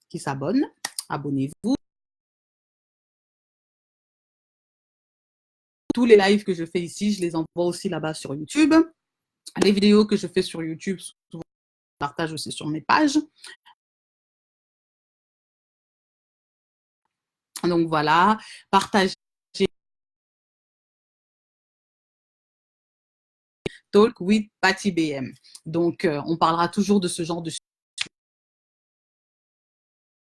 qui s'abonnent, abonnez-vous. Tous les lives que je fais ici, je les envoie aussi là-bas sur YouTube. Les vidéos que je fais sur YouTube, souvent, je partage aussi sur mes pages. Donc voilà, partagez Talk with Patty BM. Donc on parlera toujours de ce genre de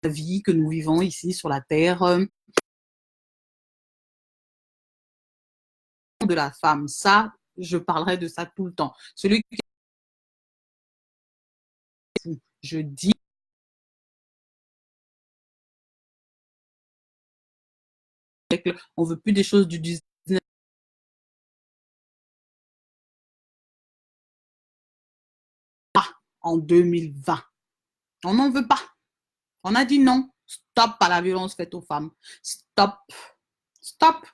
vie que nous vivons ici sur la Terre, de la femme. Ça, je parlerai de ça tout le temps. Celui qui je dis on veut plus des choses du 19 en 2020. On n'en veut pas. On a dit non. Stop à la violence faite aux femmes. Stop. Stop.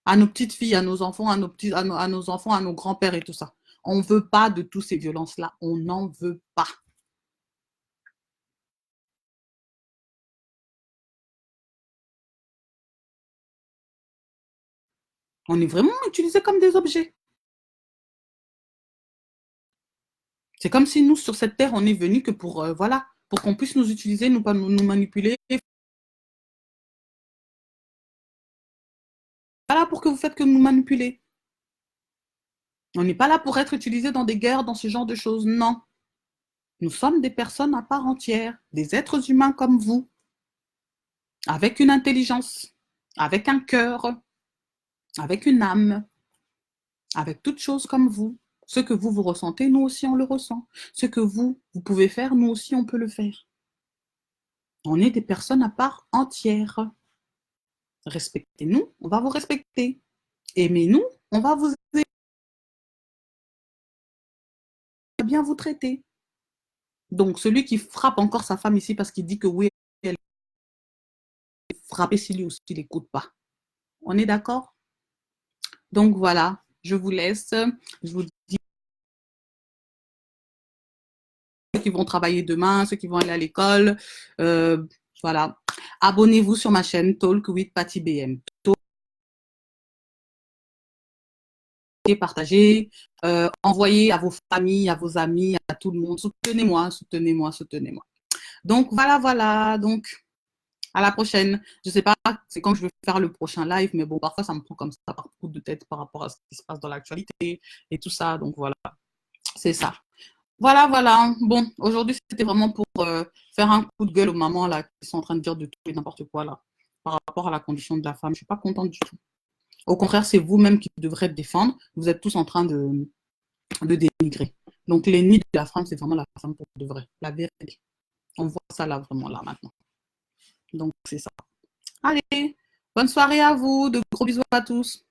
À nos petites filles, à nos enfants, à nos enfants, à nos grands-pères et tout ça. On ne veut pas de toutes ces violences-là. On n'en veut pas. On est vraiment utilisés comme des objets. C'est comme si nous, sur cette terre, on est venus que pour, voilà, pour qu'on puisse nous utiliser, nous manipuler. Pas là pour que vous faites que nous manipuler. On n'est pas là pour être utilisés dans des guerres, dans ce genre de choses. Non. Nous sommes des personnes à part entière, des êtres humains comme vous, avec une intelligence, avec un cœur, avec une âme, avec toutes choses comme vous. Ce que vous ressentez, nous aussi, on le ressent. Ce que vous pouvez faire, nous aussi, on peut le faire. On est des personnes à part entière. Respectez-nous, on va vous respecter. Aimez-nous, on va vous bien vous traiter. Donc, celui qui frappe encore sa femme ici parce qu'il dit que oui, elle est frappée si lui aussi, il n'écoute pas. On est d'accord? Donc, voilà, je vous laisse. Je vous dis ceux qui vont travailler demain, ceux qui vont aller à l'école. Voilà. Abonnez-vous sur ma chaîne Talk with Patty BM. Partagez, envoyez à vos familles, à vos amis, à tout le monde. Soutenez-moi, soutenez-moi, soutenez-moi. Donc, voilà, voilà. Donc, à la prochaine. Je ne sais pas, c'est quand je vais faire le prochain live, mais bon, parfois, ça me prend comme ça par coup de tête par rapport à ce qui se passe dans l'actualité et tout ça. Donc, voilà, c'est ça. Voilà, voilà. Bon, aujourd'hui, c'était vraiment pour faire un coup de gueule aux mamans là, qui sont en train de dire de tout et n'importe quoi là, par rapport à la condition de la femme. Je ne suis pas contente du tout. Au contraire, c'est vous-même qui devrez défendre. Vous êtes tous en train de dénigrer. Donc, l'ennemi de la femme, c'est vraiment la femme pour de vrai. La vérité. On voit ça là, vraiment là, maintenant. Donc, c'est ça. Allez, bonne soirée à vous. De gros bisous à tous.